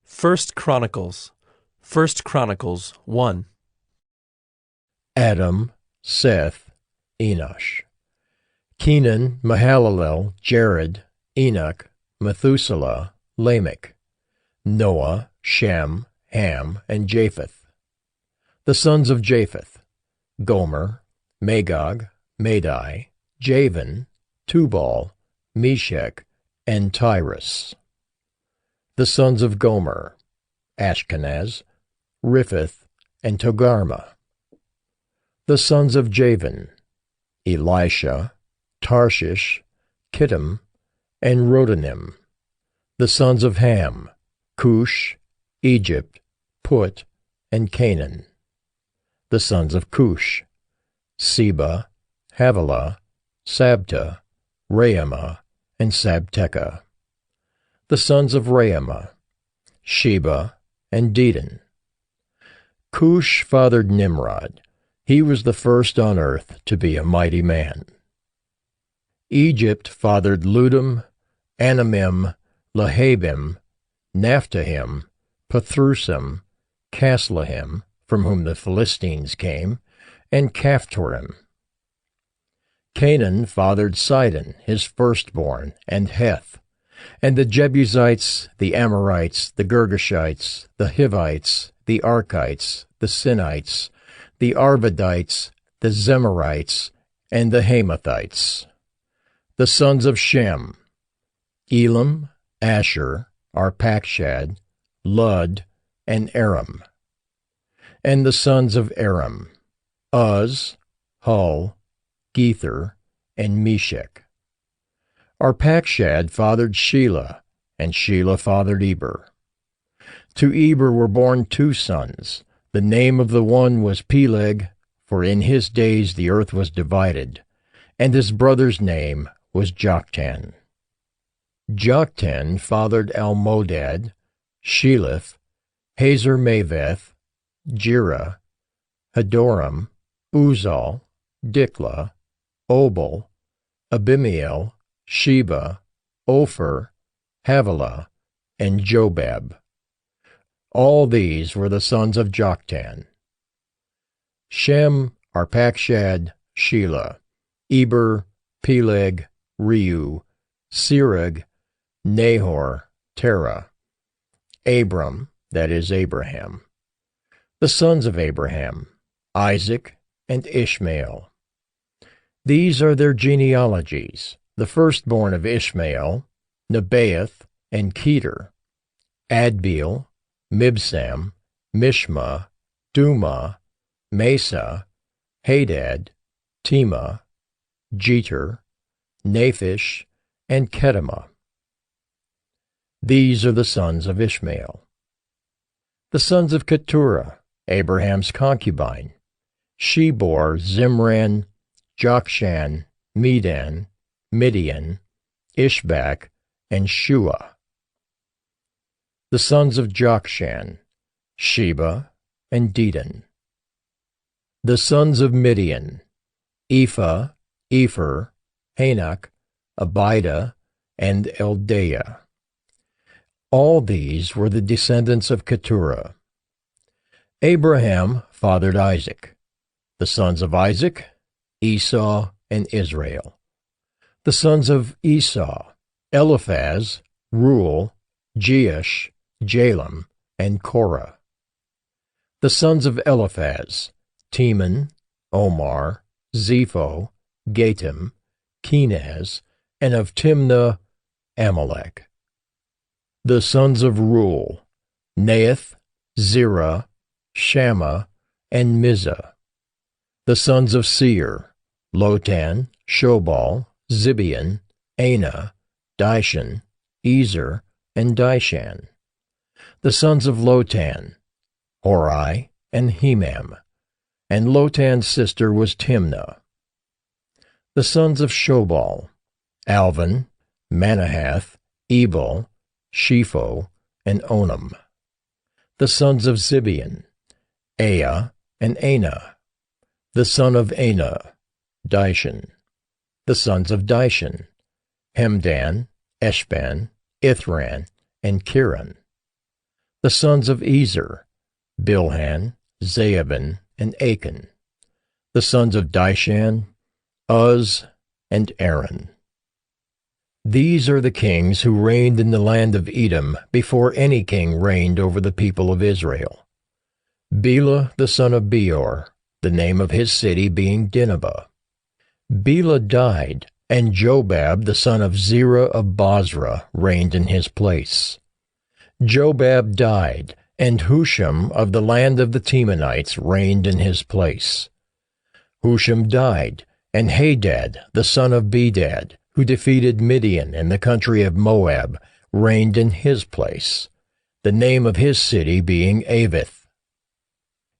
First Chronicles. First Chronicles 1. Adam, Seth, Enosh. Kenan, Mahalalel, Jared, Enoch, Methuselah, Lamech, Noah, Shem, Ham, and Japheth. The sons of Japheth: Gomer, Magog, Madai, Javan, Tubal, Meshech, and Tyrus. The sons of Gomer: Ashkenaz, Riphath, and Togarmah. The sons of Javan: Elisha, Tarshish, Kittim, and Rodanim. The sons of Ham: Cush, Egypt, Put, and Canaan. The sons of Cush: Seba, Havilah, Sabta, Raamah, and Sabteca. The sons of Raamah: Sheba and Dedan. Cush fathered Nimrod. He was the first on earth to be a mighty man. Egypt fathered Ludum, Anamim, Lehabim, Naphtahim, Pathrusim, Caslahim, from whom the Philistines came, and Caphtorim. Canaan fathered Sidon, his firstborn, and Heth, and the Jebusites, the Amorites, the Girgashites, the Hivites, the Archites, the Sinites, the Arvadites, the Zemarites, and the Hamathites. The sons of Shem: Elam, Asher, Arpachshad, Lud, and Aram. And the sons of Aram: Uz, Hul, Gether, and Meshech. Arpachshad fathered Shelah, and Shelah fathered Eber. To Eber were born two sons. The name of the one was Peleg, for in his days the earth was divided, and his brother's name was Joktan. Joktan fathered Almodad, Sheleph, Hazar-Maveth, Jerah, Hadoram, Uzal, Diklah, Obal, Abimael, Sheba, Ophir, Havilah, and Jobab. All these were the sons of Joktan. Shem, Arpachshad, Shelah, Eber, Peleg, Reu, Serug, Nahor, Terah. Abram, that is Abraham. The sons of Abraham: Isaac and Ishmael. These are their genealogies. The firstborn of Ishmael: Nebaioth and Kedar, Adbeel, Mibsam, Mishma, Dumah, Mesa, Hadad, Tema, Jeter, Naphish, and Kedemah. These are the sons of Ishmael. The sons of Keturah, Abraham's concubine: she bore Zimran, Jokshan, Medan, Midian, Ishbak, and Shua. The sons of Jokshan: Sheba and Dedan. The sons of Midian: Ephah, Epher, Hanok, Abida, and Eldaah. All these were the descendants of Keturah. Abraham fathered Isaac. The sons of Isaac: Esau and Israel. The sons of Esau: Eliphaz, Reuel, Jeush, Jalam, and Korah. The sons of Eliphaz: Teman, Omar, Zepho, Gatam, Kenaz, and of Timnah, Amalek. The sons of Reuel: Naath, Zerah, Shammah, and Mizah. The sons of Seir: Lotan, Shobal, Zibeon, Anah, Dishan, Ezer, and Dishan. The sons of Lotan: Hori and Hemam, and Lotan's sister was Timnah. The sons of Shobal: Alvan, Manahath, Ebal, Shepho, and Onam. The sons of Zibeon: Aya and Anah. The son of Anah: Dishan. The sons of Dishan: Hemdan, Eshban, Ithran, and Kiran. The The sons of Ezer, Bilhan, Zaabin, and Achan. The sons of Dishan, Uz, and Aaron. These are the kings who reigned in the land of Edom before any king reigned over the people of Israel. Bela the son of Beor, the name of his city being Dinhabah. Bela died, and Jobab the son of Zerah of Bozrah reigned in his place. Jobab died, and Husham of the land of the Temanites reigned in his place. Husham died, and Hadad the son of Bedad, who defeated Midian in the country of Moab, reigned in his place, the name of his city being Avith.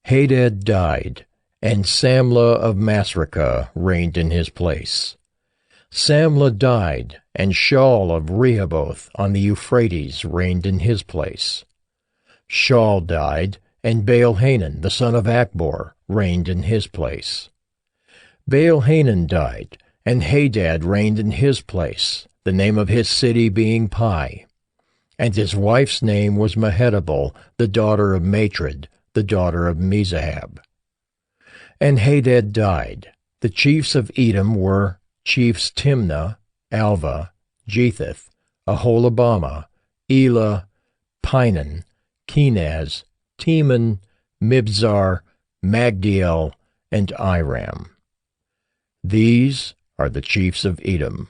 Hadad died, and Samlah of Masrekah reigned in his place. Samlah died, and Shaul of Rehoboth on the Euphrates reigned in his place. Shaul died, and Baal-Hanan the son of Achbor reigned in his place. Baal-Hanan died, and Hadad reigned in his place, the name of his city being Pai. And his wife's name was Mehetabel, the daughter of Matred, the daughter of Mezahab. And Hadad died. The chiefs of Edom were chiefs Timnah, Alva, Jetheth, Aholibamah, Elah, Pinan, Kenaz, Teman, Mibzar, Magdiel, and Iram. These are the chiefs of Edom.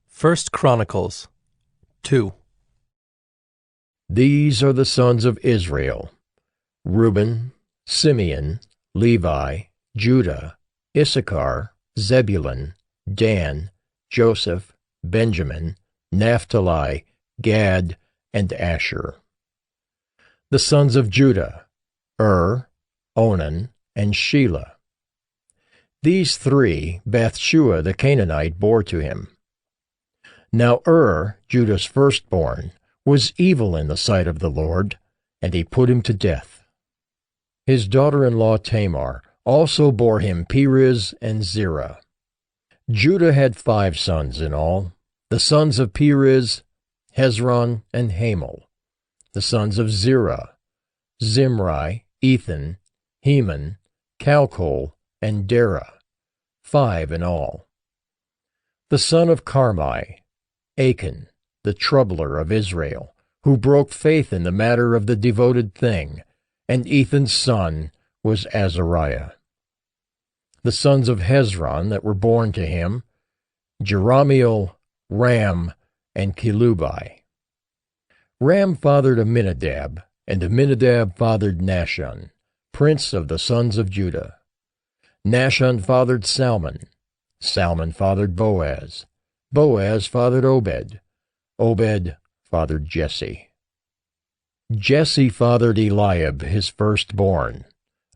First Chronicles 2. These are the sons of Israel: Reuben, Simeon, Levi, Judah, Issachar, Zebulun, Dan, Joseph, Benjamin, Naphtali, Gad, and Asher. The sons of Judah: Onan, and Shelah. These three Bathshua the Canaanite bore to him. Now Judah's firstborn, was evil in the sight of the Lord, and he put him to death. His daughter-in-law Tamar also bore him Perez and Zerah. Judah had 5 sons in all: the sons of Perez, Hezron, and Hamel. The sons of Zerah: Zimri, Ethan, Heman, Calcol, and Dara, 5 in all. The son of Carmi: Achan, the troubler of Israel, who broke faith in the matter of the devoted thing, and Ethan's son was Azariah. The sons of Hezron that were born to him: Jerahmeel, Ram, and Kelubai. Ram fathered Amminadab, and Amminadab fathered Nahshon, prince of the sons of Judah. Nahshon fathered Salmon. Salmon fathered Boaz. Boaz fathered Obed. Obed fathered Jesse. Jesse fathered Eliab his firstborn,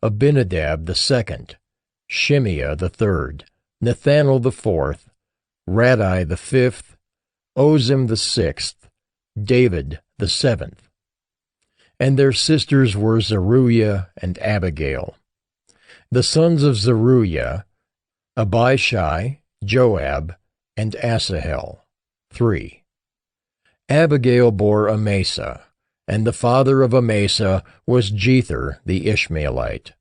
Abinadab the second, Shimeah the third, Nethanel the fourth, Radai the fifth, Ozim the sixth, David the seventh. And their sisters were Zeruiah and Abigail. The sons of Zeruiah: Abishai, Joab, and Asahel, 3. Abigail bore Amasa, and the father of Amasa was Jether the Ishmaelite.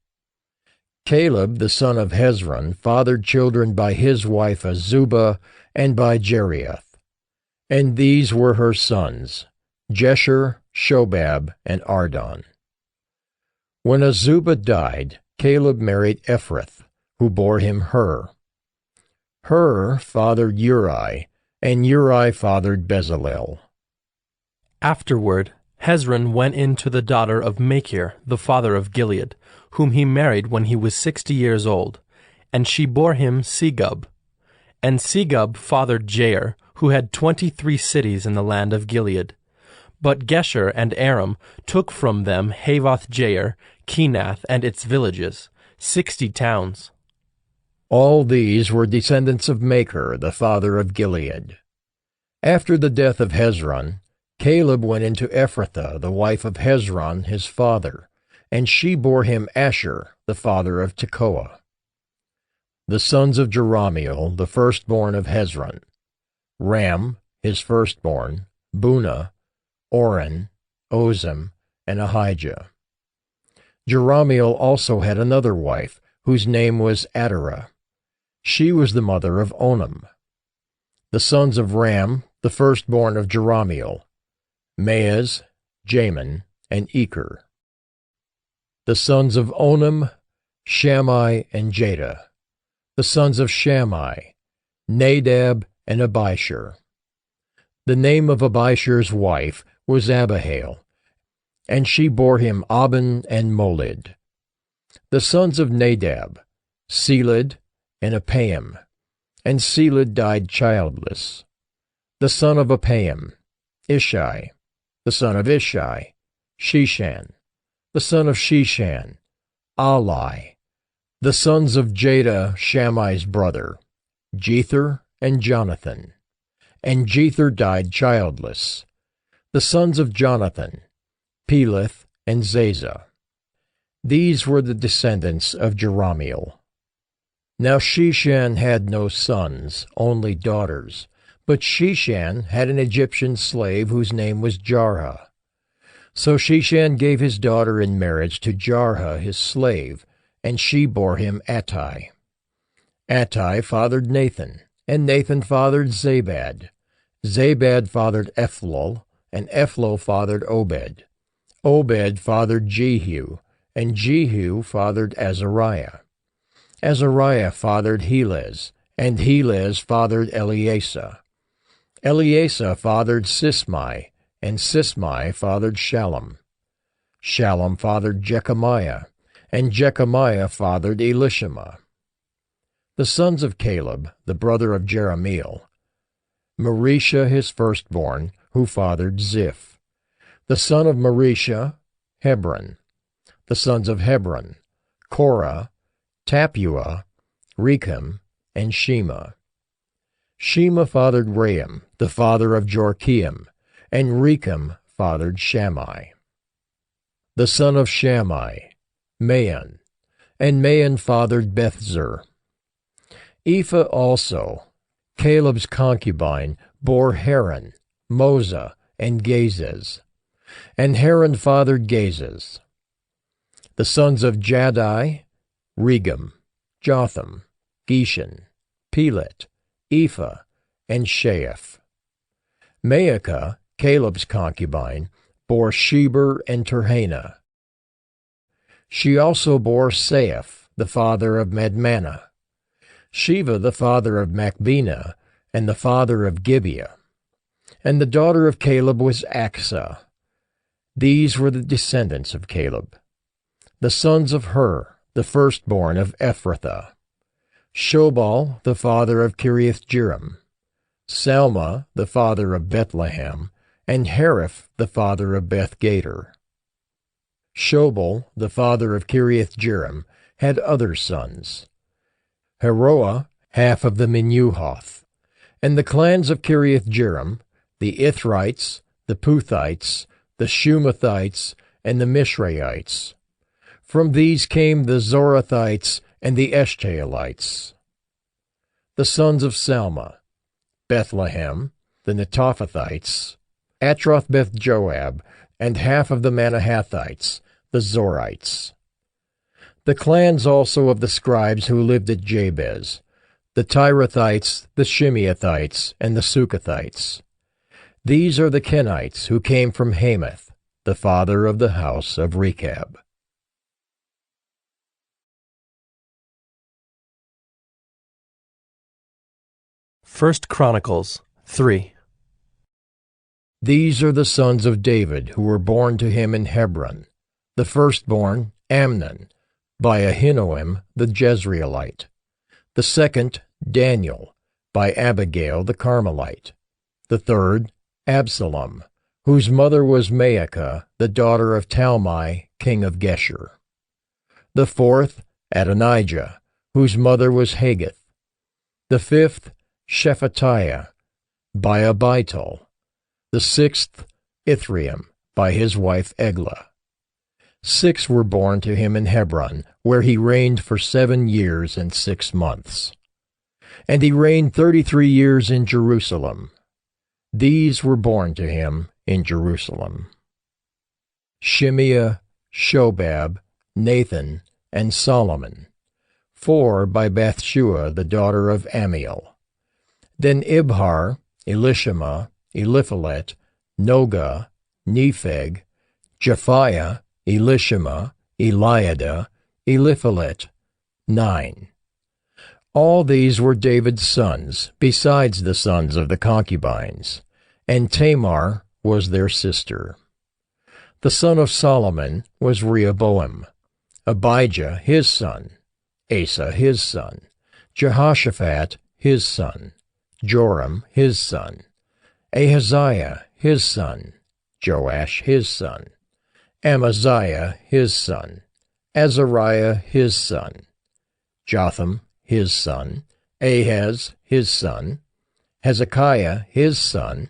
Caleb the son of Hezron fathered children by his wife Azubah and by Jeriath. And these were her sons: Jesher, Shobab, and Ardon. When Azubah died, Caleb married Ephrath, who bore him Hur. Hur fathered Uri, and Uri fathered Bezalel. Afterward, Hezron went in to the daughter of Machir, the father of Gilead, whom he married when he was 60 years old, and she bore him Segub. And Segub fathered Jair, who had 23 cities in the land of Gilead. But Gesher and Aram took from them Havoth-Jair, Kenath, and its villages, 60 towns. All these were descendants of Machir, the father of Gilead. After the death of Hezron, Caleb went into Ephrathah, the wife of Hezron his father, and she bore him Asher, the father of Tekoa. The sons of Jerahmeel, the firstborn of Hezron: Ram, his firstborn, Bunah, Oren, Ozem, and Ahijah. Jerahmeel also had another wife, whose name was Adarah. She was the mother of Onam. The sons of Ram, the firstborn of Jerahmeel: Maaz, Jamin, and Eker. The sons of Onam: Shammai and Jada. The sons of Shammai: Nadab and Abishur. The name of Abishur's wife was Abihail, and she bore him Aben and Molid. The sons of Nadab: Seled and Apaim, and Seled died childless. The son of Apaim: Ishai. The son of Ishai: Sheshan. The son of Sheshan: Ali. The sons of Jada, Shammai's brother: Jether and Jonathan. And Jether died childless. The sons of Jonathan: Peleth and Zazah. These were the descendants of Jerahmeel. Now Sheshan had no sons, only daughters. But Sheshan had an Egyptian slave whose name was Jarha. So Sheshan gave his daughter in marriage to Jarha his slave, and she bore him Attai. Attai fathered Nathan, and Nathan fathered Zabad. Zabad fathered Ephlol, and Ephlol fathered Obed. Obed fathered Jehu, and Jehu fathered Azariah. Azariah fathered Helez, and Helez fathered Eleasa. Eleasa fathered Sismai, and Sismai fathered Shallum. Shallum fathered Jechemiah, and Jechemiah fathered Elishama. The sons of Caleb, the brother of Jerahmeel: Marisha his firstborn, who fathered Ziph. The son of Marisha: Hebron. The sons of Hebron: Korah, Tappuah, Rechem, and Shema. Shema fathered Raam, the father of Jorkeam, and Rechem fathered Shammai. The son of Shammai: Maon, and Maon fathered Bethzer. Ephah also, Caleb's concubine, bore Haran, Moza, and Gazez. And Haran fathered Gazez. The sons of Jaddai: Regem, Jotham, Geshan, Pelet, Ephah, and Sheaph. Maacah, Caleb's concubine, bore Sheber and Terhana. She also bore Saaph, the father of Madmannah, Sheva the father of Machbenah, and the father of Gibeah. And the daughter of Caleb was Achsah. These were the descendants of Caleb. The sons of Hur, the firstborn of Ephrathah: Shobal the father of Kiriath-jearim, Salma the father of Bethlehem, and Hariph the father of Beth-gader. Shobal the father of Kiriath-jearim had other sons: Heroah, half of the Menuhoth. And the clans of Kiriath-jearim: the Ithrites, the Puthites, the Shumathites, and the Mishraites. From these came the Zorathites and the Eshtaolites. The sons of Salma: Bethlehem, the Netophathites, Atroth-beth-joab, and half of the Manahathites, the Zorites. The clans also of the scribes who lived at Jabez: the Tirathites, the Shimeathites, and the Sukathites. These are the Kenites who came from Hamath, the father of the house of Rechab. First Chronicles 3. These are the sons of David who were born to him in Hebron: the firstborn, Amnon, by Ahinoam the Jezreelite; the second, Daniel, by Abigail the Carmelite; the third, Absalom, whose mother was Maacah, the daughter of Talmai, king of Geshur; the fourth, Adonijah, whose mother was Haggith; the fifth, Shephatiah, by Abital; the sixth, Ithream, by his wife Eglah; 6 were born to him in Hebron, where he reigned for 7 years and 6 months. And he reigned 33 years in Jerusalem. These were born to him in Jerusalem: Shimeah, Shobab, Nathan, and Solomon, 4 by Bathshua the daughter of Ammiel. Then Ibhar, Elishama, Eliphalet, Noga, Nepheg, Japhiah, Elishama, Eliada, Eliphalet, 9. All these were David's sons, besides the sons of the concubines, and Tamar was their sister. The son of Solomon was Rehoboam, Abijah his son, Asa his son, Jehoshaphat his son, Joram his son, Ahaziah his son, Joash his son, Amaziah his son, Azariah his son, Jotham his son, Ahaz his son, Hezekiah his son,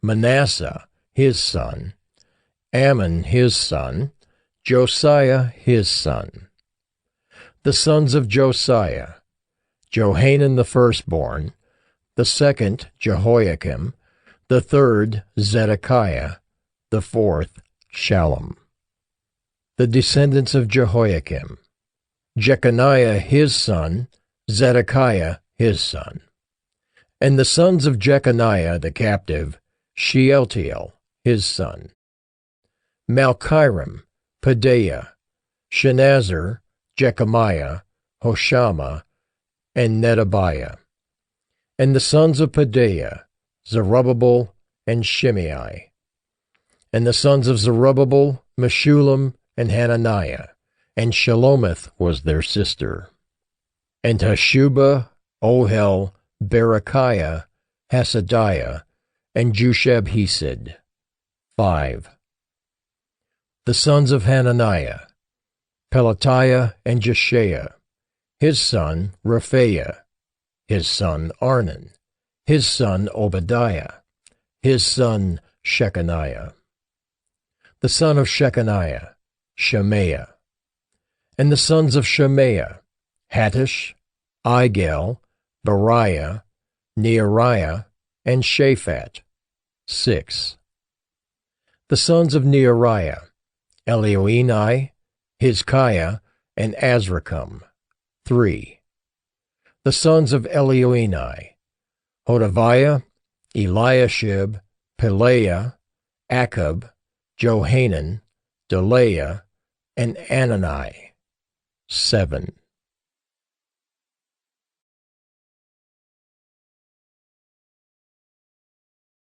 Manasseh his son, Ammon his son, Josiah his son. The sons of Josiah: Johanan the firstborn, the second Jehoiakim, the third Zedekiah, the fourth Shallum. The descendants of Jehoiakim: Jeconiah his son, Zedekiah his son. And the sons of Jeconiah the captive: Shealtiel his son, Malchiram, Pedaiah, Shenazar, Jechemiah, Hoshama, and Nedabiah. And the sons of Pedaiah: Zerubbabel and Shimei. And the sons of Zerubbabel: Meshullam and Hananiah, and Shelomith was their sister. And Hashubah, Ohel, Berechiah, Hasadiah, and Jushab-Hesed, 5. The sons of Hananiah: Pelatiah and Jeshaiah, his son Rephaiah, his son Arnan, his son Obadiah, his son Shechaniah. The son of Shechaniah: Shemaiah. And the sons of Shemaiah: Hattush, Igel, Bariah, Neariah, and Shaphat, 6. The sons of Neariah: Elioenai, Hizkiah, and Azrikam, 3. The sons of Elioenai: Hodaviah, Eliashib, Pelaiah, Akab, Johanan, Delaiah, and Anani, 7.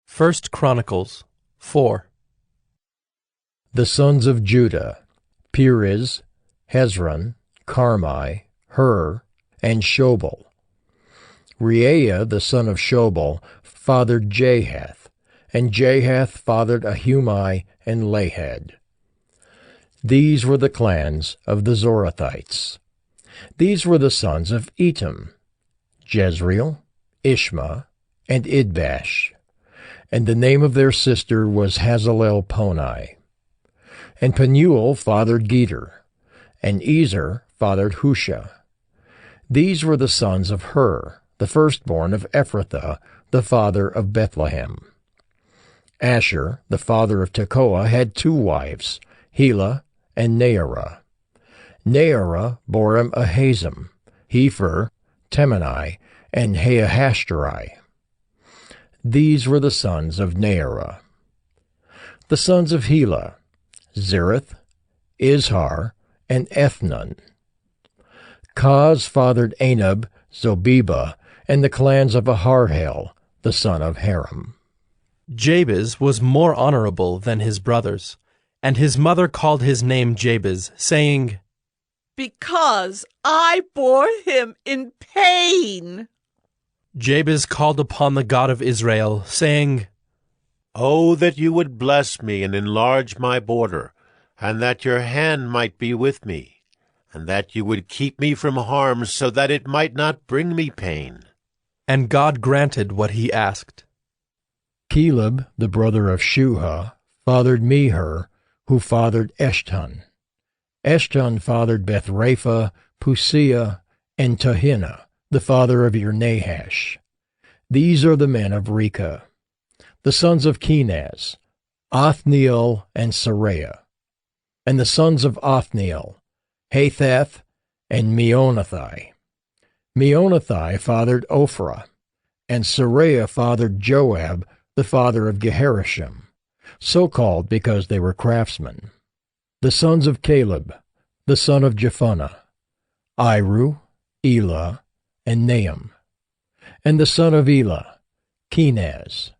First Chronicles 4. The sons of Judah: Perez, Hezron, Carmi, Hur, and Shobal. Reaiah the son of Shobal fathered Jahath, and Jahath fathered Ahumai and Lahad. These were the clans of the Zorathites. These were the sons of Etam: Jezreel, Ishma, and Idbash. And the name of their sister was Hazalelponi. And Penuel fathered Geder, and Ezer fathered Husha. These were the sons of Hur, the firstborn of Ephrathah, the father of Bethlehem. Asher, the father of Tekoa, had 2 wives, Helah and Naarah. Naarah bore him Ahazam, Hepher, Temani, and Haahashtari. These were the sons of Naarah. The sons of Helah: Zereth, Izhar, and Ethnan. Kaz fathered Anab, Zobeba, and the clans of Aharhel, the son of Haram. Jabez was more honorable than his brothers, and his mother called his name Jabez, saying, Because I bore him in pain. Jabez called upon the God of Israel, saying, Oh, that you would bless me and enlarge my border, and that your hand might be with me, and that you would keep me from harm, so that it might not bring me pain. And God granted what he asked. Caleb, the brother of Shuha, fathered Meher, who fathered Eshton. Eshton fathered Bethrapha, Pusea, and Tahina, the father of Ir-Nahash. These are the men of Reka. The sons of Kenaz, Othniel and Saraiah. And the sons of Othniel, Hathath and Meonothai. Meonothai fathered Ophrah, and Saraiah fathered Joab, the father of Geharashim, so called because they were craftsmen. The sons of Caleb, the son of Jephunneh, Iru, Elah, and Nahum. And the son of Elah, Kenaz.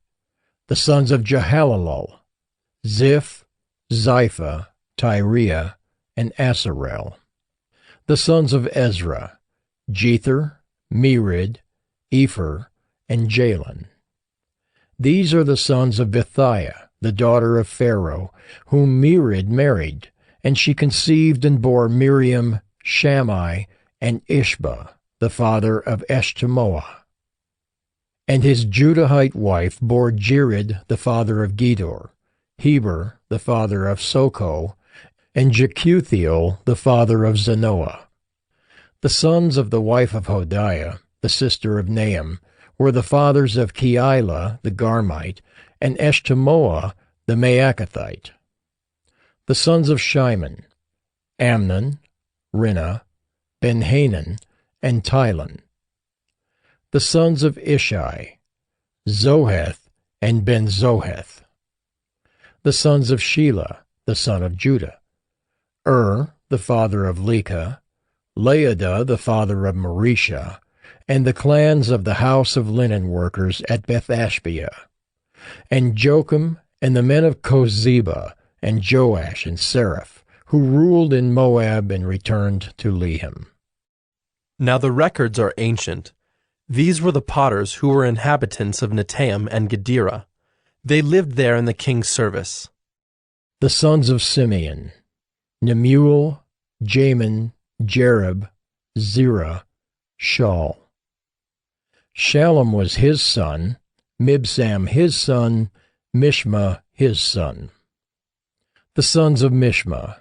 The sons of Jehalelel, Ziph, Ziphah, Tyriah, and Asarel. The sons of Ezra, Jether, Merid, Epher, and Jalen. These are the sons of Bithiah, the daughter of Pharaoh, whom Merid married, and she conceived and bore Miriam, Shammai, and Ishba, the father of Eshtemoa. And his Judahite wife bore Jered, the father of Gedor, Heber, the father of Soko, and Jekuthiel, the father of Zanoah. The sons of the wife of Hodiah, the sister of Nahum, were the fathers of Keilah, the Garmite, and Eshtemoa, the Maacathite. The sons of Shimon, Amnon, Rinnah, Ben-Hanan, and Tilon. The sons of Ishai, Zoheth and Ben-Zoheth. The sons of Shelah, the son of Judah, the father of Lekah, Laadah, the father of Marisha, and the clans of the house of linen workers at Beth-ashbea, and Jocham, and the men of Kozeba, and Joash and Seraph, who ruled in Moab and returned to Lehem. Now the records are ancient. These were the potters who were inhabitants of Netaim and Gedera. They lived there in the king's service. The sons of Simeon, Nemuel, Jamin, Jerib, Zerah, Shaul. Shallum was his son, Mibsam his son, Mishma his son. The sons of Mishma,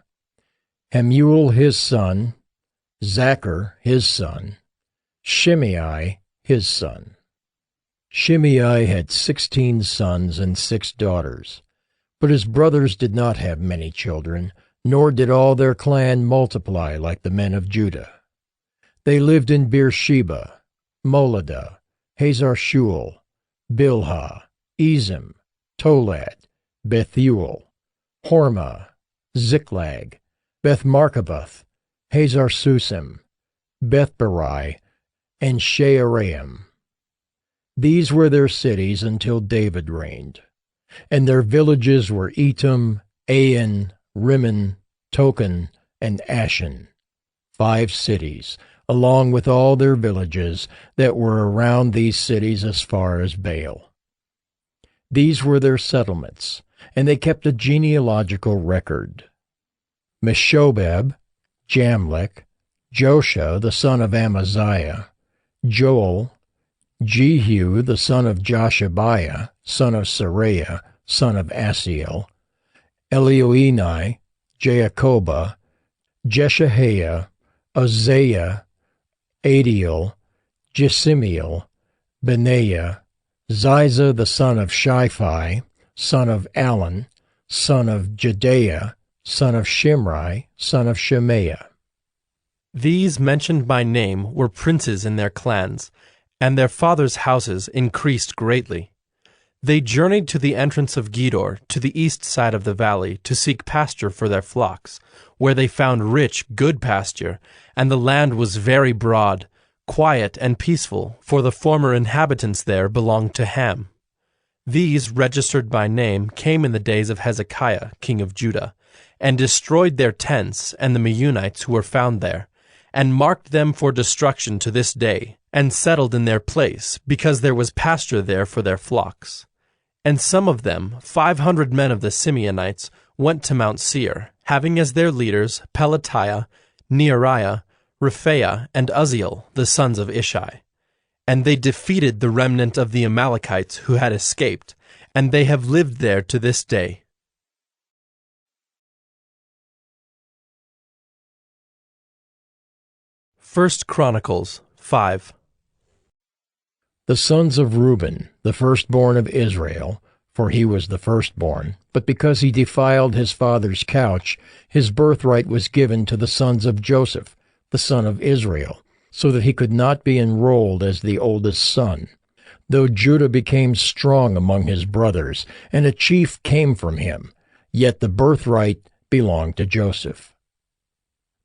Hamuel his son, Zachar his son, Shimei his son. Shimei had 16 sons and 6 daughters, but his brothers did not have many children, nor did all their clan multiply like the men of Judah. They lived in Beersheba, Moladah, Hazar-Shual, Bilhah, Ezim, Tolad, Bethuel, Hormah, Ziklag, Beth-Marcaboth, Hazar-Susim, Beth-Barai, and Shearaim. These were their cities until David reigned, and their villages were Etam, Ain, Rimmon, Token, and Ashen, 5 cities, along with all their villages that were around these cities as far as Baal. These were their settlements, and they kept a genealogical record. Meshobab, Jamlech, Josha the son of Amaziah, Joel, Jehu the son of Joshabiah, son of Saraiah, son of Asiel, Elioenai, Jaakobah, Jeshahiah, Uzziah, Adiel, Jesimiel, Benaiah, Ziza the son of Shiphi, son of Alon, son of Jedaiah, son of Shimri, son of Shemaiah. These mentioned by name were princes in their clans, and their fathers' houses increased greatly. They journeyed to the entrance of Gedor, to the east side of the valley, to seek pasture for their flocks, where they found rich, good pasture, and the land was very broad, quiet and peaceful, for the former inhabitants there belonged to Ham. These, registered by name, came in the days of Hezekiah, king of Judah, and destroyed their tents and the Meunites who were found there, and marked them for destruction to this day, and settled in their place, because there was pasture there for their flocks. And some of them, 500 men of the Simeonites, went to Mount Seir, having as their leaders Pelatiah, Neariah, Rephaiah, and Uzziel, the sons of Ishai. And they defeated the remnant of the Amalekites who had escaped, and they have lived there to this day. 1 Chronicles 5. The sons of Reuben, the firstborn of Israel, for he was the firstborn, but because he defiled his father's couch, his birthright was given to the sons of Joseph, the son of Israel, so that he could not be enrolled as the oldest son. Though Judah became strong among his brothers, and a chief came from him, yet the birthright belonged to Joseph.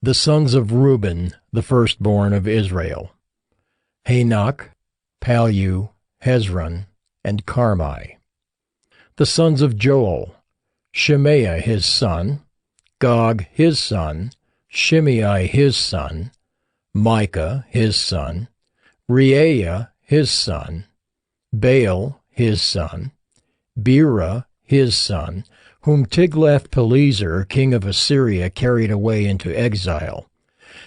The sons of Reuben, the firstborn of Israel: Hanok, Palu, Hezron, and Carmi. The sons of Joel: Shemaiah his son, Gog his son, Shimei his son, Micah his son, Reaiah his son, Baal his son, Bera his son, whom Tiglath-Pileser king of Assyria carried away into exile.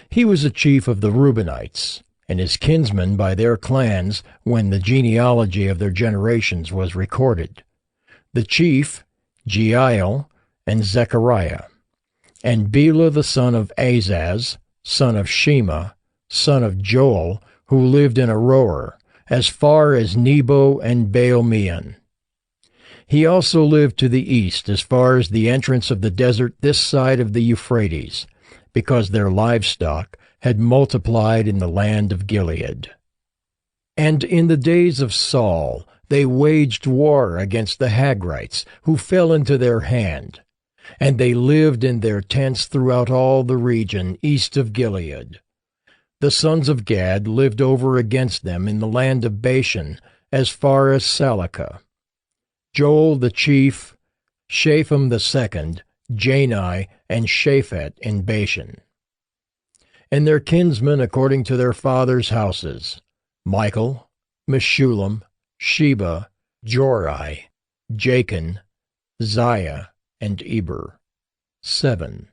He was a chief of the Reubenites, and his kinsmen by their clans when the genealogy of their generations was recorded. The chief, Jeiel, and Zechariah, and Bela the son of Azaz, son of Shema, son of Joel, who lived in Aroer, as far as Nebo and Baal-meon. He also lived to the east as far as the entrance of the desert this side of the Euphrates, because their livestock had multiplied in the land of Gilead. And in the days of Saul they waged war against the Hagrites, who fell into their hand, and they lived in their tents throughout all the region east of Gilead. The sons of Gad lived over against them in the land of Bashan, as far as Salakah. Joel the chief, Shapham the second, Jani, and Shaphat in Bashan. And their kinsmen according to their fathers' houses: Michael, Meshullam, Sheba, Jorai, Jachin, Ziah, and Eber. 7.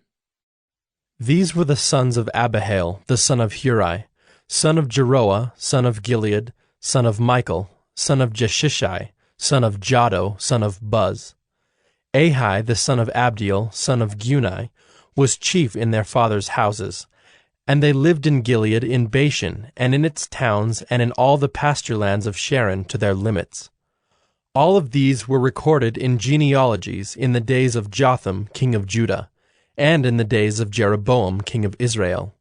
These were the sons of Abihail, the son of Huri, son of Jeroah, son of Gilead, son of Michael, son of Jeshishai, son of Jado, son of Buz. Ahi, the son of Abdiel, son of Guni, was chief in their fathers' houses. And they lived in Gilead, in Bashan, and in its towns, and in all the pasture lands of Sharon to their limits. All of these were recorded in genealogies in the days of Jotham, king of Judah, and in the days of Jeroboam, king of Israel.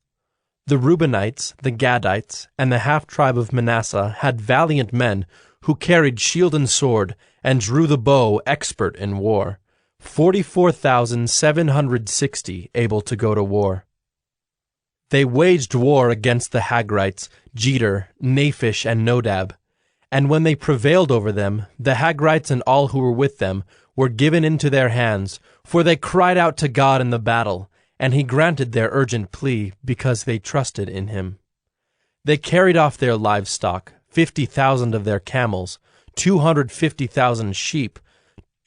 The Reubenites, the Gadites, and the half-tribe of Manasseh had valiant men who carried shield and sword, and drew the bow expert in war, 44,760 able to go to war. They waged war against the Hagrites, Jeter, Naphish, and Nodab. And when they prevailed over them, the Hagrites and all who were with them were given into their hands, for they cried out to God in the battle, and he granted their urgent plea, because they trusted in him. They carried off their livestock, 50,000 of their camels, 250,000 sheep,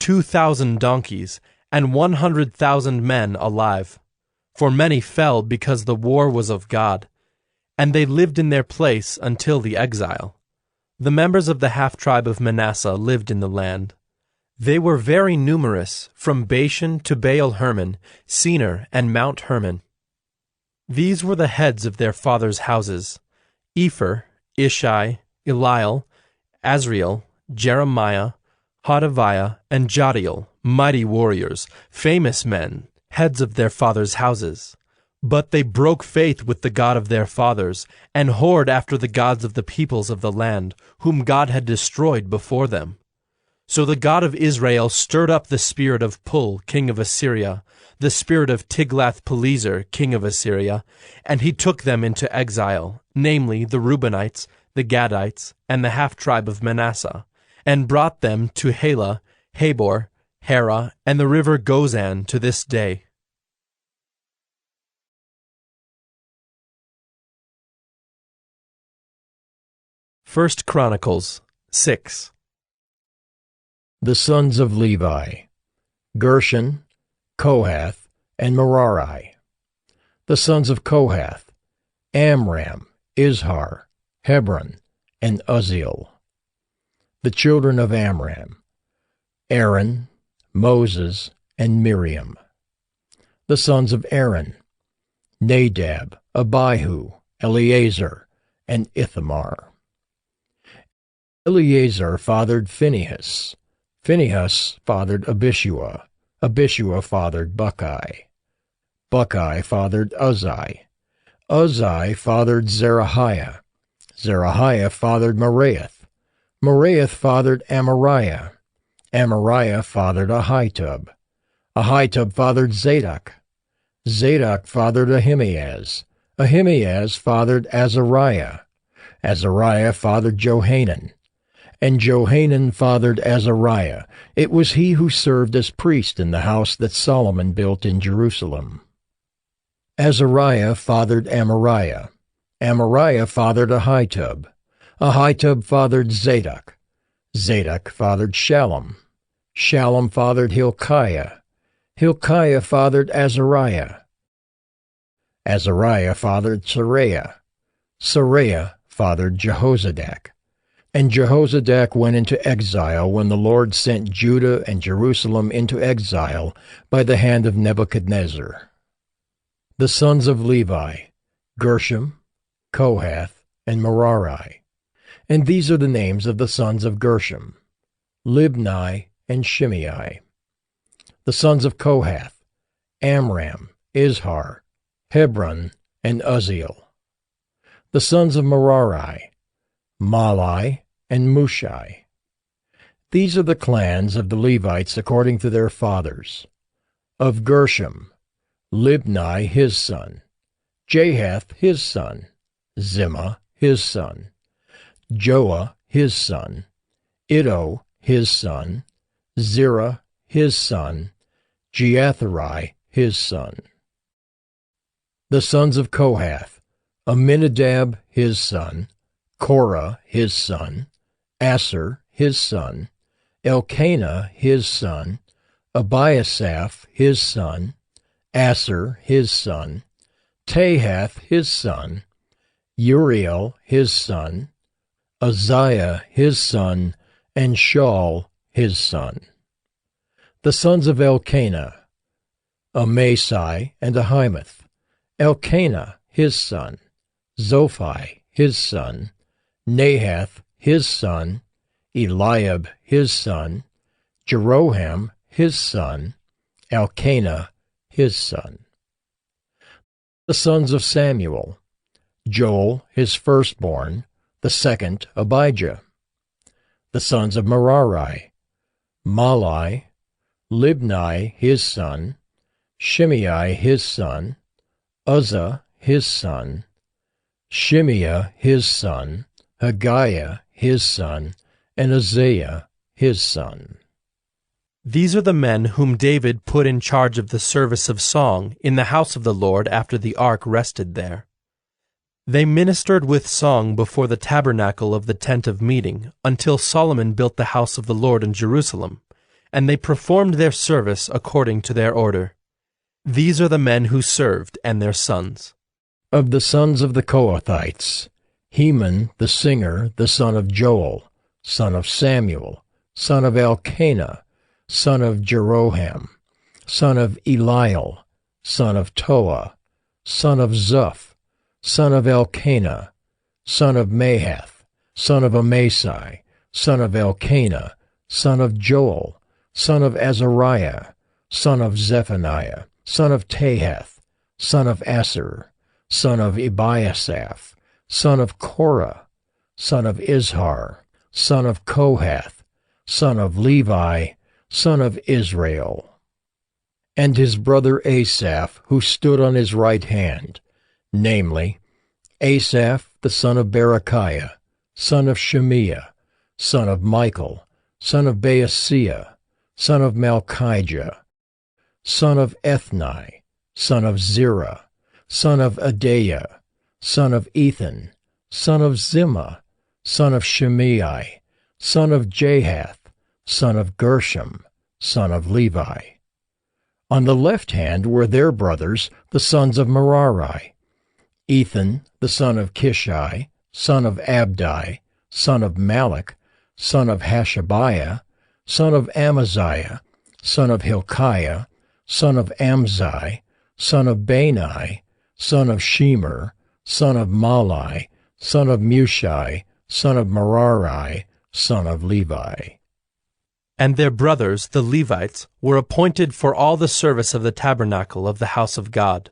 2,000 donkeys, and 100,000 men alive. For many fell because the war was of God, and they lived in their place until the exile. The members of the half-tribe of Manasseh lived in the land. They were very numerous, from Bashan to Baal-Hermon, Senir, and Mount Hermon. These were the heads of their fathers' houses: Epher, Ishai, Eliel, Azriel, Jeremiah, Hodaviah, and Jadiel, mighty warriors, famous men, heads of their fathers' houses. But they broke faith with the God of their fathers, and whored after the gods of the peoples of the land, whom God had destroyed before them. So the God of Israel stirred up the spirit of Pul, king of Assyria, the spirit of Tiglath-Pileser, king of Assyria, and he took them into exile, namely the Reubenites, the Gadites, and the half-tribe of Manasseh, and brought them to Halah, Habor, Hara, and the river Gozan to this day. First Chronicles 6. The sons of Levi: Gershon, Kohath, and Merari. The sons of Kohath: Amram, Izhar, Hebron, and Uzziel. The children of Amram: Aaron, Moses, and Miriam. The sons of Aaron: Nadab, Abihu, Eleazar, and Ithamar. Eleazar fathered Phinehas. Phinehas fathered Abishua. Abishua fathered Buckai. Buckai fathered Uzzi. Uzzi fathered Zerahiah. Zerahiah fathered Meraioth. Meraioth fathered Amariah. Amariah fathered Ahitub. Ahitub fathered Zadok. Zadok fathered Ahimaaz. Ahimaaz fathered Azariah. Azariah fathered Johanan. And Johanan fathered Azariah. It was he who served as priest in the house that Solomon built in Jerusalem. Azariah fathered Amariah. Amariah fathered Ahitub. Ahitub fathered Zadok. Zadok fathered Shallum. Shallum fathered Hilkiah. Hilkiah fathered Azariah. Azariah fathered Seraiah. Seraiah fathered Jehozadak. And Jehozadak went into exile when the Lord sent Judah and Jerusalem into exile by the hand of Nebuchadnezzar. The sons of Levi, Gershom, Kohath, and Merari. And these are the names of the sons of Gershom, Libni and Shimei. The sons of Kohath, Amram, Izhar, Hebron, and Uzziel. The sons of Merari, Mahli, and Mushai. These are the clans of the Levites according to their fathers. Of Gershom, Libni his son, Jahath his son, Zimmah his son, Joah his son, Iddo his son, Zerah his son, Jeatherai his son. The sons of Kohath, Aminadab his son, Korah his son, Asher his son, Elkanah his son, Abiasaph his son, Asher his son, Tahath his son, Uriel his son, Uzziah his son, and Shaul his son. The sons of Elkanah, Amasai and Ahimoth. Elkanah his son, Zophai his son, Nahath his son, Eliab his son, Jeroham his son, Elkanah his son. The sons of Samuel, Joel his firstborn, the second Abijah. The sons of Merari, Mahli, Libni his son, Shimei his son, Uzzah his son, Shimea his son, Haggiah his son, and Uzziah his son. These are the men whom David put in charge of the service of song in the house of the Lord after the ark rested there. They ministered with song before the tabernacle of the tent of meeting until Solomon built the house of the Lord in Jerusalem, and they performed their service according to their order. These are the men who served and their sons. Of the sons of the Kohathites, Heman the singer, the son of Joel, son of Samuel, son of Elkanah, son of Jeroham, son of Eliel, son of Toah, son of Zuph, son of Elkanah, son of Mahath, son of Amasai, son of Elkanah, son of Joel, son of Azariah, son of Zephaniah, son of Tahath, son of Asher, son of Ebiasaph, son of Korah, son of Izhar, son of Kohath, son of Levi, son of Israel. And his brother Asaph, who stood on his right hand, namely, Asaph the son of Berechiah, son of Shemiah, son of Michael, son of Baaseiah, son of Malchijah, son of Ethni, son of Zerah, son of Adaiah, son of Ethan, son of Zimmah, son of Shimei, son of Jahath, son of Gershom, son of Levi. On the left hand were their brothers, the sons of Merari, Ethan, the son of Kishi, son of Abdi, son of Malach, son of Hashabiah, son of Amaziah, son of Hilkiah, son of Amzi, son of Bani, son of Shemer, son of Malai, son of Mushai, son of Merari, son of Levi. And their brothers, the Levites, were appointed for all the service of the tabernacle of the house of God.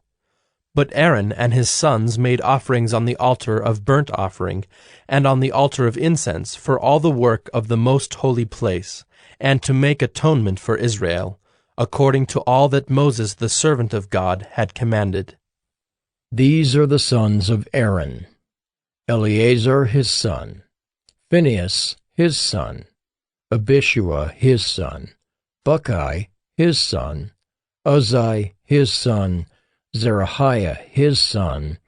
But Aaron and his sons made offerings on the altar of burnt offering, and on the altar of incense for all the work of the most holy place, and to make atonement for Israel, according to all that Moses the servant of God had commanded. These are the sons of Aaron: Eleazar his son, Phinehas his son, Abishua his son, Buckai his son, Uzzi his son, Zerahiah his son,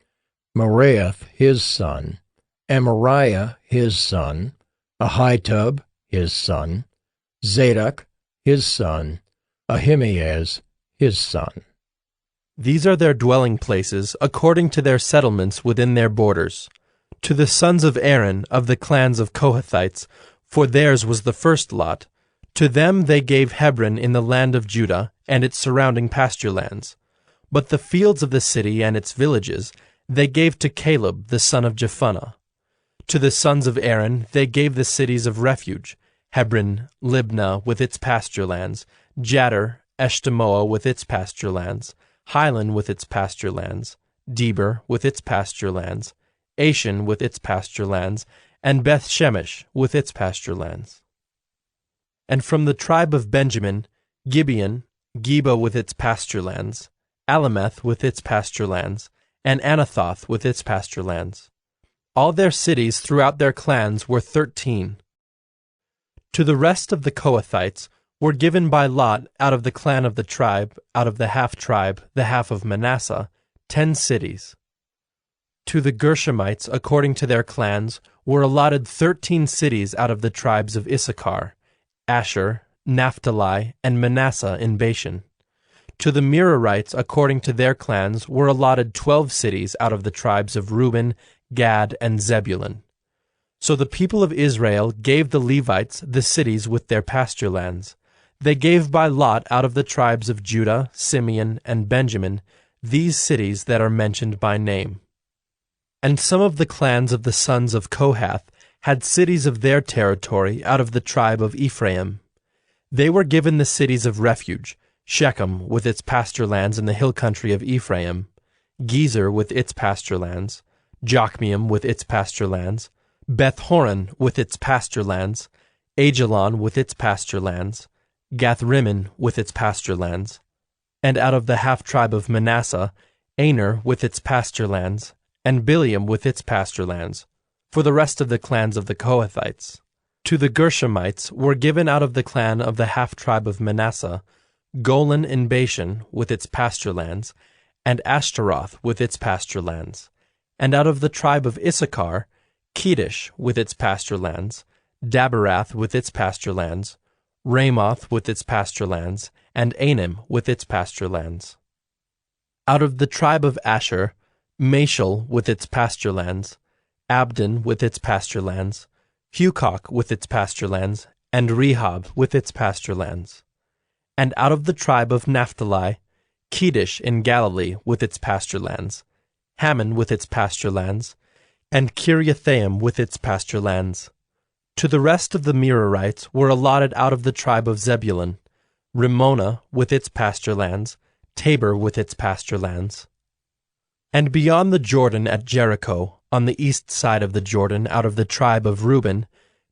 Meraioth his son, Amariah his son, Ahitub his son, Zadok his son, Ahimaaz his son. These are their dwelling places according to their settlements within their borders. To the sons of Aaron of the clans of Kohathites, for theirs was the first lot, to them they gave Hebron in the land of Judah and its surrounding pasture lands. But the fields of the city and its villages they gave to Caleb the son of Jephunneh. To the sons of Aaron they gave the cities of refuge, Hebron, Libnah with its pasture lands, Jattir, Eshtemoa with its pasture lands, Hilan with its pasture lands, Deber with its pasture lands, Ashan with its pasture lands, and Beth Shemesh with its pasture lands. And from the tribe of Benjamin, Gibeon, Geba with its pasture lands, Alameth with its pasture lands, and Anathoth with its pasture lands. All their cities throughout their clans were 13. To the rest of the Kohathites were given by lot out of the clan of the tribe, out of the half-tribe, the half of Manasseh, 10 cities. To the Gershomites, according to their clans, were allotted 13 cities out of the tribes of Issachar, Asher, Naphtali, and Manasseh in Bashan. To the Merarites, according to their clans, were allotted 12 cities out of the tribes of Reuben, Gad, and Zebulun. So the people of Israel gave the Levites the cities with their pasture lands. They gave by lot out of the tribes of Judah, Simeon, and Benjamin these cities that are mentioned by name. And some of the clans of the sons of Kohath had cities of their territory out of the tribe of Ephraim. They were given the cities of refuge, Shechem with its pasture lands in the hill country of Ephraim, Gezer with its pasture lands, Jokmeam with its pasture lands, Beth-horon with its pasture lands, Ajalon with its pasture lands, Gath-rimmon with its pasture lands, and out of the half-tribe of Manasseh, Aner with its pasture lands, and Bileam with its pasture lands, for the rest of the clans of the Kohathites. To the Gershomites were given out of the clan of the half-tribe of Manasseh, Golan in Bashan with its pasture lands, and Ashtaroth with its pasture lands, and out of the tribe of Issachar, Kedesh with its pasture lands, Daberath with its pasture lands, Ramoth with its pasture lands, and Anim with its pasture lands. Out of the tribe of Asher, Mashal with its pasture lands, Abdon with its pasture lands, Hukok with its pasture lands, and Rehob with its pasture lands. And out of the tribe of Naphtali, Kedesh in Galilee with its pasture lands, Hammon with its pasture lands, and Kiriathaim with its pasture lands. To the rest of the Merarites were allotted out of the tribe of Zebulun, Rimmona with its pasture lands, Tabor with its pasture lands. And beyond the Jordan at Jericho, on the east side of the Jordan out of the tribe of Reuben,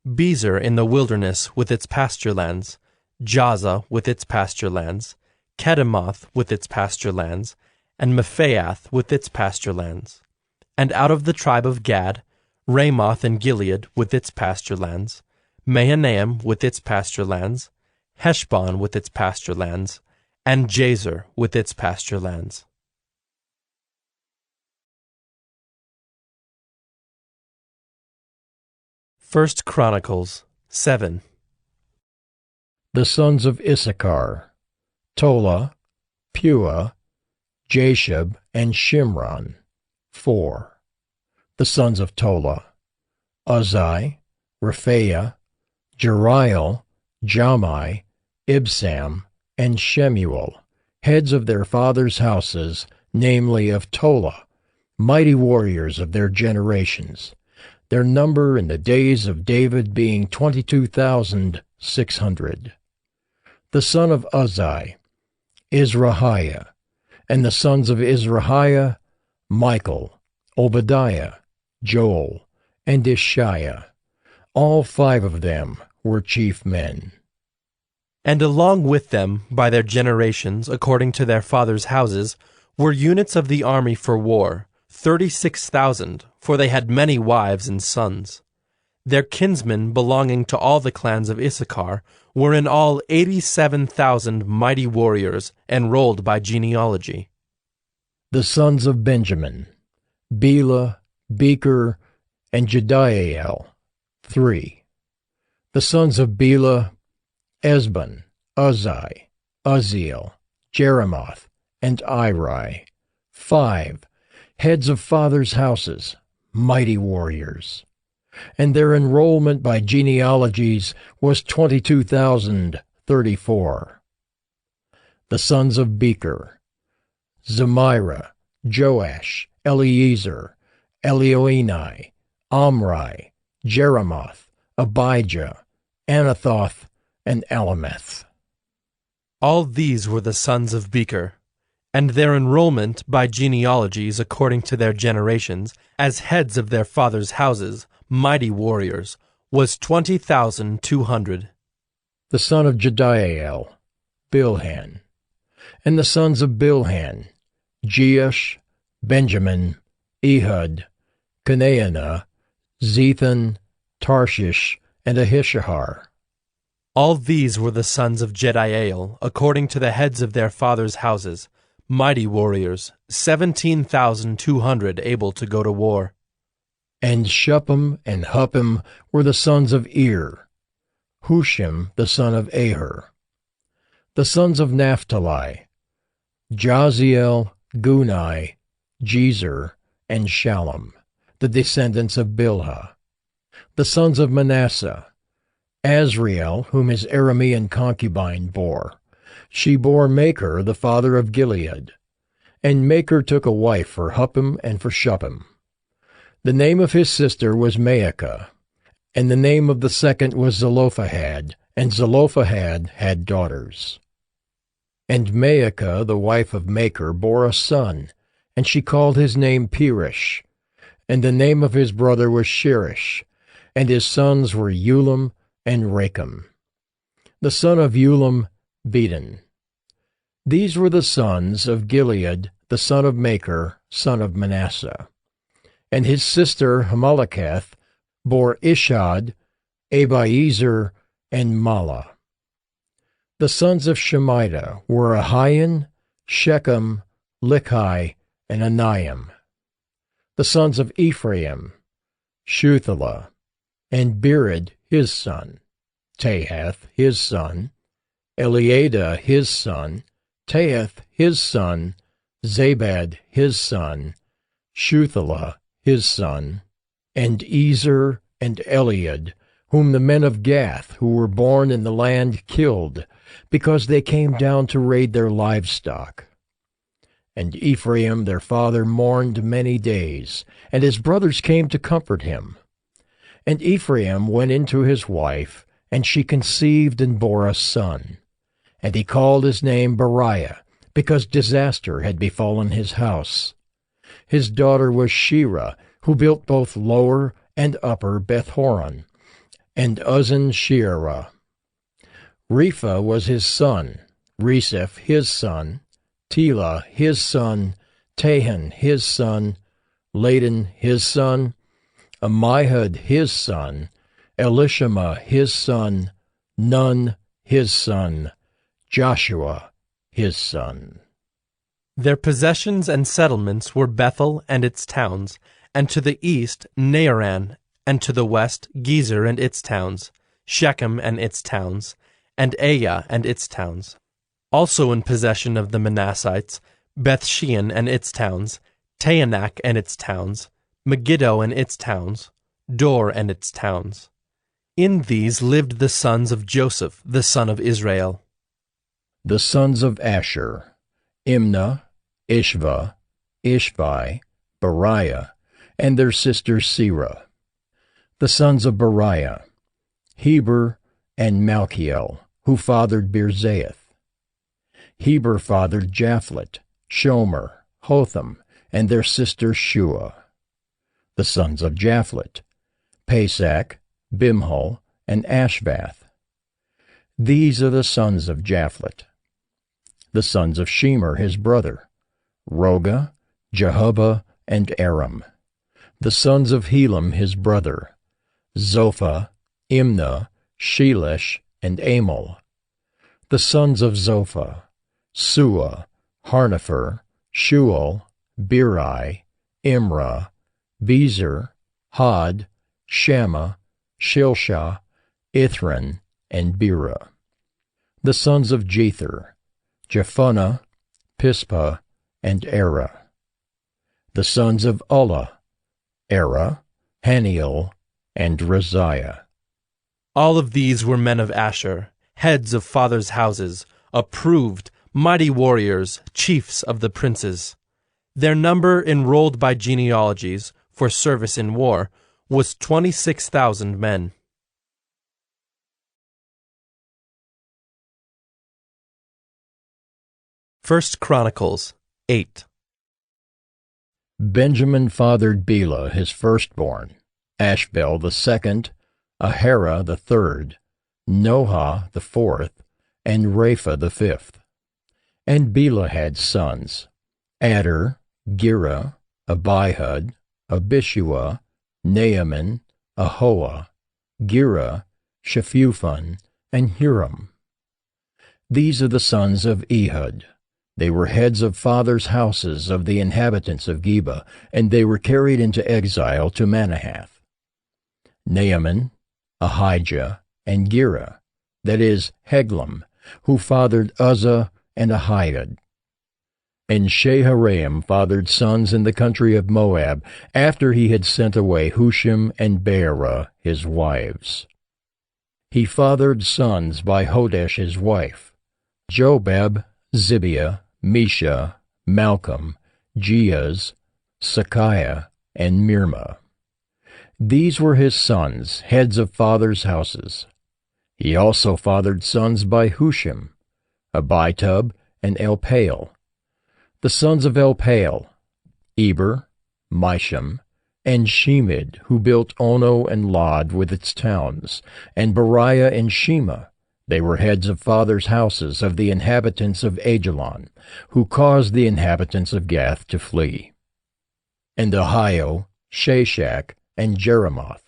Bezer in the wilderness with its pasture lands, Jaza with its pasture lands, Kedemoth with its pasture lands, and Mephaath with its pasture lands. And out of the tribe of Gad, Ramoth in Gilead with its pasture lands, Mahanaim with its pasture lands, Heshbon with its pasture lands, and Jazer with its pasture lands. First Chronicles 7. The sons of Issachar: Tola, Puah, Jashub, and Shimron, 4. The sons of Tola: Uzzi, Rephaiah, Jeriel, Jamai, Ibsam, and Shemuel, heads of their fathers' houses, namely of Tola, mighty warriors of their generations, their number in the days of David being 22,600. The son of Uzzi, Izrahiah, and the sons of Izrahiah, Michael, Obadiah, Joel, and Ishiah. All 5 of them were chief men. And along with them, by their generations, according to their fathers' houses, were units of the army for war, 36,000, for they had many wives and sons. Their kinsmen belonging to all the clans of Issachar were in all 87,000 mighty warriors, enrolled by genealogy. The sons of Benjamin, Bela, Becher, and Jediael, 3. The sons of Bela, Esbon, Uzzi, Uzziel, Jeremoth, and Iri, 5, heads of fathers' houses, mighty warriors. And their enrollment by genealogies was 22,034. The sons of Becher, Zemira, Joash, Eliezer, Elioenai, Omri, Jeremoth, Abijah, Anathoth, and Alameth. All these were the sons of Becher, and their enrollment by genealogies according to their generations, as heads of their fathers' houses, mighty warriors, was 20,200. The son of Jediael, Bilhan. And the sons of Bilhan, Jeush, Benjamin, Ehud, Kenaanah, Zethan, Tarshish, and Ahishahar. All these were the sons of Jediael, according to the heads of their fathers' houses, mighty warriors, 17,200 able to go to war. And Shuppim and Huppim were the sons of Ir, Hushim the son of Aher. The sons of Naphtali, Jaziel, Gunai, Jezer, and Shallum, the descendants of Bilhah. The sons of Manasseh, Azriel, whom his Aramean concubine bore. She bore Machir, the father of Gilead. And Machir took a wife for Huppim and for Shuppim. The name of his sister was Maacah, and the name of the second was Zelophehad, and Zelophehad had daughters. And Maacah, the wife of Machir, bore a son, and she called his name Peresh. And the name of his brother was Sheresh, and his sons were Ulam and Racham. The son of Ulam, Bedan. These were the sons of Gilead, the son of Machir, son of Manasseh. And his sister Hamaleketh bore Ishad, Abiezer, and Mala. The sons of Shemida were Ahian, Shechem, Lichi, and Aniam. The sons of Ephraim, Shuthelah, and Bered his son, Tahath his son, Eliada his son, Tahath his son, Zabad his son, Shuthelah his son, and Ezer and Eliad, whom the men of Gath, who were born in the land, killed, because they came down to raid their livestock. And Ephraim their father mourned many days, and his brothers came to comfort him. And Ephraim went into his wife, and she conceived and bore a son. And he called his name Beriah, because disaster had befallen his house. His daughter was Shira, who built both lower and upper Beth-horon, and Uzzen-Sheerah. Repha was his son, Reseph his son, Telah his son, Tahan his son, Ladan his son, Ammihud his son, Elishama his son, Nun his son, Joshua his son. Their possessions and settlements were Bethel and its towns, and to the east Naaran, and to the west Gezer and its towns, Shechem and its towns, and Aiah and its towns. Also in possession of the Manassites, Bethshean and its towns, Taanach and its towns, Megiddo and its towns, Dor and its towns. In these lived the sons of Joseph, the son of Israel. The sons of Asher, Imnah, Ishva, Ishvi, Beriah, and their sister Serah. The sons of Beriah, Heber and Malchiel, who fathered Birzaith. Heber fathered Japhlet, Shomer, Hotham, and their sister Shua. The sons of Japhlet, Pesach, Bimhal, and Ashvath. These are the sons of Japhlet. The sons of Shemer his brother, Roga, Jehubbah, and Aram. The sons of Helam his brother, Zophah, Imnah, Shelesh, and Amal. The sons of Zophah, Sua, Harnepher, Shual, Beri, Imrah, Bezer, Had, Shammah, Shilshah, Ithran, and Bera. The sons of Jether, Jephunneh, Pispa, and Era. The sons of Ulla, Era, Haniel, and Raziah. All of these were men of Asher, heads of fathers' houses, approved, mighty warriors, chiefs of the princes. Their number enrolled by genealogies for service in war was 26,000 men. First Chronicles 8. Benjamin fathered Bela his firstborn, Ashbel the second, Ahara the third, Nohah the fourth, and Rapha the fifth. And Bela had sons, Adar, Gera, Abihud, Abishua, Naaman, Ahoah, Gera, Shephuphon, and Huram. These are the sons of Ehud. They were heads of fathers' houses of the inhabitants of Geba, and they were carried into exile to Manahath. Naaman, Ahijah, and Gera, that is, Heglam, who fathered Uzzah and Ahiud. And Shaharaim fathered sons in the country of Moab, after he had sent away Hushim and Beerah his wives. He fathered sons by Hodesh his wife, Jobab, Zibiah, Mesha, Malcolm, Jeaz, Sakiah, and Mirma. These were his sons, heads of fathers' houses. He also fathered sons by Hushim, Abitub, and Elpaal. The sons of Elpaal, Eber, Misham, and Shemid, who built Ono and Lod with its towns, and Beriah and Shema. They were heads of fathers' houses of the inhabitants of Ajalon, who caused the inhabitants of Gath to flee. And Ahio, Shashak, and Jeremoth.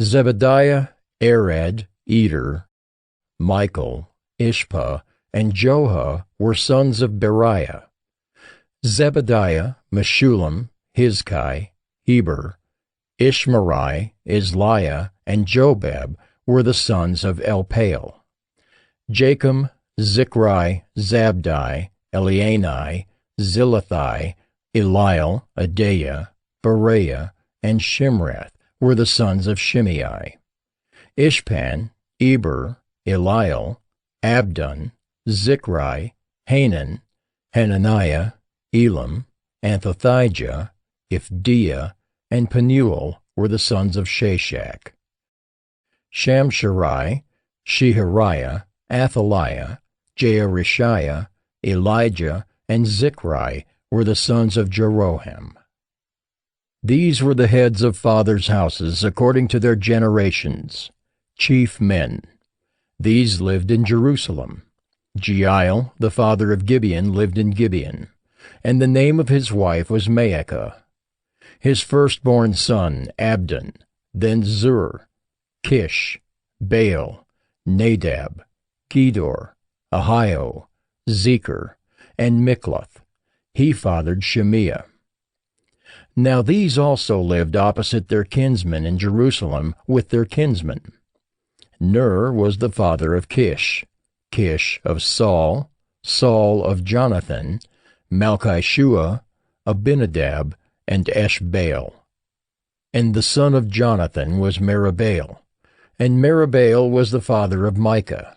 Zebediah, Arad, Eder, Michael, Ishpah, and Joha were sons of Beriah. Zebediah, Meshullam, Hizkai, Heber, Ishmerai, Isliah, and Jobab were the sons of Elpaal. Jachim, Zichri, Zabdi, Eliani, Zilathai, Eliel, Adaiah, Beriah, and Shimrath were the sons of Shimei. Ishpan, Eber, Eliel, Abdon, Zichri, Hanan, Hananiah, Elam, Anthothijah, Ifdiah, and Penuel were the sons of Shashak. Shamsherai, Shehariah, Athaliah, Jearishiah, Elijah, and Zichri were the sons of Jeroham. These were the heads of fathers' houses according to their generations, chief men. These lived in Jerusalem. Jeiel, the father of Gibeon, lived in Gibeon, and the name of his wife was Maacah. His firstborn son, Abdon, then Zur, Kish, Baal, Nadab, Gedor, Ahio, Zecher, and Mikloth. He fathered Shemiah. Now these also lived opposite their kinsmen in Jerusalem with their kinsmen. Ner was the father of Kish, Kish of Saul, Saul of Jonathan, Malchishua, Abinadab, and Eshbaal. And the son of Jonathan was Meribaal, and Meribaal was the father of Micah.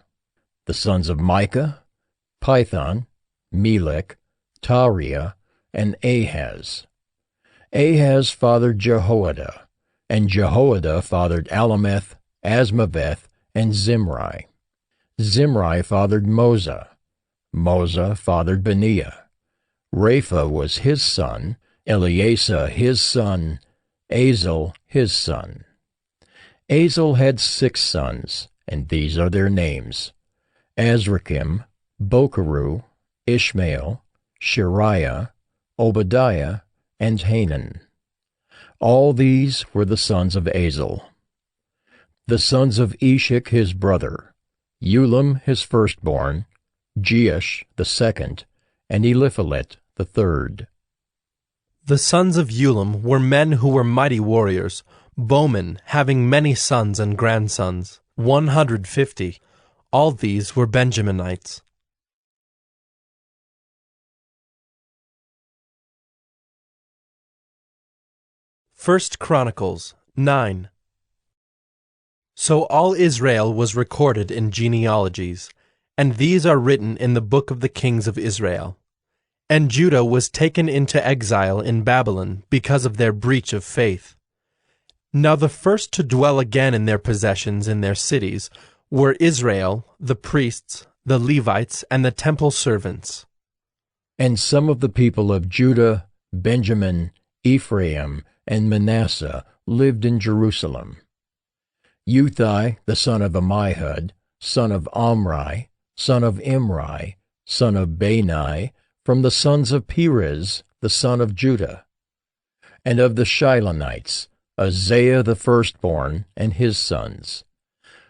The sons of Micah, Python, Melech, Tariah, and Ahaz. Ahaz fathered Jehoiada, and Jehoiada fathered Alameth, Asmaveth, and Zimri. Zimri fathered Moza. Moza fathered Beniah. Rapha was his son, Eleasa his son, Azel his son. Azel had 6 sons, and these are their names: Azrikam, Bokeru, Ishmael, Shariah, Obadiah, and Hanan. All these were the sons of Azel. The sons of Eshek his brother: Ulam his firstborn, Jeush the second, and Eliphalet the third. The sons of Ulam were men who were mighty warriors, bowmen, having many sons and grandsons, 150. All these were Benjaminites. First Chronicles 9. So all Israel was recorded in genealogies, and these are written in the book of the kings of Israel. And Judah was taken into exile in Babylon because of their breach of faith. Now the first to dwell again in their possessions in their cities were Israel, the priests, the Levites, and the temple servants. And some of the people of Judah, Benjamin, Ephraim, and Manasseh lived in Jerusalem. Uthai, the son of Ammihud, son of Omri, son of Imri, son of Bani, from the sons of Perez, the son of Judah. And of the Shilonites, Isaiah the firstborn, and his sons.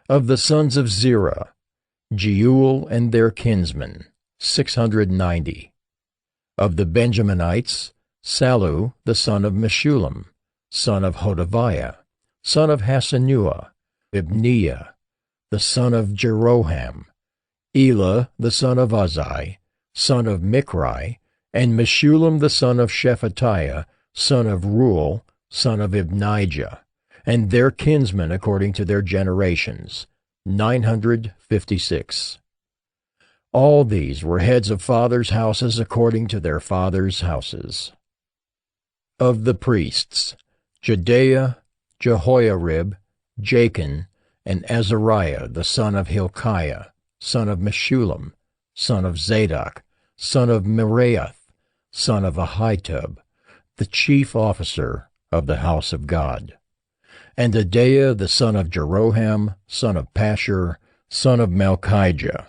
Of the sons of Zerah, Jeuel and their kinsmen, 690. Of the Benjaminites, Sallu the son of Meshullam, son of Hodaviah, son of Hasenuah, Ibniah, the son of Jeroham, Elah the son of Uzzi, son of Michri, and Meshullam the son of Shephatiah, son of Ruel, son of Ibnijah, and their kinsmen according to their generations, 956. All these were heads of fathers' houses according to their fathers' houses. Of the priests, Jedaiah, Jehoiarib, Jachin, and Azariah the son of Hilkiah, son of Meshullam, son of Zadok, son of Meraioth, son of Ahitub, the chief officer of the house of God. And Adaiah the son of Jeroham, son of Pashur, son of Malchijah,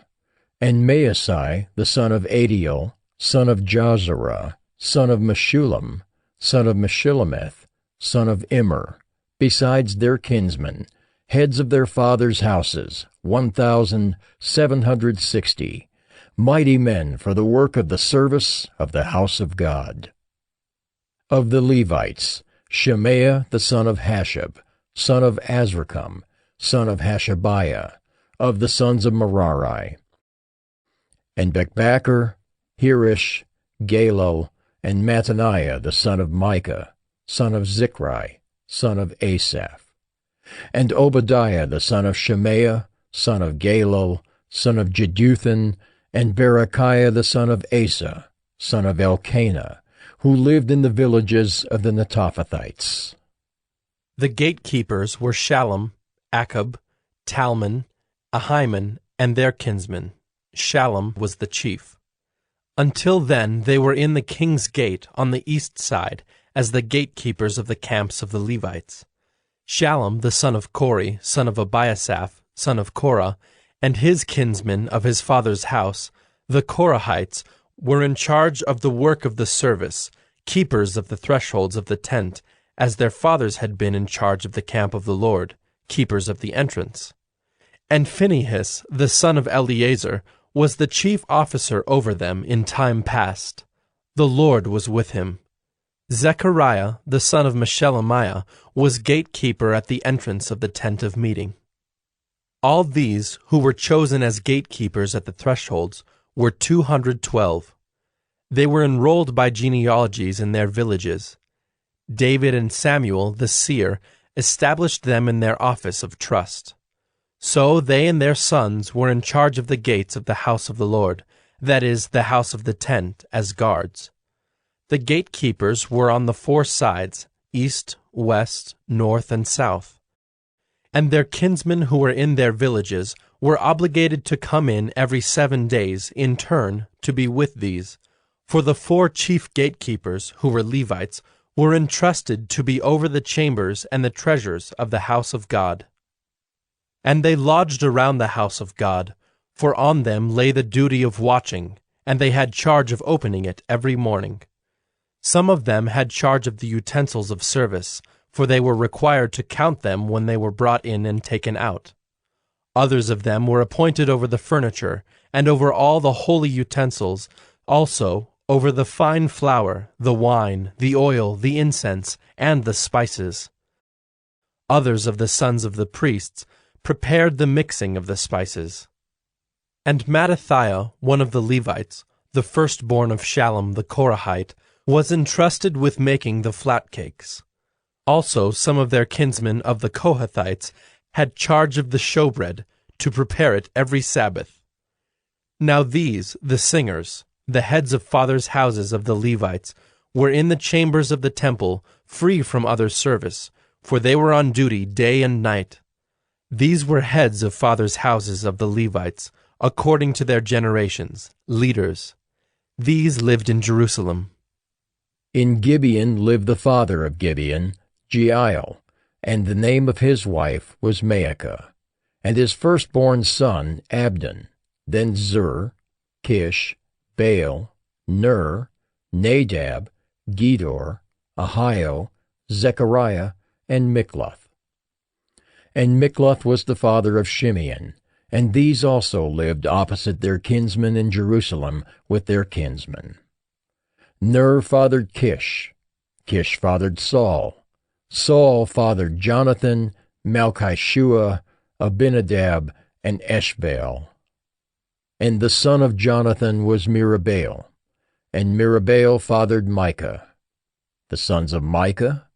and Maasai the son of Adiel, son of Jazarah, son of Meshullam, son of Meshillemeth, son of Immer, besides their kinsmen, heads of their fathers' houses, 1,760, mighty men for the work of the service of the house of God. Of the Levites, Shemaiah the son of Hashab, son of Azrikam, son of Hashabiah, of the sons of Merari. And Becbachar, Hirish, Galal, and Mattaniah the son of Micah, son of Zichri, son of Asaph. And Obadiah the son of Shemaiah, son of Galal, son of Jeduthun, and Berechiah the son of Asa, son of Elkanah, who lived in the villages of the Netophathites. The gatekeepers were Shallum, Achab, Talmon, Ahiman, and their kinsmen. Shallum was the chief. Until then they were in the king's gate on the east side as the gatekeepers of the camps of the Levites. Shallum the son of Kori, son of Abiasaph, son of Korah, and his kinsmen of his father's house, the Korahites, were in charge of the work of the service, keepers of the thresholds of the tent, as their fathers had been in charge of the camp of the Lord, keepers of the entrance. And Phinehas, the son of Eleazar, was the chief officer over them in time past. The Lord was with him. Zechariah, the son of Meshelemiah, was gatekeeper at the entrance of the tent of meeting. All these, who were chosen as gatekeepers at the thresholds, were 212. They were enrolled by genealogies in their villages. David and Samuel, the seer, established them in their office of trust. So they and their sons were in charge of the gates of the house of the Lord, that is, the house of the tent, as guards. The gatekeepers were on the 4 sides, east, west, north, and south. And their kinsmen who were in their villages were obligated to come in every 7 days in turn to be with these, for the 4 chief gatekeepers, who were Levites, were entrusted to be over the chambers and the treasures of the house of God. And they lodged around the house of God, for on them lay the duty of watching, and they had charge of opening it every morning. Some of them had charge of the utensils of service, for they were required to count them when they were brought in and taken out. Others of them were appointed over the furniture, and over all the holy utensils, also over the fine flour, the wine, the oil, the incense, and the spices. Others of the sons of the priests prepared the mixing of the spices. And Mattithiah, one of the Levites, the firstborn of Shallum the Korahite, was entrusted with making the flat cakes. Also some of their kinsmen of the Kohathites had charge of the showbread, to prepare it every Sabbath. Now these, the singers, the heads of fathers' houses of the Levites, were in the chambers of the temple, free from other service, for they were on duty day and night. These were heads of fathers' houses of the Levites, according to their generations, leaders. These lived in Jerusalem. In Gibeon lived the father of Gibeon, Jeiel, and the name of his wife was Maacah, and his firstborn son Abdon, then Zur, Kish, Baal, Ner, Nadab, Gedor, Ahio, Zechariah, and Mikloth. And Mikloth was the father of Shimeon, and these also lived opposite their kinsmen in Jerusalem with their kinsmen. Ner fathered Kish, Kish fathered Saul, Saul fathered Jonathan, Malchishua, Abinadab, and Eshbaal. And the son of Jonathan was Mirabaal, and Mirabaal fathered Micah. The sons of Micah,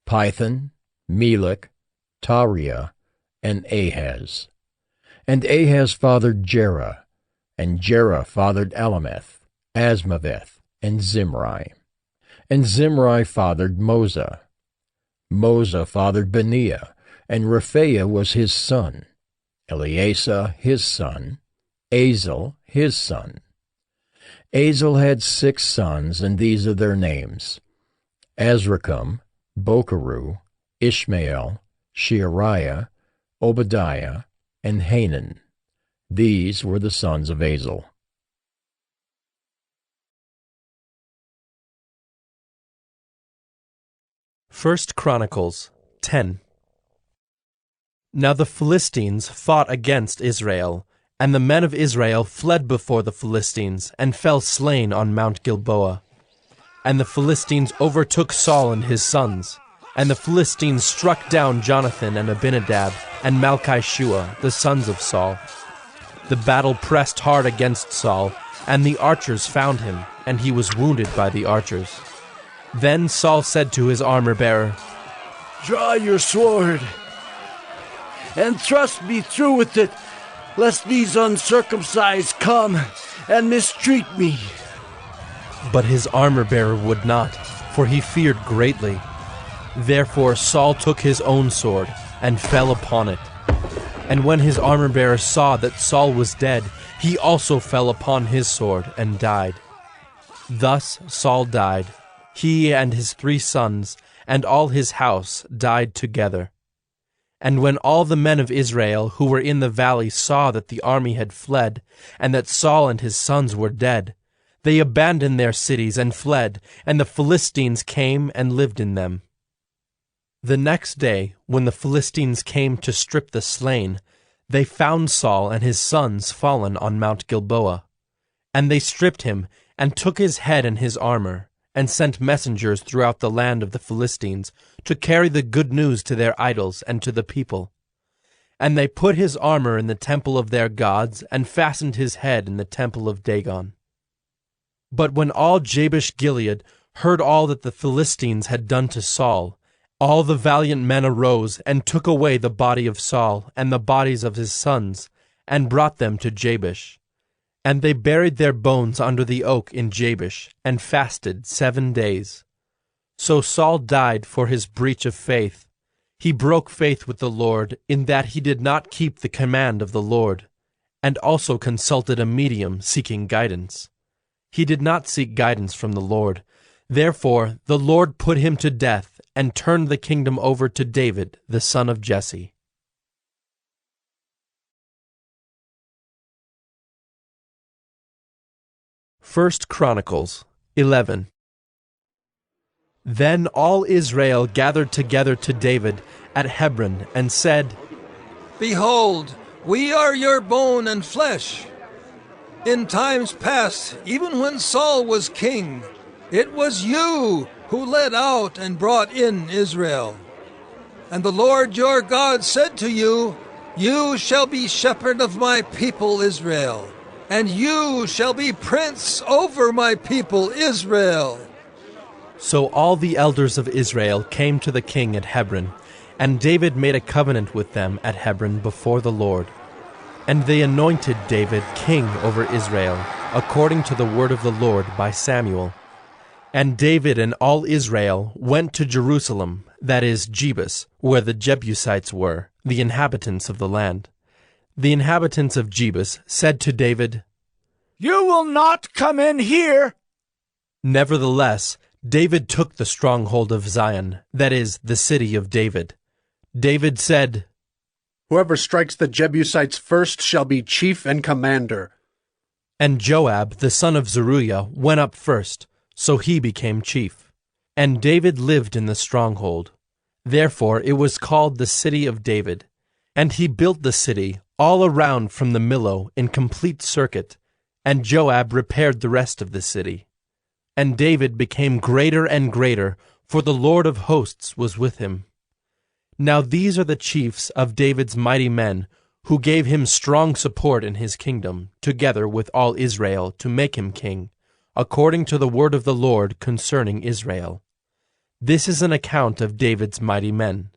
Pithon, Melech, Tariah, and Ahaz. And Ahaz fathered Jerah, and Jerah fathered Alameth, Asmaveth, and Zimri. And Zimri fathered Moza. Moza fathered Beniah, and Rephaiah was his son, Eleasah his son, Azel his son. Azel had 6 sons, and these are their names: Azrikam, Bokeru, Ishmael, Sheariah, Obadiah, and Hanan. These were the sons of Azel. First Chronicles 10. Now the Philistines fought against Israel, and the men of Israel fled before the Philistines, and fell slain on Mount Gilboa. And the Philistines overtook Saul and his sons, and the Philistines struck down Jonathan and Abinadab and Malchishua, the sons of Saul. The battle pressed hard against Saul, and the archers found him, and he was wounded by the archers. Then Saul said to his armor-bearer, "Draw your sword, and thrust me through with it, lest these uncircumcised come and mistreat me." But his armor-bearer would not, for he feared greatly. Therefore Saul took his own sword, and fell upon it. And when his armor-bearer saw that Saul was dead, he also fell upon his sword, and died. Thus Saul died, he and his 3 sons, and all his house died together. And when all the men of Israel who were in the valley saw that the army had fled, and that Saul and his sons were dead, they abandoned their cities and fled, and the Philistines came and lived in them. The next day, when the Philistines came to strip the slain, they found Saul and his sons fallen on Mount Gilboa. And they stripped him, and took his head and his armor, and sent messengers throughout the land of the Philistines to carry the good news to their idols and to the people. And they put his armor in the temple of their gods, and fastened his head in the temple of Dagon. But when all Jabesh-Gilead heard all that the Philistines had done to Saul, all the valiant men arose and took away the body of Saul and the bodies of his sons, and brought them to Jabesh. And they buried their bones under the oak in Jabesh, and fasted 7 days. So Saul died for his breach of faith. He broke faith with the Lord in that he did not keep the command of the Lord, and also consulted a medium seeking guidance. He did not seek guidance from the Lord. Therefore the Lord put him to death and turned the kingdom over to David, the son of Jesse. 1 Chronicles 11. Then all Israel gathered together to David at Hebron and said, Behold, we are your bone and flesh. In times past, even when Saul was king, it was you who led out and brought in Israel. And the Lord your God said to you, You shall be shepherd of my people Israel, and you shall be prince over my people Israel. So all the elders of Israel came to the king at Hebron, and David made a covenant with them at Hebron before the Lord. And they anointed David king over Israel, according to the word of the Lord by Samuel. And David and all Israel went to Jerusalem, that is, Jebus, where the Jebusites were, the inhabitants of the land. The inhabitants of Jebus said to David, You will not come in here. Nevertheless, David took the stronghold of Zion, that is, the city of David. David said, Whoever strikes the Jebusites first shall be chief and commander. And Joab, the son of Zeruiah, went up first, so he became chief. And David lived in the stronghold. Therefore it was called the city of David. And he built the city all around from the Millo in complete circuit, and Joab repaired the rest of the city. And David became greater and greater, for the Lord of hosts was with him. Now these are the chiefs of David's mighty men, who gave him strong support in his kingdom, together with all Israel, to make him king, according to the word of the Lord concerning Israel. This is an account of David's mighty men.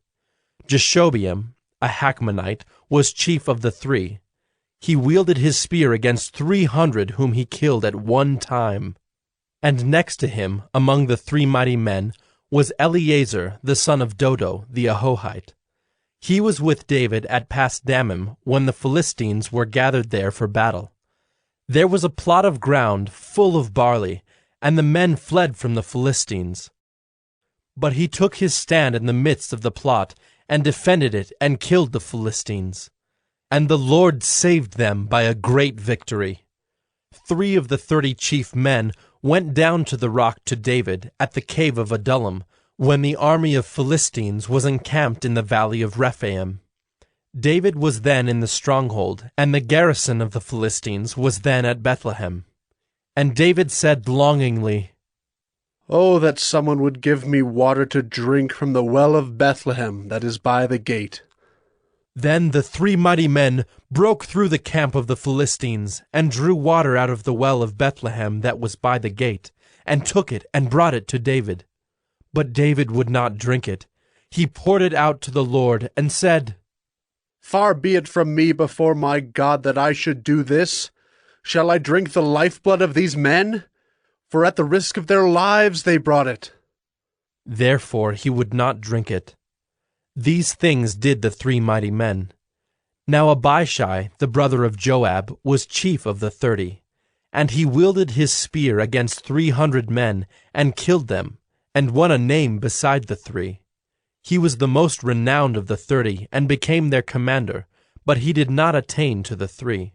Jeshobeam, a Hachmonite, was chief of the 3. He wielded his spear against 300 whom he killed at one time. And next to him, among the 3 mighty men, was Eleazar, the son of Dodo, the Ahohite. He was with David at Pasdammim when the Philistines were gathered there for battle. There was a plot of ground full of barley, and the men fled from the Philistines. But he took his stand in the midst of the plot, and defended it, and killed the Philistines. And the Lord saved them by a great victory. 3 of the 30 chief men went down to the rock to David at the cave of Adullam, when the army of Philistines was encamped in the valley of Rephaim. David was then in the stronghold, and the garrison of the Philistines was then at Bethlehem. And David said longingly, Oh, that someone would give me water to drink from the well of Bethlehem that is by the gate. Then the 3 mighty men broke through the camp of the Philistines, and drew water out of the well of Bethlehem that was by the gate, and took it and brought it to David. But David would not drink it. He poured it out to the Lord, and said, Far be it from me before my God that I should do this. Shall I drink the lifeblood of these men? For at the risk of their lives they brought it. Therefore he would not drink it. These things did the 3 mighty men. Now Abishai, the brother of Joab, was chief of the 30, and he wielded his spear against 300 men, and killed them, and won a name beside the 3. He was the most renowned of the 30, and became their commander, but he did not attain to the 3.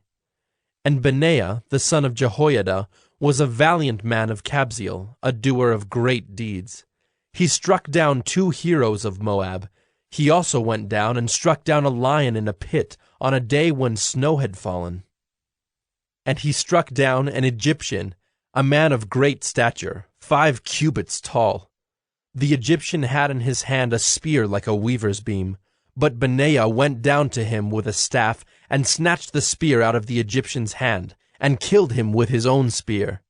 And Benaiah, the son of Jehoiada, was a valiant man of Kabzeel, a doer of great deeds. He struck down 2 heroes of Moab. He also went down and struck down a lion in a pit on a day when snow had fallen. And he struck down an Egyptian, a man of great stature, 5 cubits tall. The Egyptian had in his hand a spear like a weaver's beam, but Benaiah went down to him with a staff and snatched the spear out of the Egyptian's hand, and killed him with his own spear.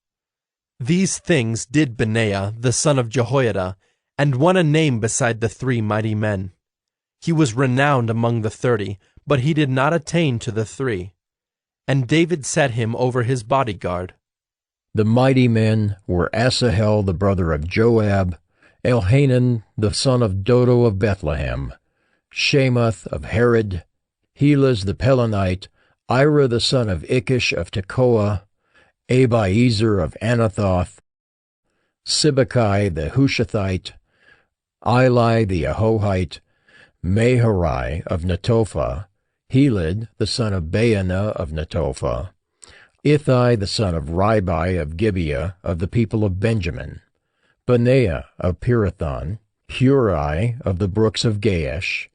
These things did Benaiah, the son of Jehoiada, and won a name beside the 3 mighty men. He was renowned among the 30, but he did not attain to the 3. and David set him over his bodyguard. The mighty men were Asahel the brother of Joab, Elhanan the son of Dodo of Bethlehem, Shemoth of Herod, Helaz the Pelonite, Ira the son of Ikish of Tekoa, Abiezer of Anathoth, Sibbecai the Hushathite, Eli the Ahohite, Maharai of Netophah, Helid the son of Baanah of Netophah, Ithai the son of Ribai of Gibeah of the people of Benjamin, Benaiah of Pirathon, Hurai of the brooks of Gaash,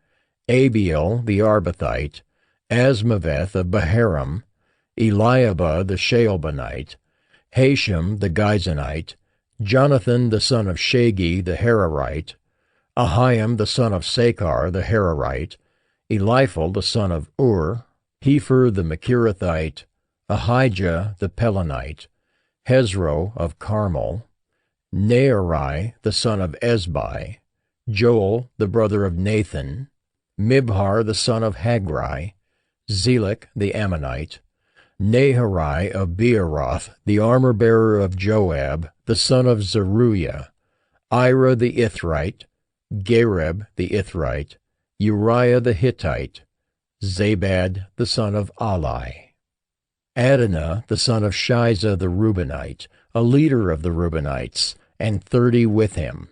Abiel the Arbathite, Asmaveth of Baharam, Eliabah the Shaalbonite, Hashem the Gizonite, Jonathan the son of Shagi the Hararite, Ahiam the son of Sakar the Hararite, Eliphal the son of Ur, Hefer the Machirathite, Ahijah the Pelonite, Hezro of Carmel, Nearai the son of Ezbai, Joel the brother of Nathan, Mibhar the son of Hagri, Zelek the Ammonite, Naharai of Beeroth, the armor-bearer of Joab, the son of Zeruiah, Ira the Ithrite, Gareb the Ithrite, Uriah the Hittite, Zabad the son of Ali, Adonah the son of Shiza the Reubenite, a leader of the Reubenites, and 30 with him,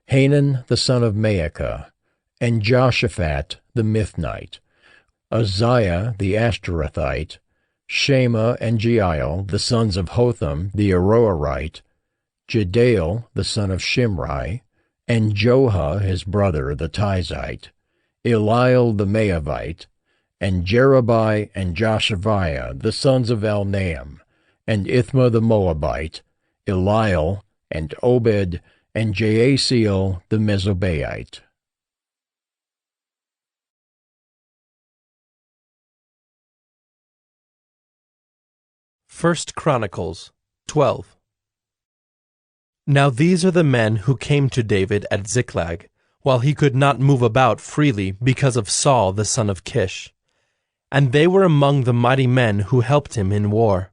Hanan the son of Maacah, and Joshaphat the Mithnite, Uzziah the Ashtorethite, Shema and Jeiel the sons of Hotham the Aroerite, Jedael the son of Shimri, and Joha his brother the Tizite, Eliel the Maavite, and Jerubai and Joshaviah the sons of Elnaam, and Ithma the Moabite, Eliel, and Obed, and Jaasiel the Mezobaite. First Chronicles 12. Now these are the men who came to David at Ziklag, while he could not move about freely because of Saul the son of Kish. And they were among the mighty men who helped him in war.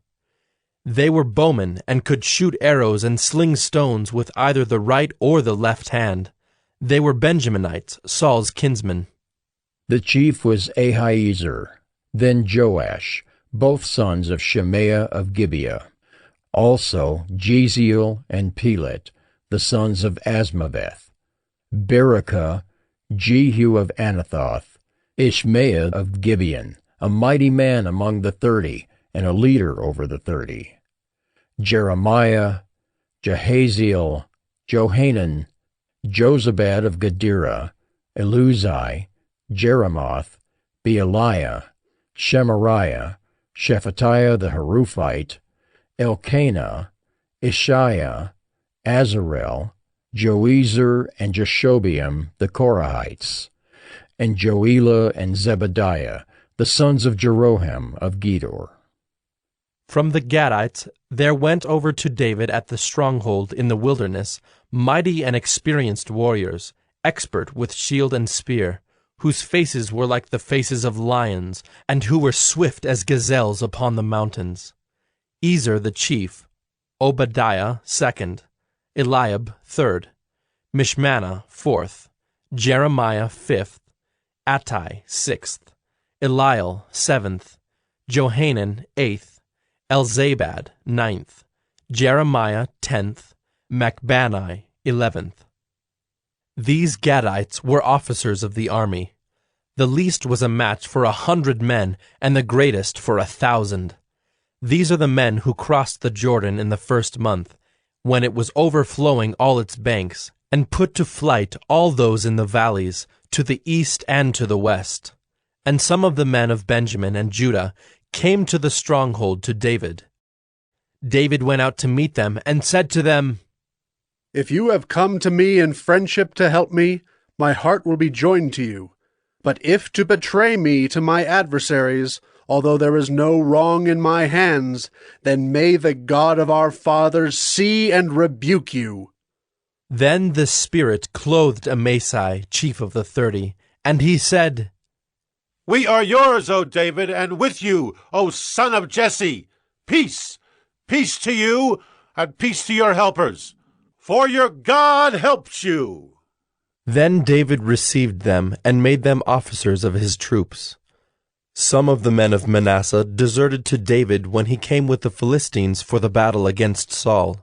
They were bowmen and could shoot arrows and sling stones with either the right or the left hand. They were Benjaminites, Saul's kinsmen. The chief was Ahiezer, then Joash, both sons of Shemaiah of Gibeah. Also Jeziel and Pelet, the sons of Asmaveth. Berekah, Jehu of Anathoth, Ishmael of Gibeon, a mighty man among the 30, and a leader over the 30. Jeremiah, Jahaziel, Johanan, Jozabad of Gedera, Eluzai, Jeremoth, Bealiah, Shemariah, Shephatiah the Haruphite, Elkanah, Ishiah, Azarel, Joezer and Jashobeam the Korahites, and Joelah and Zebadiah, the sons of Jeroham of Gedor. From the Gadites there went over to David at the stronghold in the wilderness mighty and experienced warriors, expert with shield and spear, whose faces were like the faces of lions, and who were swift as gazelles upon the mountains. Ezer the chief, Obadiah second, Eliab third, Mishmannah fourth, Jeremiah fifth, Attai sixth, Eliel seventh, Johanan eighth, Elzabad ninth, Jeremiah 10th, Machbanai 11th. These Gadites were officers of the army. The least was a match for 100 men, and the greatest for 1,000. These are the men who crossed the Jordan in the first month, when it was overflowing all its banks, and put to flight all those in the valleys, to the east and to the west. And some of the men of Benjamin and Judah came to the stronghold to David. David went out to meet them and said to them, If you have come to me in friendship to help me, my heart will be joined to you. But if to betray me to my adversaries, although there is no wrong in my hands, then may the God of our fathers see and rebuke you. Then the Spirit clothed Amasai, chief of the 30, and he said, We are yours, O David, and with you, O son of Jesse. Peace, peace to you, and peace to your helpers, for your God helps you." Then David received them and made them officers of his troops. Some of the men of Manasseh deserted to David when he came with the Philistines for the battle against Saul.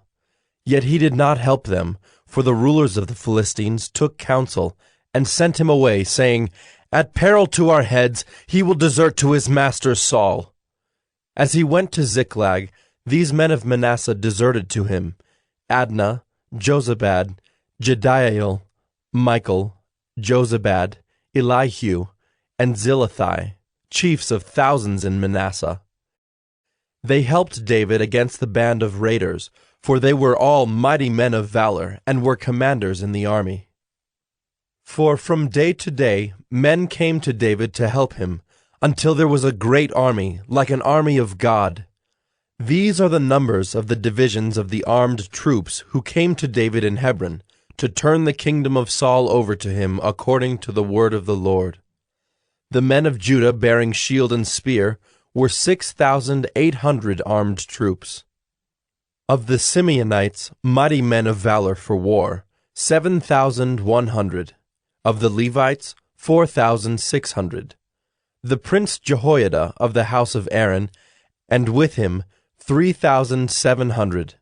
Yet he did not help them, for the rulers of the Philistines took counsel and sent him away, saying, "At peril to our heads he will desert to his master Saul." As he went to Ziklag, these men of Manasseh deserted to him: Adnah, Jozabad, Jediael, Michael, Jozabad, Elihu, and Zillethai, chiefs of thousands in Manasseh. They helped David against the band of raiders, for they were all mighty men of valor and were commanders in the army. For from day to day men came to David to help him, until there was a great army, like an army of God. These are the numbers of the divisions of the armed troops who came to David in Hebron, to turn the kingdom of Saul over to him according to the word of the Lord. The men of Judah bearing shield and spear were 6,800 armed troops. Of the Simeonites, mighty men of valor for war, 7,100. Of the Levites, 4,600. The prince Jehoiada of the house of Aaron, and with him 3,700.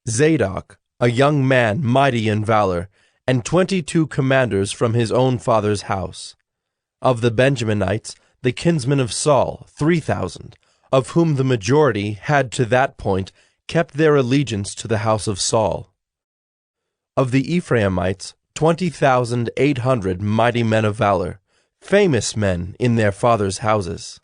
Zadok, a young man mighty in valor, and 22 commanders from his own father's house. Of the Benjaminites, the kinsmen of Saul, 3,000, of whom the majority had to that point kept their allegiance to the house of Saul. Of the Ephraimites, 20,800 mighty men of valor, famous men in their fathers' houses.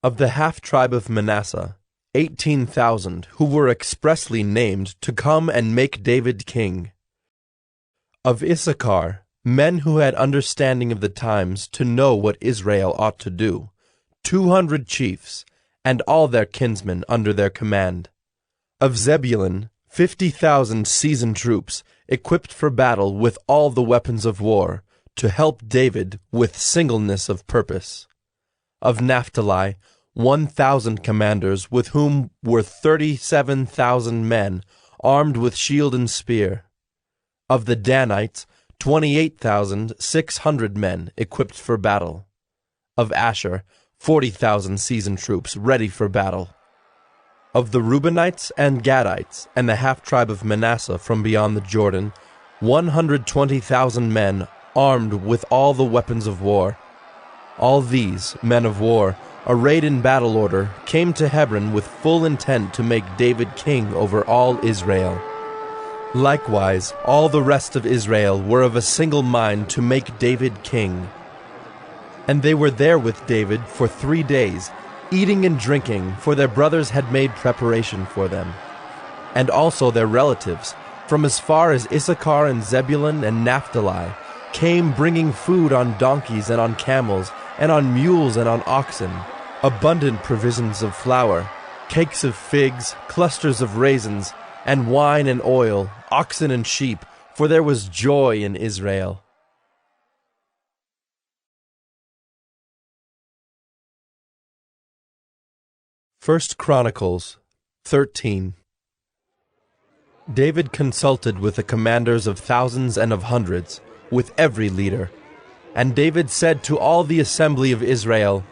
Of the half-tribe of Manasseh, 18,000 who were expressly named to come and make David king. Of Issachar, men who had understanding of the times to know what Israel ought to do, 200 chiefs, and all their kinsmen under their command. Of Zebulun, 50,000 seasoned troops, equipped for battle with all the weapons of war, to help David with singleness of purpose. Of Naphtali, 1,000 commanders, with whom were 37,000 men, armed with shield and spear. Of the Danites, 28,600 men, equipped for battle. Of Asher, 40,000 seasoned troops, ready for battle. Of the Reubenites and Gadites, and the half-tribe of Manasseh from beyond the Jordan, 120,000 men, armed with all the weapons of war. All these, men of war, arrayed in battle order, came to Hebron with full intent to make David king over all Israel. Likewise, all the rest of Israel were of a single mind to make David king. And they were there with David for 3 days, eating and drinking, for their brothers had made preparation for them. And also their relatives, from as far as Issachar and Zebulun and Naphtali, came bringing food on donkeys and on camels, and on mules and on oxen, abundant provisions of flour, cakes of figs, clusters of raisins, and wine and oil, oxen and sheep, for there was joy in Israel. First Chronicles 13. David consulted with the commanders of thousands and of hundreds, with every leader. And David said to all the assembly of Israel,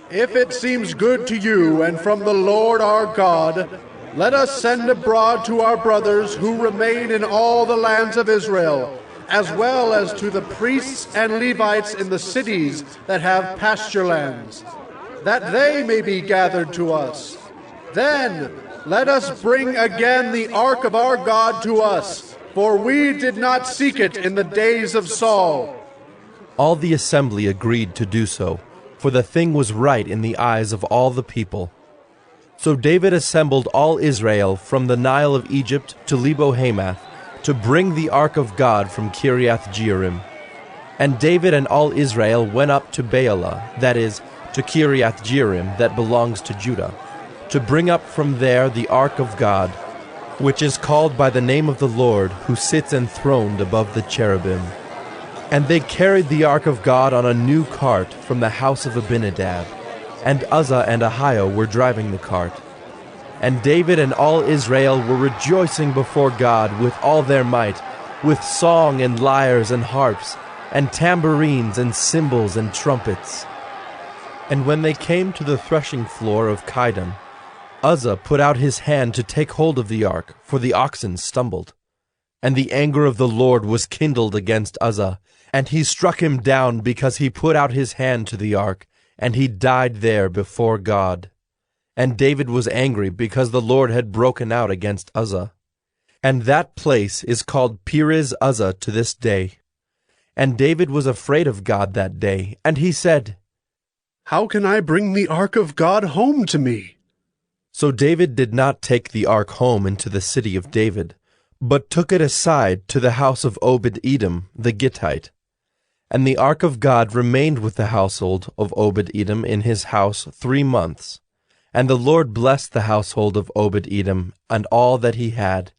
"If it seems good to you and from the Lord our God, let us send abroad to our brothers who remain in all the lands of Israel, as well as to the priests and Levites in the cities that have pasture lands, that they may be gathered to us. Then let us bring again the ark of our God to us, for we did not seek it in the days of Saul." All the assembly agreed to do so, for the thing was right in the eyes of all the people. So David assembled all Israel from the Nile of Egypt to Lebo-Hamath, to bring the ark of God from Kiriath-Jearim. And David and all Israel went up to Baalah, that is, to Kiriath-Jearim, that belongs to Judah, to bring up from there the ark of God, which is called by the name of the Lord, who sits enthroned above the cherubim. And they carried the ark of God on a new cart from the house of Abinadab, and Uzzah and Ahio were driving the cart. And David and all Israel were rejoicing before God with all their might, with song and lyres and harps, and tambourines and cymbals and trumpets. And when they came to the threshing floor of Chidon, Uzzah put out his hand to take hold of the ark, for the oxen stumbled. And the anger of the Lord was kindled against Uzzah, and he struck him down because he put out his hand to the ark, and he died there before God. And David was angry because the Lord had broken out against Uzzah. And that place is called Perez Uzzah to this day. And David was afraid of God that day, and he said, "How can I bring the ark of God home to me?" So David did not take the ark home into the city of David, but took it aside to the house of Obed-Edom the Gittite. And the ark of God remained with the household of Obed-Edom in his house 3 months. And the Lord blessed the household of Obed-Edom and all that he had.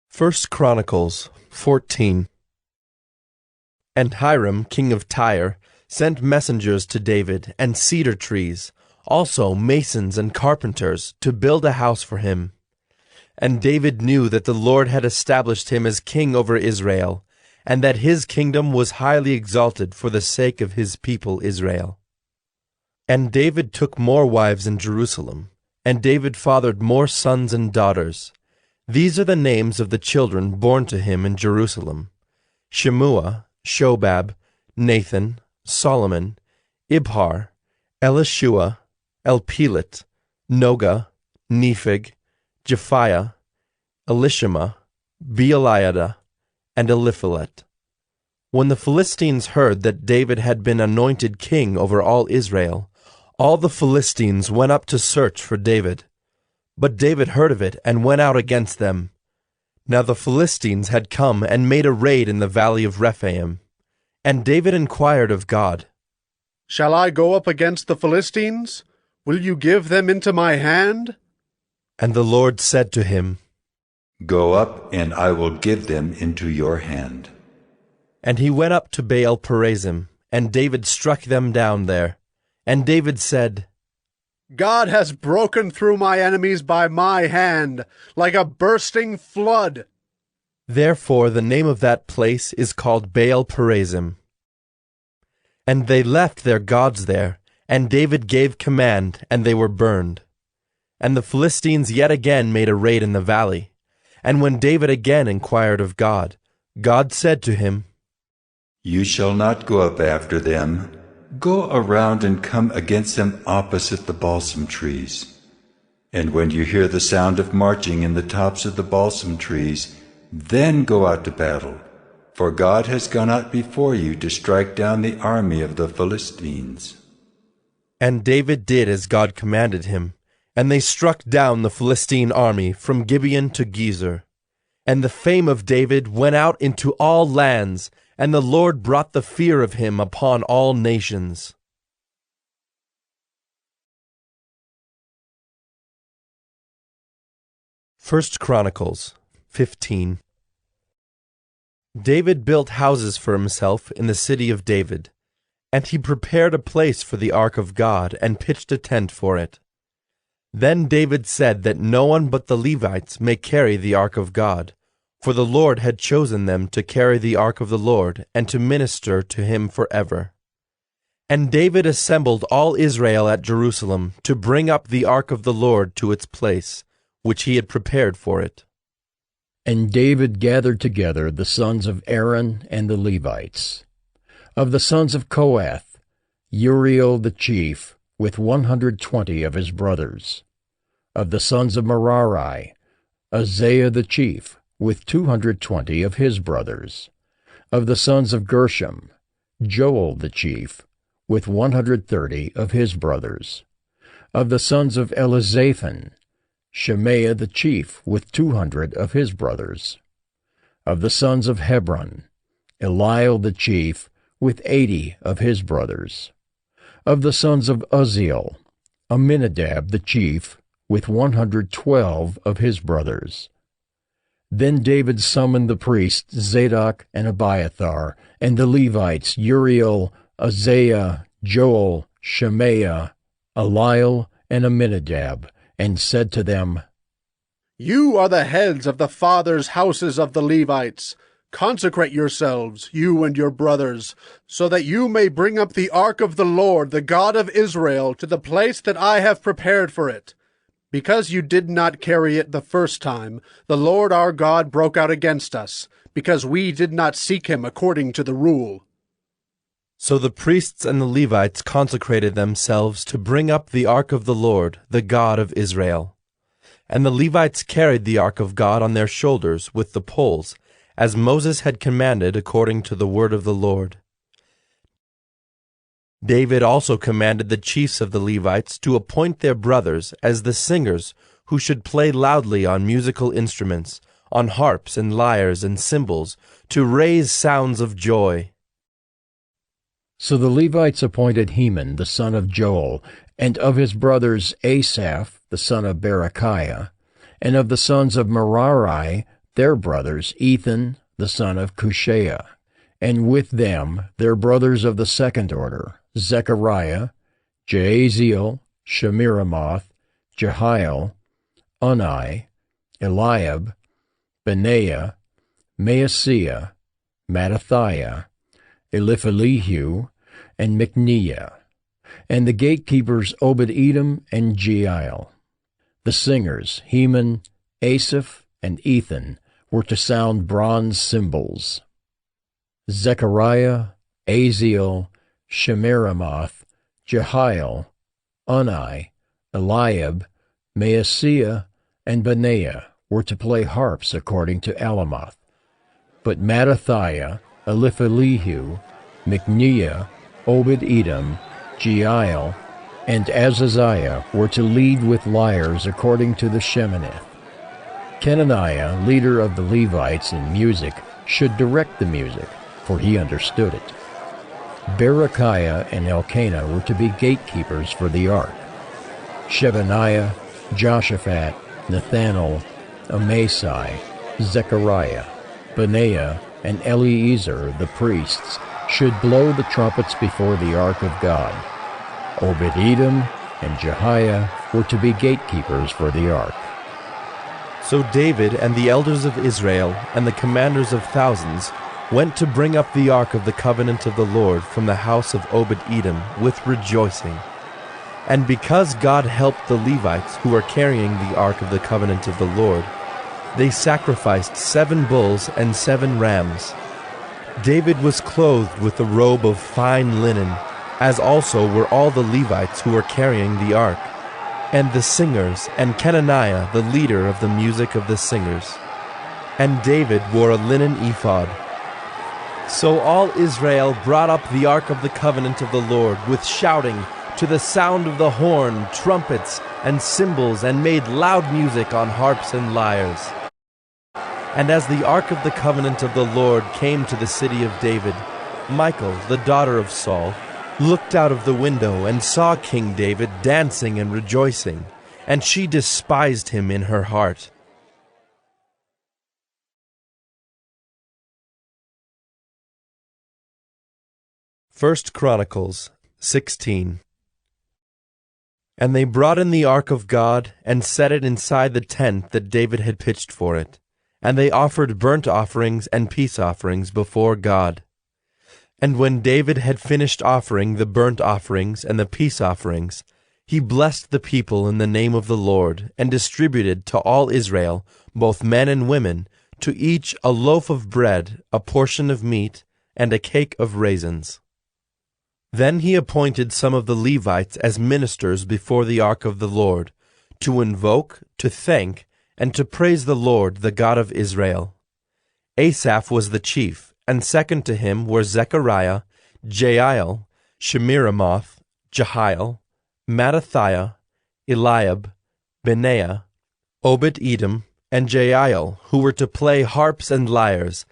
First Chronicles 14. And Hiram, king of Tyre, sent messengers to David and cedar trees, also masons and carpenters, to build a house for him. And David knew that the Lord had established him as king over Israel, and that his kingdom was highly exalted for the sake of his people Israel. And David took more wives in Jerusalem, and David fathered more sons and daughters. These are the names of the children born to him in Jerusalem: Shemua, Shobab, Nathan, Solomon, Ibhar, Elishua, Elpelet, Noga, Nepheg, Japhiah, Elishama, Beeliada, and Eliphalet. When the Philistines heard that David had been anointed king over all Israel, all the Philistines went up to search for David. But David heard of it and went out against them. Now the Philistines had come and made a raid in the valley of Rephaim. And David inquired of God, "Shall I go up against the Philistines? Will you give them into my hand?" And the Lord said to him, "Go up, and I will give them into your hand." And he went up to Baal-perazim, and David struck them down there. And David said, "God has broken through my enemies by my hand, like a bursting flood." Therefore the name of that place is called Baal-perazim. And they left their gods there, and David gave command, and they were burned. And the Philistines yet again made a raid in the valley. And when David again inquired of God, God said to him, "You shall not go up after them. Go around and come against them opposite the balsam trees. And when you hear the sound of marching in the tops of the balsam trees, then go out to battle, for God has gone out before you to strike down the army of the Philistines." And David did as God commanded him, and they struck down the Philistine army from Gibeon to Gezer. And the fame of David went out into all lands, and the Lord brought the fear of him upon all nations. First Chronicles 15. David built houses for himself in the city of David, and he prepared a place for the ark of God and pitched a tent for it. Then David said that no one but the Levites may carry the ark of God, for the Lord had chosen them to carry the ark of the Lord and to minister to him forever. And David assembled all Israel at Jerusalem to bring up the ark of the Lord to its place, which he had prepared for it. And David gathered together the sons of Aaron and the Levites. Of the sons of Kohath, Uriel the chief, with 120 of his brothers. Of the sons of Merari, Isaiah the chief, with 220 of his brothers. Of the sons of Gershom, Joel the chief, with 130 of his brothers. Of the sons of Elizaphan, Shemaiah the chief, with 200 of his brothers. Of the sons of Hebron, Eliel the chief, with 80 of his brothers. Of the sons of Uzziel, Aminadab the chief, with 112 of his brothers. Then David summoned the priests Zadok and Abiathar, and the Levites Uriel, Azariah, Joel, Shemaiah, Eliel, and Aminadab, and said to them, You are the heads of the fathers' houses of the Levites. Consecrate yourselves, you and your brothers, so that you may bring up the ark of the Lord, the God of Israel, to the place that I have prepared for it. Because you did not carry it the first time, the Lord our God broke out against us, because we did not seek him according to the rule. So the priests and the Levites consecrated themselves to bring up the ark of the Lord, the God of Israel. And the Levites carried the ark of God on their shoulders with the poles, as Moses had commanded according to the word of the Lord. David also commanded the chiefs of the Levites to appoint their brothers as the singers who should play loudly on musical instruments, on harps and lyres and cymbals, to raise sounds of joy. So the Levites appointed Heman the son of Joel, and of his brothers Asaph the son of Berechiah, and of the sons of Merari their brothers Ethan the son of Cushiah, and with them their brothers of the second order, Zechariah, Jahaziel, Shemiramoth, Jehiel, Unni, Eliab, Benaiah, Maaseiah, Mattathiah, Eliphelehu, and Micneiah, and the gatekeepers Obed-Edom and Jeiel. The singers, Heman, Asaph, and Ethan, were to sound bronze cymbals. Zechariah, Aziel, Shemiramoth, Jehiel, Unni, Eliab, Maaseiah, and Benaiah were to play harps according to Alamoth. But Mattathiah, Eliphelehu, Micneiah, Obed-Edom, Jeiel, and Azaziah were to lead with lyres according to the Sheminith. Kenaniah, leader of the Levites in music, should direct the music, for he understood it. Berechiah and Elkanah were to be gatekeepers for the ark. Shebaniah, Joshaphat, Nethanel, Amasai, Zechariah, Benaiah, and Eleazar the priests should blow the trumpets before the ark of God. Obed-Edom and Jehiah were to be gatekeepers for the ark. So David and the elders of Israel and the commanders of thousands went to bring up the ark of the covenant of the Lord from the house of Obed-Edom with rejoicing. And because God helped the Levites who were carrying the ark of the covenant of the Lord, they sacrificed 7 bulls and 7 rams. David was clothed with a robe of fine linen, as also were all the Levites who were carrying the ark, and the singers, and Kenaniah the leader of the music of the singers. And David wore a linen ephod. So all Israel brought up the ark of the covenant of the Lord with shouting, to the sound of the horn, trumpets, and cymbals, and made loud music on harps and lyres. And as the ark of the covenant of the Lord came to the city of David, Michal, the daughter of Saul, looked out of the window and saw King David dancing and rejoicing, and she despised him in her heart. First Chronicles 16. And they brought in the ark of God, and set it inside the tent that David had pitched for it. And they offered burnt offerings and peace offerings before God. And when David had finished offering the burnt offerings and the peace offerings, he blessed the people in the name of the Lord, and distributed to all Israel, both men and women, to each a loaf of bread, a portion of meat, and a cake of raisins. Then he appointed some of the Levites as ministers before the ark of the Lord, to invoke, to thank, and to praise the Lord, the God of Israel. Asaph was the chief, and second to him were Zechariah, Jeiel, Shemiramoth, Jehiel, Mattathiah, Eliab, Benaiah, Obed-Edom, and Jeiel, who were to play harps and lyres.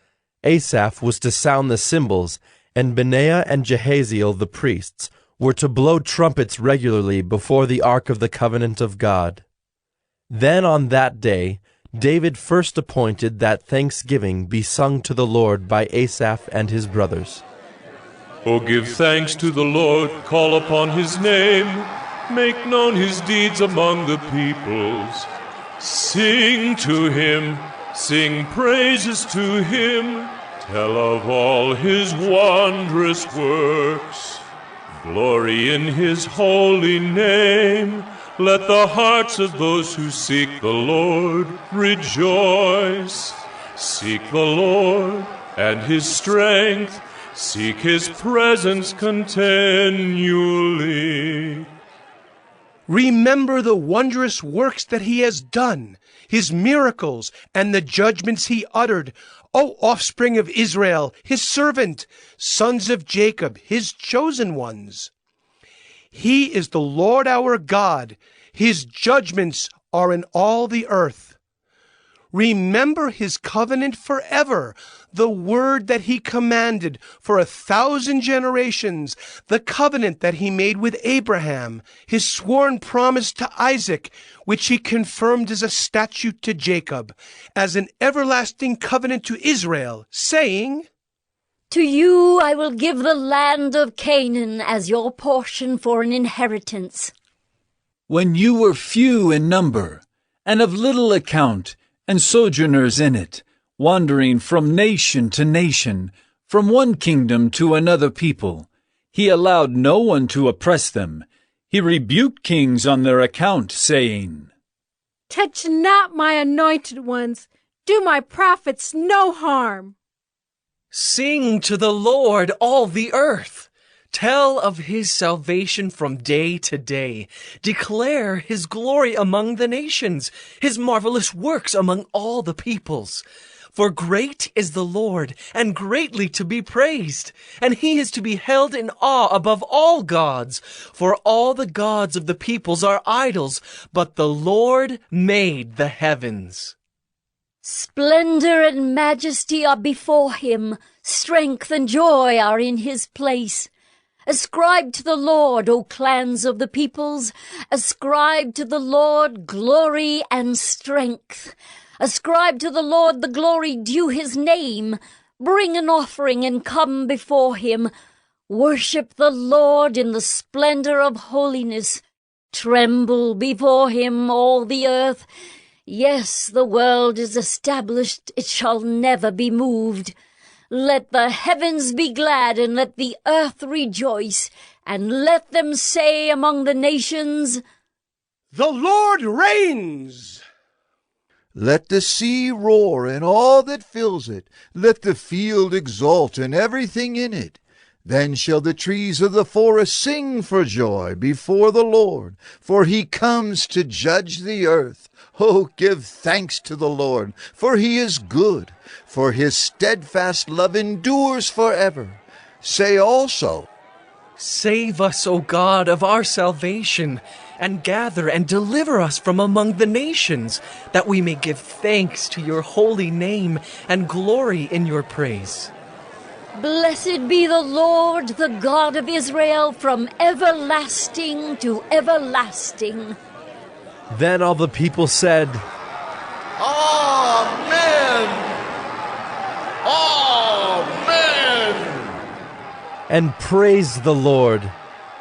Asaph was to sound the cymbals, and Benaiah and Jahaziel the priests were to blow trumpets regularly before the ark of the covenant of God. Then on that day David first appointed that thanksgiving be sung to the Lord by Asaph and his brothers. O give thanks to the Lord, call upon his name, make known his deeds among the peoples. Sing to him, sing praises to him, tell of all his wondrous works. Glory in his holy name. Let the hearts of those who seek the Lord rejoice. Seek the Lord and his strength. Seek his presence continually. Remember the wondrous works that he has done, his miracles, and the judgments he uttered, O offspring of Israel, his servant, sons of Jacob, his chosen ones. He is the Lord our God. His judgments are in all the earth. Remember his covenant forever, the word that he commanded for 1,000 generations, the covenant that he made with Abraham, his sworn promise to Isaac, which he confirmed as a statute to Jacob, as an everlasting covenant to Israel, saying, To you I will give the land of Canaan as your portion for an inheritance. When you were few in number, and of little account, and sojourners in it, wandering from nation to nation, from one kingdom to another people, he allowed no one to oppress them. He rebuked kings on their account, saying, Touch not my anointed ones, do my prophets no harm. Sing to the Lord, all the earth. Tell of his salvation from day to day. Declare his glory among the nations, his marvelous works among all the peoples. For great is the Lord, and greatly to be praised, and he is to be held in awe above all gods. For all the gods of the peoples are idols, but the Lord made the heavens. Splendor and majesty are before him, strength and joy are in his place. Ascribe to the Lord, O clans of the peoples. Ascribe to the Lord glory and strength. Ascribe to the Lord the glory due his name. Bring an offering and come before him. Worship the Lord in the splendor of holiness. Tremble before him, all the earth. Yes, the world is established, it shall never be moved. Let the heavens be glad, and let the earth rejoice, and let them say among the nations, The Lord reigns! Let the sea roar and all that fills it. Let the field exult and everything in it. Then shall the trees of the forest sing for joy before the Lord, for he comes to judge the earth. Oh, give thanks to the Lord, for he is good, for his steadfast love endures forever. Say also, Save us, O God, of our salvation, and gather and deliver us from among the nations, that we may give thanks to your holy name and glory in your praise. Blessed be the Lord, the God of Israel, from everlasting to everlasting. Then all the people said, Amen! Amen! and praised the Lord.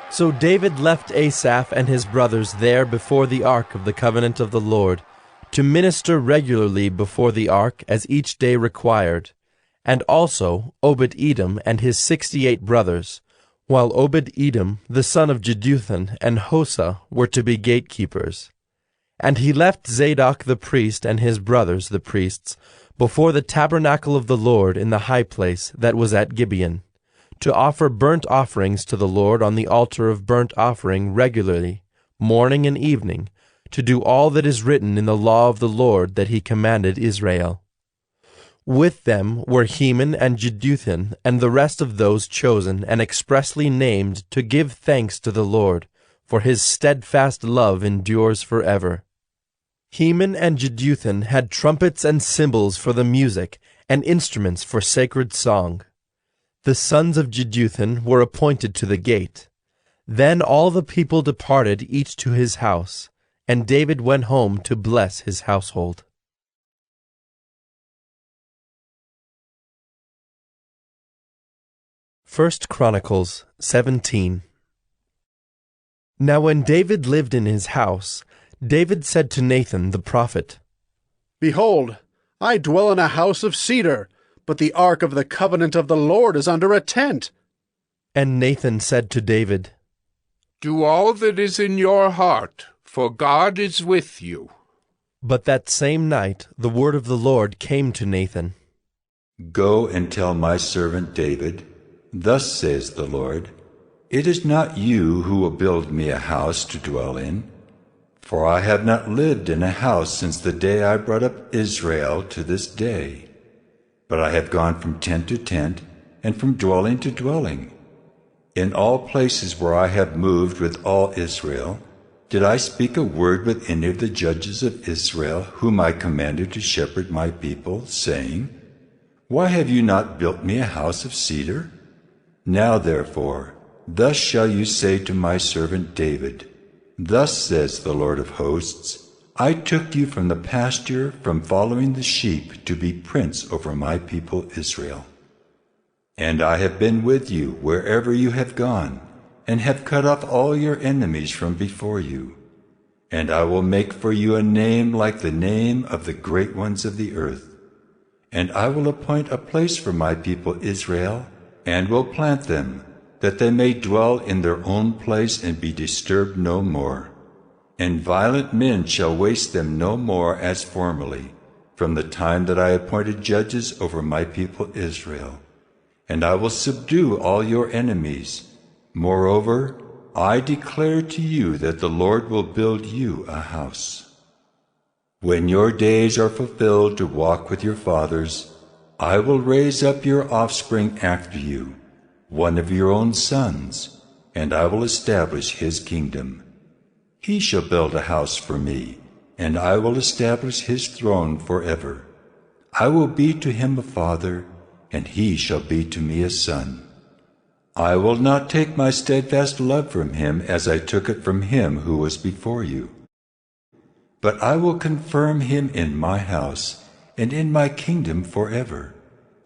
So David left Asaph and his brothers there before the ark of the covenant of the Lord, to minister regularly before the ark as each day required, and also Obed-Edom and his 68 brothers, while Obed-Edom, the son of Jeduthun, and Hosah were to be gatekeepers. And he left Zadok the priest and his brothers the priests before the tabernacle of the Lord in the high place that was at Gibeon, to offer burnt offerings to the Lord on the altar of burnt offering regularly, morning and evening, to do all that is written in the law of the Lord that he commanded Israel. With them were Heman and Jeduthun and the rest of those chosen and expressly named to give thanks to the Lord, for his steadfast love endures forever. Heman and Jeduthun had trumpets and cymbals for the music, and instruments for sacred song. The sons of Jeduthun were appointed to the gate. Then all the people departed each to his house, And David went home to bless his household. 1 Chronicles 17. Now when David lived in his house, David said to Nathan the prophet, Behold, I dwell in a house of cedar, but the ark of the covenant of the Lord is under a tent. And Nathan said to David, Do all that is in your heart, for God is with you. But that same night the word of the Lord came to Nathan. Go and tell my servant David, Thus says the Lord, It is not you who will build me a house to dwell in, for I have not lived in a house since the day I brought up Israel to this day. But I have gone from tent to tent, and from dwelling to dwelling. In all places where I have moved with all Israel, did I speak a word with any of the judges of Israel, whom I commanded to shepherd my people, saying, Why have you not built me a house of cedar? Now therefore, thus shall you say to my servant David, Thus says the Lord of hosts, I took you from the pasture, from following the sheep, to be prince over my people Israel. And I have been with you wherever you have gone, and have cut off all your enemies from before you. And I will make for you a name like the name of the great ones of the earth. And I will appoint a place for my people Israel, and will plant them, that they may dwell in their own place and be disturbed no more. And violent men shall waste them no more as formerly, from the time that I appointed judges over my people Israel. And I will subdue all your enemies. Moreover, I declare to you that the Lord will build you a house. When your days are fulfilled to walk with your fathers, I will raise up your offspring after you, one of your own sons, and I will establish his kingdom. He shall build a house for me, and I will establish his throne forever. I will be to him a father, and he shall be to me a son. I will not take my steadfast love from him as I took it from him who was before you. But I will confirm him in my house and in my kingdom forever,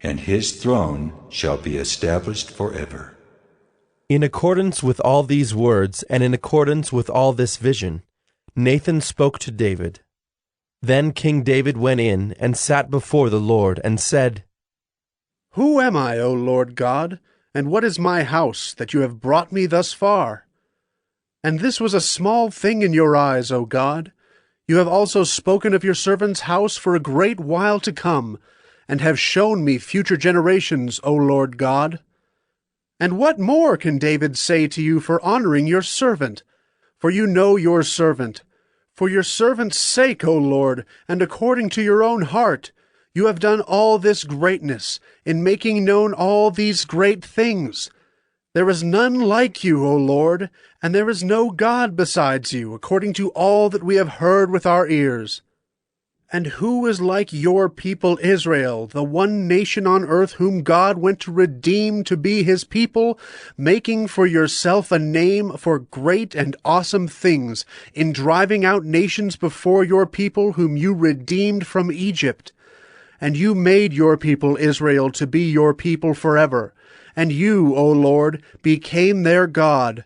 and his throne shall be established forever. In accordance with all these words, and in accordance with all this vision, Nathan spoke to David. Then King David went in and sat before the Lord and said, Who am I, O Lord God, and what is my house, that you have brought me thus far? And this was a small thing in your eyes, O God. You have also spoken of your servant's house for a great while to come, and have shown me future generations, O Lord God. And what more can David say to you for honoring your servant? For you know your servant. For your servant's sake, O Lord, and according to your own heart, you have done all this greatness, in making known all these great things. There is none like you, O Lord, and there is no God besides you, according to all that we have heard with our ears. And who is like your people Israel, the one nation on earth whom God went to redeem to be his people, making for yourself a name for great and awesome things, in driving out nations before your people whom you redeemed from Egypt? And you made your people Israel to be your people forever, and you, O Lord, became their God.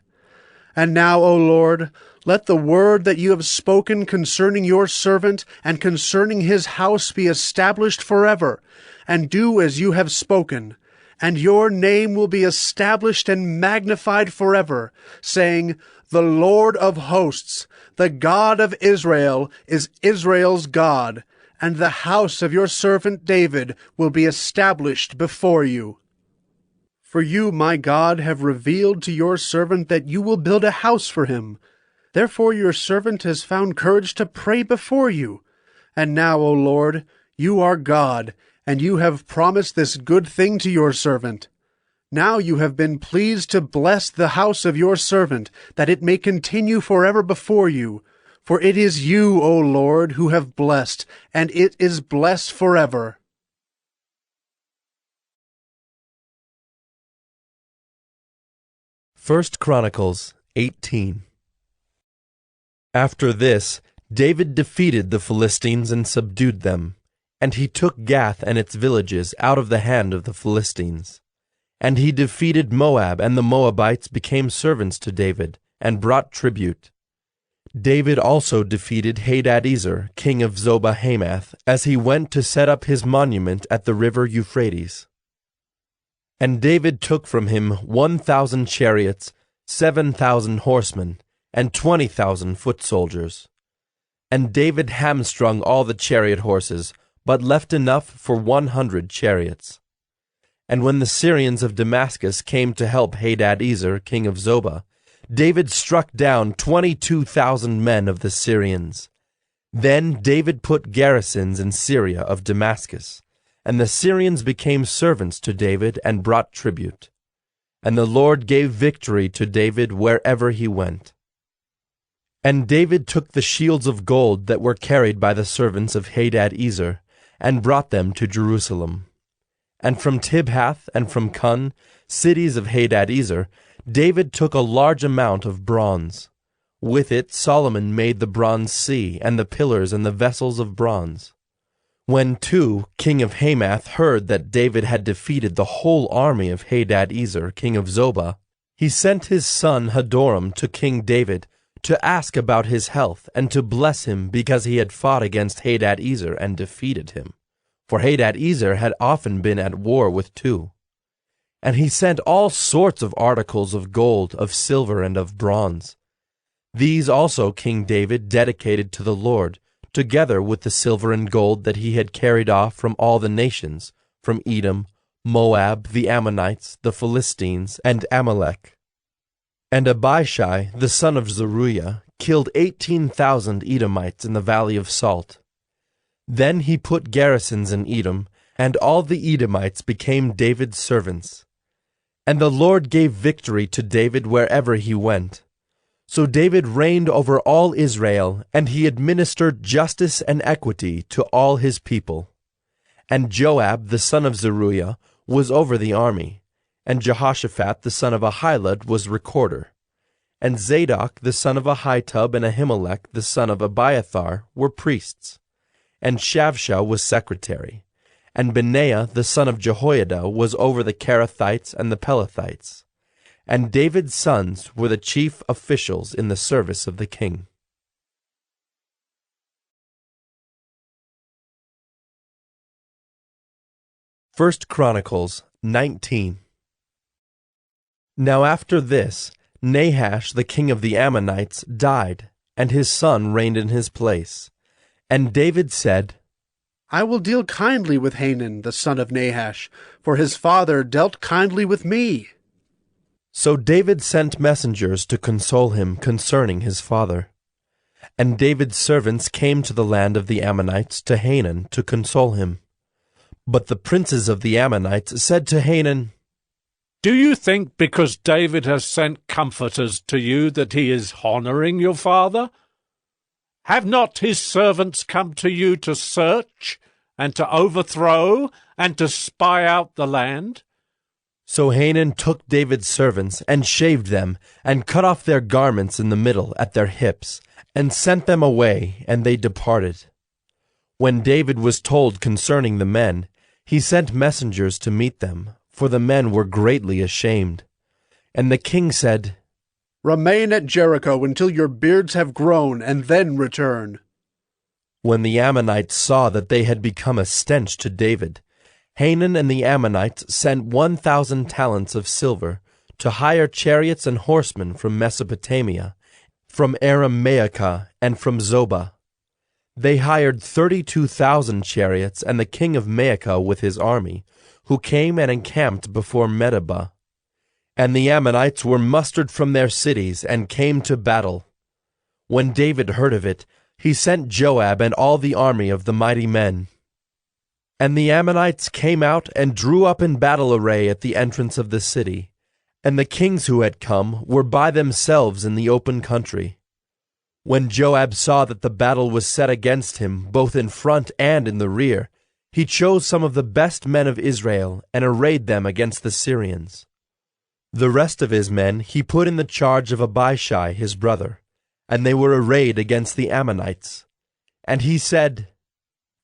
And now, O Lord, let the word that you have spoken concerning your servant and concerning his house be established forever, and do as you have spoken. And your name will be established and magnified forever, saying, The Lord of hosts, the God of Israel, is Israel's God, and the house of your servant David will be established before you. For you, my God, have revealed to your servant that you will build a house for him. Therefore your servant has found courage to pray before you. And now, O Lord, you are God, and you have promised this good thing to your servant. Now you have been pleased to bless the house of your servant, that it may continue forever before you. For it is you, O Lord, who have blessed, and it is blessed forever. 1 Chronicles 18. After this, David defeated the Philistines and subdued them, and he took Gath and its villages out of the hand of the Philistines. And he defeated Moab, and the Moabites became servants to David, and brought tribute. David also defeated Hadadezer, king of Zobah-Hamath, as he went to set up his monument at the river Euphrates. And David took from him 1,000 chariots, 7,000 horsemen, and 20,000 foot soldiers. And David hamstrung all the chariot horses, but left enough for 100 chariots. And when the Syrians of Damascus came to help Hadadezer, king of Zobah, David struck down 22,000 men of the Syrians. Then David put garrisons in Syria of Damascus, and the Syrians became servants to David and brought tribute. And the Lord gave victory to David wherever he went. And David took the shields of gold that were carried by the servants of Hadadezer, and brought them to Jerusalem. And from Tibhath and from Cun, cities of Hadadezer, David took a large amount of bronze. With it Solomon made the bronze sea, and the pillars and the vessels of bronze. When Tu, king of Hamath, heard that David had defeated the whole army of Hadadezer, king of Zobah, he sent his son Hadoram to King David to ask about his health and to bless him because he had fought against Hadadezer and defeated him. For Hadadezer had often been at war with Tu. And he sent all sorts of articles of gold, of silver, and of bronze. These also King David dedicated to the Lord, together with the silver and gold that he had carried off from all the nations, from Edom, Moab, the Ammonites, the Philistines, and Amalek. And Abishai, the son of Zeruiah, killed 18,000 Edomites in the valley of Salt. Then he put garrisons in Edom, and all the Edomites became David's servants. And the Lord gave victory to David wherever he went. So David reigned over all Israel, and he administered justice and equity to all his people. And Joab, the son of Zeruiah, was over the army, and Jehoshaphat, the son of Ahilud, was recorder. And Zadok, the son of Ahitub, and Ahimelech, the son of Abiathar, were priests. And Shavsha was secretary. And Benaiah the son of Jehoiada was over the Kerethites and the Pelethites. And David's sons were the chief officials in the service of the king. 1 Chronicles 19. Now after this, Nahash the king of the Ammonites died, and his son reigned in his place. And David said, I will deal kindly with Hanan, the son of Nahash, for his father dealt kindly with me. So David sent messengers to console him concerning his father. And David's servants came to the land of the Ammonites to Hanan to console him. But the princes of the Ammonites said to Hanan, Do you think because David has sent comforters to you that he is honoring your father? Have not his servants come to you to search, and to overthrow, and to spy out the land? So Hanan took David's servants, and shaved them, and cut off their garments in the middle at their hips, and sent them away, and they departed. When David was told concerning the men, he sent messengers to meet them, for the men were greatly ashamed. And the king said, Remain at Jericho until your beards have grown, and then return. When the Ammonites saw that they had become a stench to David, Hanan and the Ammonites sent 1,000 talents of silver to hire chariots and horsemen from Mesopotamia, from Aram-Maacah, and from Zobah. They hired 32,000 chariots and the king of Maacah with his army, who came and encamped before Medeba. And the Ammonites were mustered from their cities and came to battle. When David heard of it, he sent Joab and all the army of the mighty men. And the Ammonites came out and drew up in battle array at the entrance of the city, and the kings who had come were by themselves in the open country. When Joab saw that the battle was set against him, both in front and in the rear, he chose some of the best men of Israel and arrayed them against the Syrians. The rest of his men he put in the charge of Abishai his brother, and they were arrayed against the Ammonites. And he said,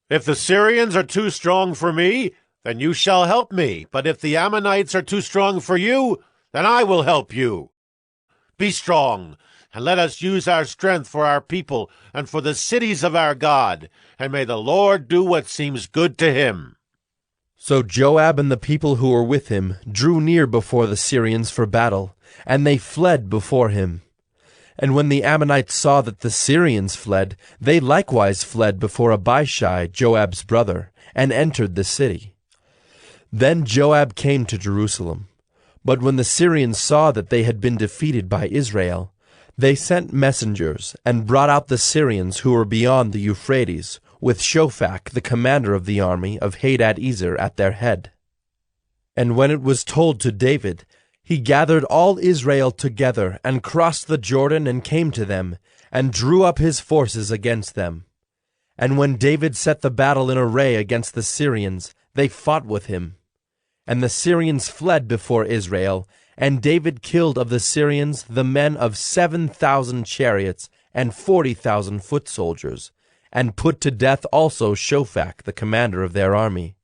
If the Syrians are too strong for me, then you shall help me. But if the Ammonites are too strong for you, then I will help you. Be strong, and let us use our strength for our people and for the cities of our God, and may the Lord do what seems good to him. So Joab and the people who were with him drew near before the Syrians for battle, and they fled before him. And when the Ammonites saw that the Syrians fled, they likewise fled before Abishai, Joab's brother, and entered the city. Then Joab came to Jerusalem. But when the Syrians saw that they had been defeated by Israel, they sent messengers and brought out the Syrians who were beyond the Euphrates, with Shophak, the commander of the army of Hadadezer, at their head. And when it was told to David, he gathered all Israel together and crossed the Jordan and came to them, and drew up his forces against them. And when David set the battle in array against the Syrians, they fought with him. And the Syrians fled before Israel, and David killed of the Syrians the men of 7,000 chariots and 40,000 foot soldiers, and put to death also Shophak, the commander of their army.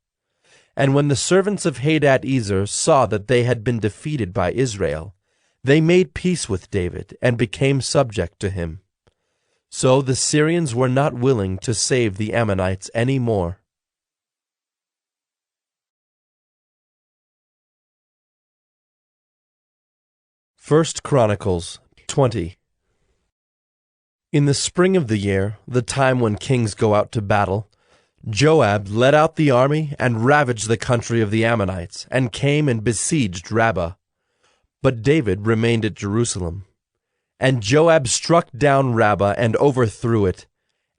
And when the servants of Hadadezer saw that they had been defeated by Israel, they made peace with David and became subject to him. So the Syrians were not willing to save the Ammonites any more. First Chronicles 20. In the spring of the year, the time when kings go out to battle, Joab led out the army and ravaged the country of the Ammonites, and came and besieged Rabbah. But David remained at Jerusalem. And Joab struck down Rabbah and overthrew it,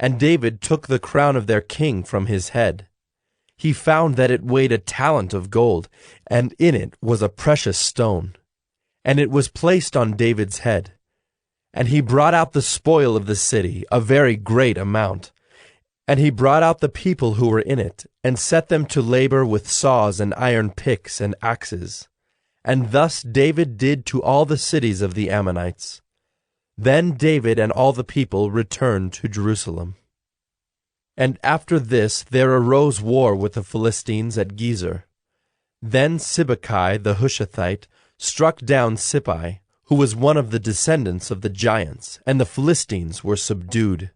and David took the crown of their king from his head. He found that it weighed a talent of gold, and in it was a precious stone. And it was placed on David's head. And he brought out the spoil of the city, a very great amount. And he brought out the people who were in it, and set them to labor with saws and iron picks and axes. And thus David did to all the cities of the Ammonites. Then David and all the people returned to Jerusalem. And after this there arose war with the Philistines at Gezer. Then Sibbecai the Hushathite struck down Sippai, who was one of the descendants of the giants, and the Philistines were subdued.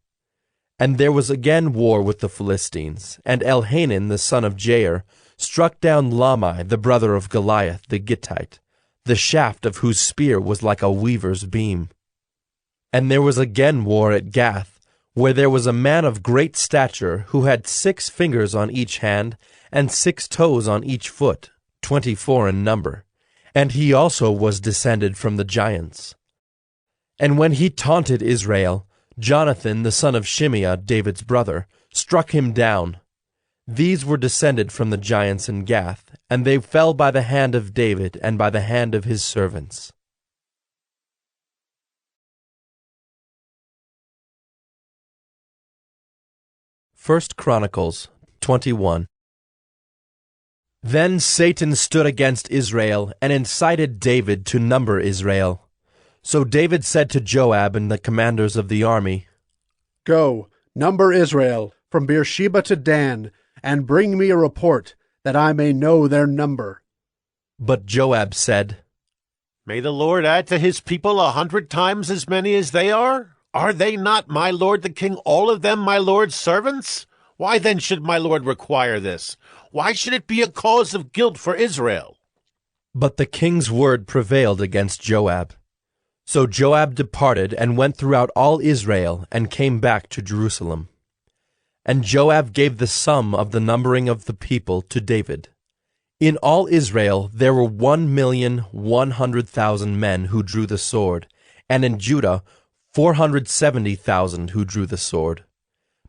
And there was again war with the Philistines, and Elhanan the son of Jair struck down Lahmi the brother of Goliath the Gittite, the shaft of whose spear was like a weaver's beam. And there was again war at Gath, where there was a man of great stature who had 6 fingers on each hand and 6 toes on each foot, 24 in number. And he also was descended from the giants. And when he taunted Israel, Jonathan the son of Shimeah, David's brother, struck him down. These were descended from the giants in Gath, and they fell by the hand of David and by the hand of his servants. First Chronicles 21. Then Satan stood against Israel and incited David to number Israel. So David said to Joab and the commanders of the army, Go, number Israel from Beersheba to Dan, and bring me a report, that I may know their number. But Joab said, May the Lord add to his people 100 times as many as they are? Are they not, my lord the king, all of them my lord's servants? Why then should my lord require this? Why should it be a cause of guilt for Israel? But the king's word prevailed against Joab. So Joab departed and went throughout all Israel and came back to Jerusalem. And Joab gave the sum of the numbering of the people to David. In all Israel there were 1,100,000 men who drew the sword, and in Judah 470,000 who drew the sword.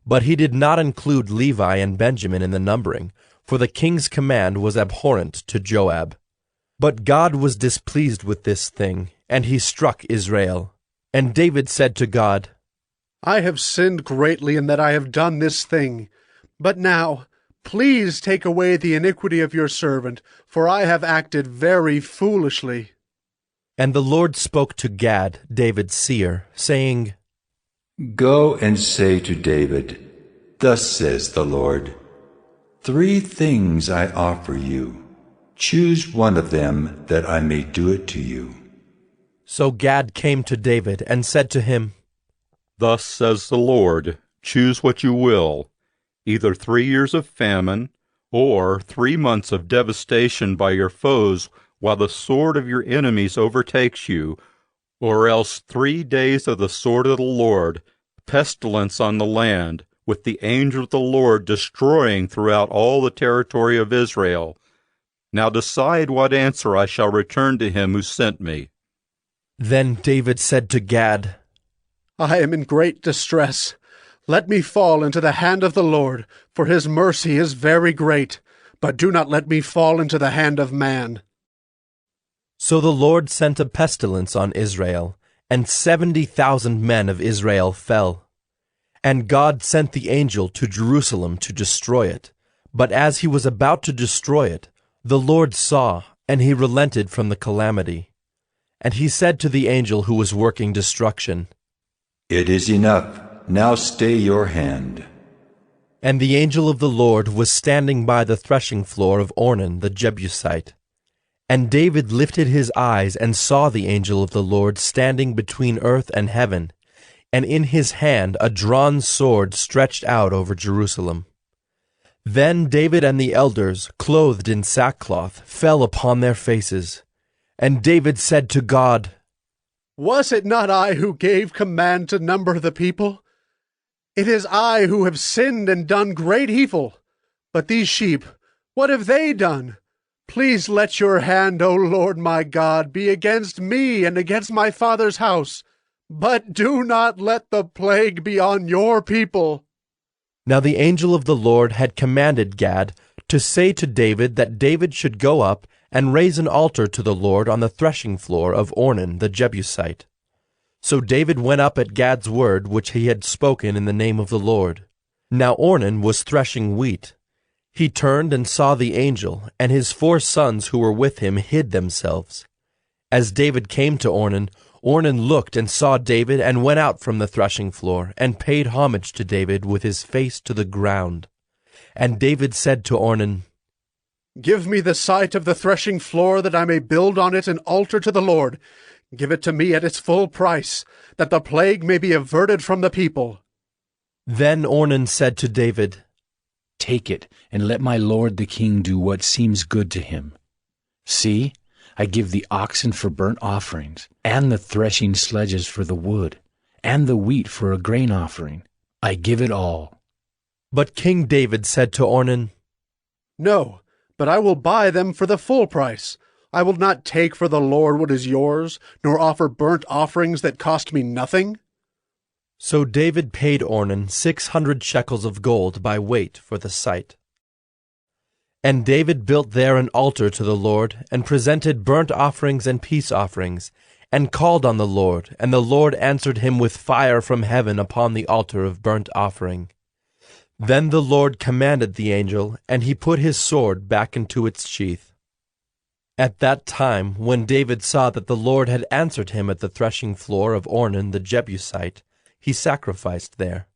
But he did not include Levi and Benjamin in the numbering, for the king's command was abhorrent to Joab. But God was displeased with this thing, and he struck Israel. And David said to God, I have sinned greatly in that I have done this thing. But now, please take away the iniquity of your servant, for I have acted very foolishly. And the Lord spoke to Gad, David's seer, saying, Go and say to David, Thus says the Lord, 3 things I offer you. Choose one of them, that I may do it to you. So Gad came to David and said to him, Thus says the Lord, choose what you will, either 3 years of famine, or 3 months of devastation by your foes while the sword of your enemies overtakes you, or else 3 days of the sword of the Lord, pestilence on the land, with the angel of the Lord destroying throughout all the territory of Israel. Now decide what answer I shall return to him who sent me. Then David said to Gad, I am in great distress. Let me fall into the hand of the Lord, for his mercy is very great, but do not let me fall into the hand of man. So the Lord sent a pestilence on Israel, and 70,000 men of Israel fell. And God sent the angel to Jerusalem to destroy it. But as he was about to destroy it, the Lord saw, and he relented from the calamity. And he said to the angel who was working destruction, It is enough. Now stay your hand. And the angel of the Lord was standing by the threshing floor of Ornan the Jebusite. And David lifted his eyes and saw the angel of the Lord standing between earth and heaven, and in his hand a drawn sword stretched out over Jerusalem. Then David and the elders, clothed in sackcloth, fell upon their faces. And David said to God, Was it not I who gave command to number the people? It is I who have sinned and done great evil. But these sheep, what have they done? Please let your hand, O Lord my God, be against me and against my father's house. But do not let the plague be on your people. Now the angel of the Lord had commanded Gad to say to David that David should go up and raise an altar to the Lord on the threshing floor of Ornan the Jebusite. So David went up at Gad's word which he had spoken in the name of the Lord. Now Ornan was threshing wheat. He turned and saw the angel, and his 4 sons who were with him hid themselves. As David came to Ornan, Ornan looked and saw David and went out from the threshing floor and paid homage to David with his face to the ground. And David said to Ornan, Give me the site of the threshing floor, that I may build on it an altar to the Lord. Give it to me at its full price, that the plague may be averted from the people. Then Ornan said to David, Take it, and let my lord the king do what seems good to him. See, I give the oxen for burnt offerings, and the threshing sledges for the wood, and the wheat for a grain offering. I give it all. But King David said to Ornan, No, but I will buy them for the full price. I will not take for the Lord what is yours, nor offer burnt offerings that cost me nothing. So David paid Ornan 600 shekels of gold by weight for the site. And David built there an altar to the Lord, and presented burnt offerings and peace offerings, and called on the Lord, and the Lord answered him with fire from heaven upon the altar of burnt offering. Then the Lord commanded the angel, and he put his sword back into its sheath. At that time, when David saw that the Lord had answered him at the threshing floor of Ornan the Jebusite, he sacrificed there.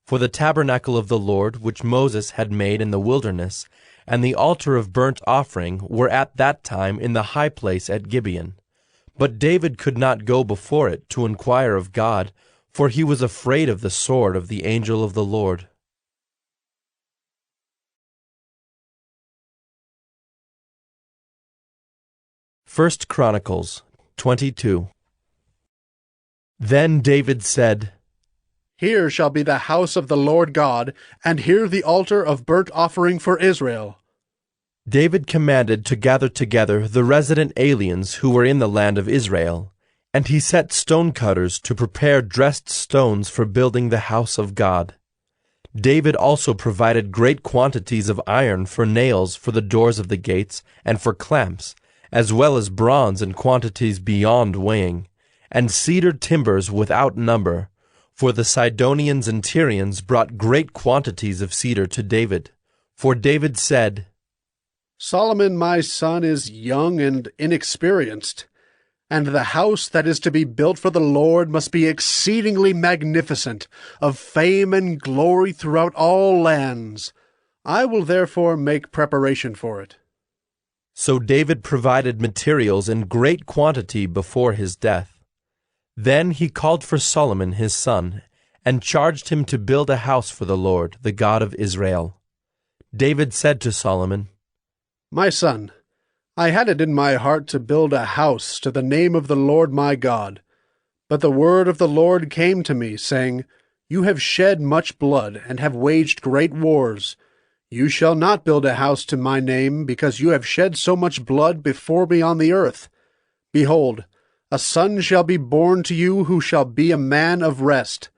For the tabernacle of the Lord, which Moses had made in the wilderness, and the altar of burnt offering were at that time in the high place at Gibeon. But David could not go before it to inquire of God, for he was afraid of the sword of the angel of the Lord. 1 Chronicles 22. Then David said, Here shall be the house of the Lord God, and here the altar of burnt offering for Israel. David commanded to gather together the resident aliens who were in the land of Israel, and he set stonecutters to prepare dressed stones for building the house of God. David also provided great quantities of iron for nails for the doors of the gates and for clamps, as well as bronze in quantities beyond weighing, and cedar timbers without number, for the Sidonians and Tyrians brought great quantities of cedar to David. For David said, Solomon my son is young and inexperienced, And the house that is to be built for the Lord must be exceedingly magnificent, of fame and glory throughout all lands. I will therefore make preparation for it." So David provided materials in great quantity before his death. Then he called for Solomon his son, and charged him to build a house for the Lord, the God of Israel. David said to Solomon, "My son, I had it in my heart to build a house to the name of the Lord my God. But the word of the Lord came to me, saying, You have shed much blood, and have waged great wars. You shall not build a house to my name, because you have shed so much blood before me on the earth. Behold, a son shall be born to you who shall be a man of rest.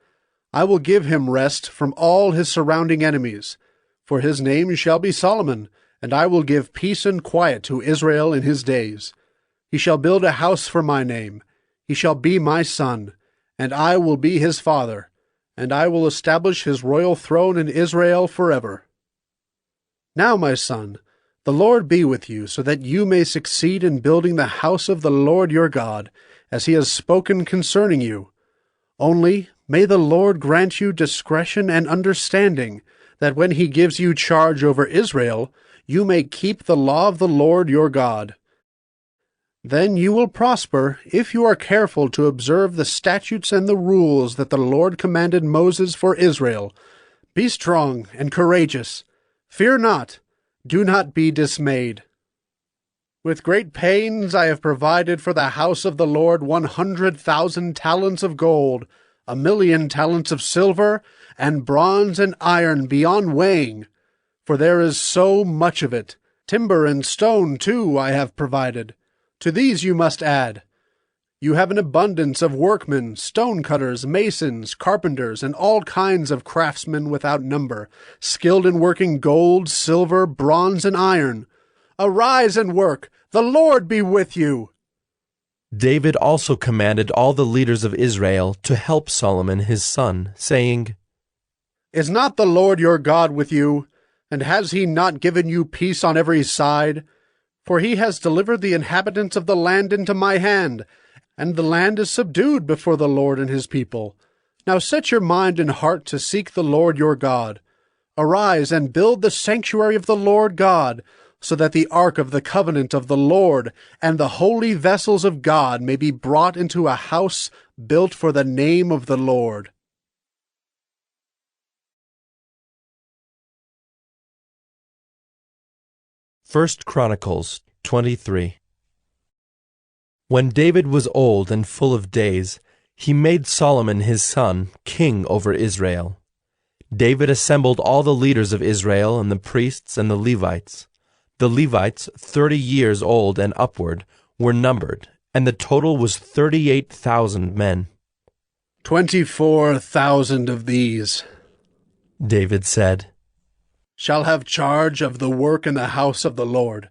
I will give him rest from all his surrounding enemies. For his name shall be Solomon, and I will give peace and quiet to Israel in his days. He shall build a house for my name. He shall be my son, and I will be his father, and I will establish his royal throne in Israel forever. Now, my son, the Lord be with you, so that you may succeed in building the house of the Lord your God, as he has spoken concerning you. Only may the Lord grant you discretion and understanding, that when he gives you charge over Israel, you may keep the law of the Lord your God. Then you will prosper if you are careful to observe the statutes and the rules that the Lord commanded Moses for Israel. Be strong and courageous. Fear not. Do not be dismayed. With great pains I have provided for the house of the Lord 100,000 talents of gold, 1,000,000 talents of silver, and bronze and iron beyond weighing. For there is so much of it. Timber and stone, too, I have provided. To these you must add. You have an abundance of workmen, stone-cutters, masons, carpenters, and all kinds of craftsmen without number, skilled in working gold, silver, bronze, and iron. Arise and work. The Lord be with you." David also commanded all the leaders of Israel to help Solomon his son, saying, Is not the Lord your God with you? And has he not given you peace on every side? For he has delivered the inhabitants of the land into my hand, and the land is subdued before the Lord and his people. Now set your mind and heart to seek the Lord your God. Arise and build the sanctuary of the Lord God, so that the ark of the covenant of the Lord and the holy vessels of God may be brought into a house built for the name of the Lord. First Chronicles 23. When David was old and full of days, he made Solomon his son king over Israel. David assembled all the leaders of Israel and the priests and the Levites. The Levites, 30 years old and upward, were numbered, and the total was 38,000 men. 24,000 of these, David said, shall have charge of the work in the house of the Lord.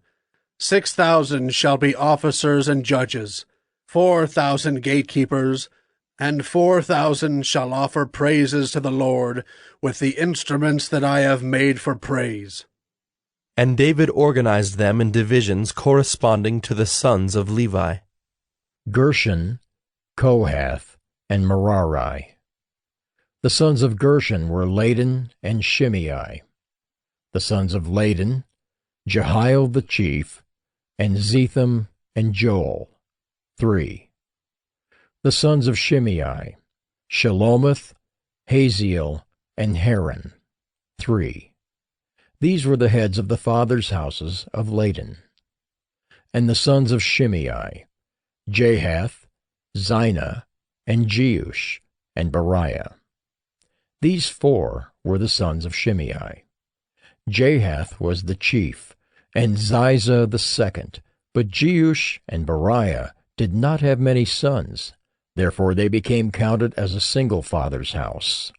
6,000 shall be officers and judges, 4,000 gatekeepers, and 4,000 shall offer praises to the Lord with the instruments that I have made for praise. And David organized them in divisions corresponding to the sons of Levi. Gershon, Kohath, and Merari. The sons of Gershon were Ladan and Shimei. The sons of Ladan, Jehiel the chief, and Zetham and Joel, 3. The sons of Shimei, Shelomoth, Haziel, and Haran, 3. These were the heads of the fathers' houses of Ladan. And the sons of Shimei, Jahath, Zina, and Jeush, and Beriah. These 4 were the sons of Shimei. Jahath was the chief, and Ziza the second, but Jeush and Beriah did not have many sons, therefore they became counted as a single father's house.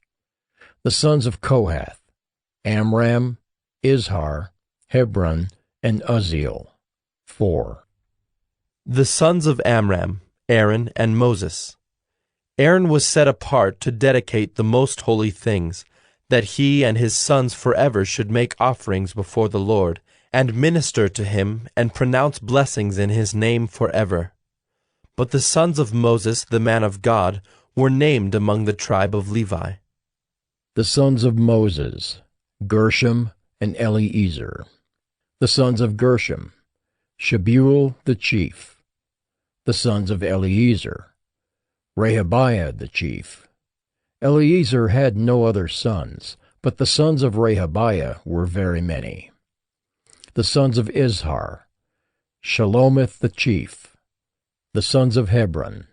The sons of Kohath, Amram, Izhar, Hebron, and Uzziel, 4. The sons of Amram, Aaron, and Moses. Aaron was set apart to dedicate the most holy things, that he and his sons forever should make offerings before the Lord, and minister to him, and pronounce blessings in his name forever. But the sons of Moses, the man of God, were named among the tribe of Levi. The sons of Moses, Gershom and Eleazar. The sons of Gershom, Shebuel the chief. The sons of Eleazar, Rehabiah the chief. Eleazar had no other sons, but the sons of Rehabiah were very many. The sons of Izhar, Shelomith the chief. The sons of Hebron,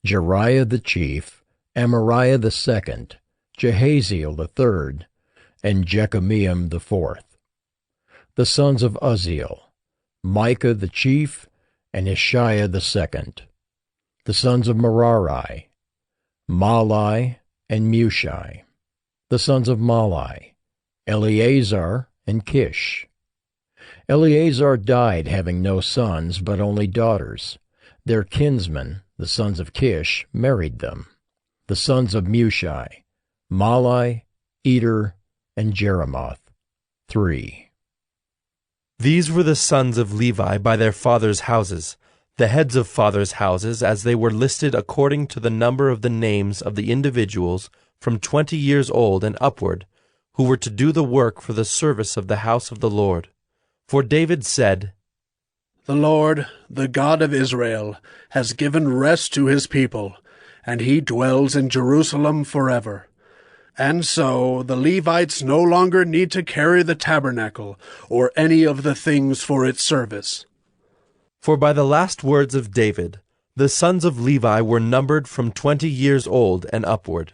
Jeriah the chief, Amariah the second, Jehaziel the third, and Jekameam the fourth. The sons of Uzziel, Micah the chief, and Ishiah the second. The sons of Merari, Mahli and Mushi. The sons of Mahli, Eleazar and Kish. Eleazar died having no sons, but only daughters. Their kinsmen, the sons of Kish, married them. The sons of Mushi, Mahli, Eder, and Jeremoth. 3. These were the sons of Levi by their fathers' houses, the heads of fathers' houses, as they were listed according to the number of the names of the individuals from 20 years old and upward, who were to do the work for the service of the house of the Lord. For David said, The Lord, the God of Israel, has given rest to his people, and he dwells in Jerusalem forever. And so the Levites no longer need to carry the tabernacle or any of the things for its service. For by the last words of David, the sons of Levi were numbered from 20 years old and upward.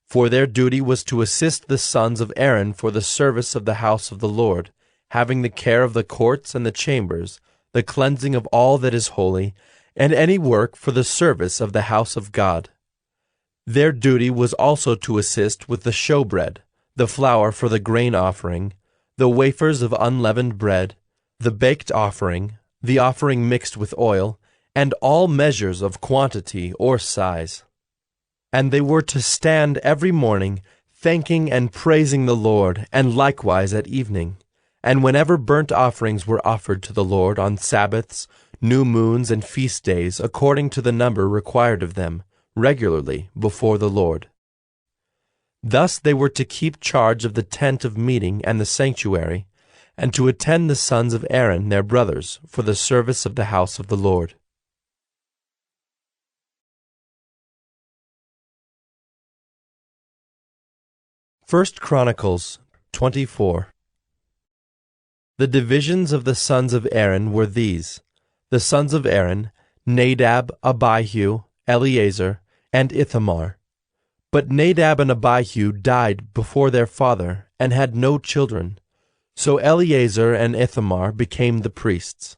For their duty was to assist the sons of Aaron for the service of the house of the Lord, having the care of the courts and the chambers, the cleansing of all that is holy, and any work for the service of the house of God. Their duty was also to assist with the showbread, the flour for the grain offering, the wafers of unleavened bread, the baked offering, the offering mixed with oil, and all measures of quantity or size. And they were to stand every morning, thanking and praising the Lord, and likewise at evening, and whenever burnt offerings were offered to the Lord on Sabbaths, new moons, and feast days, according to the number required of them, regularly before the Lord. Thus they were to keep charge of the tent of meeting and the sanctuary, and to attend the sons of Aaron their brothers for the service of the house of the Lord. 1 Chronicles 24. The divisions of the sons of Aaron were these: the sons of Aaron, Nadab, Abihu, Eleazar, and Ithamar. But Nadab and Abihu died before their father, and had no children. So Eleazar and Ithamar became the priests.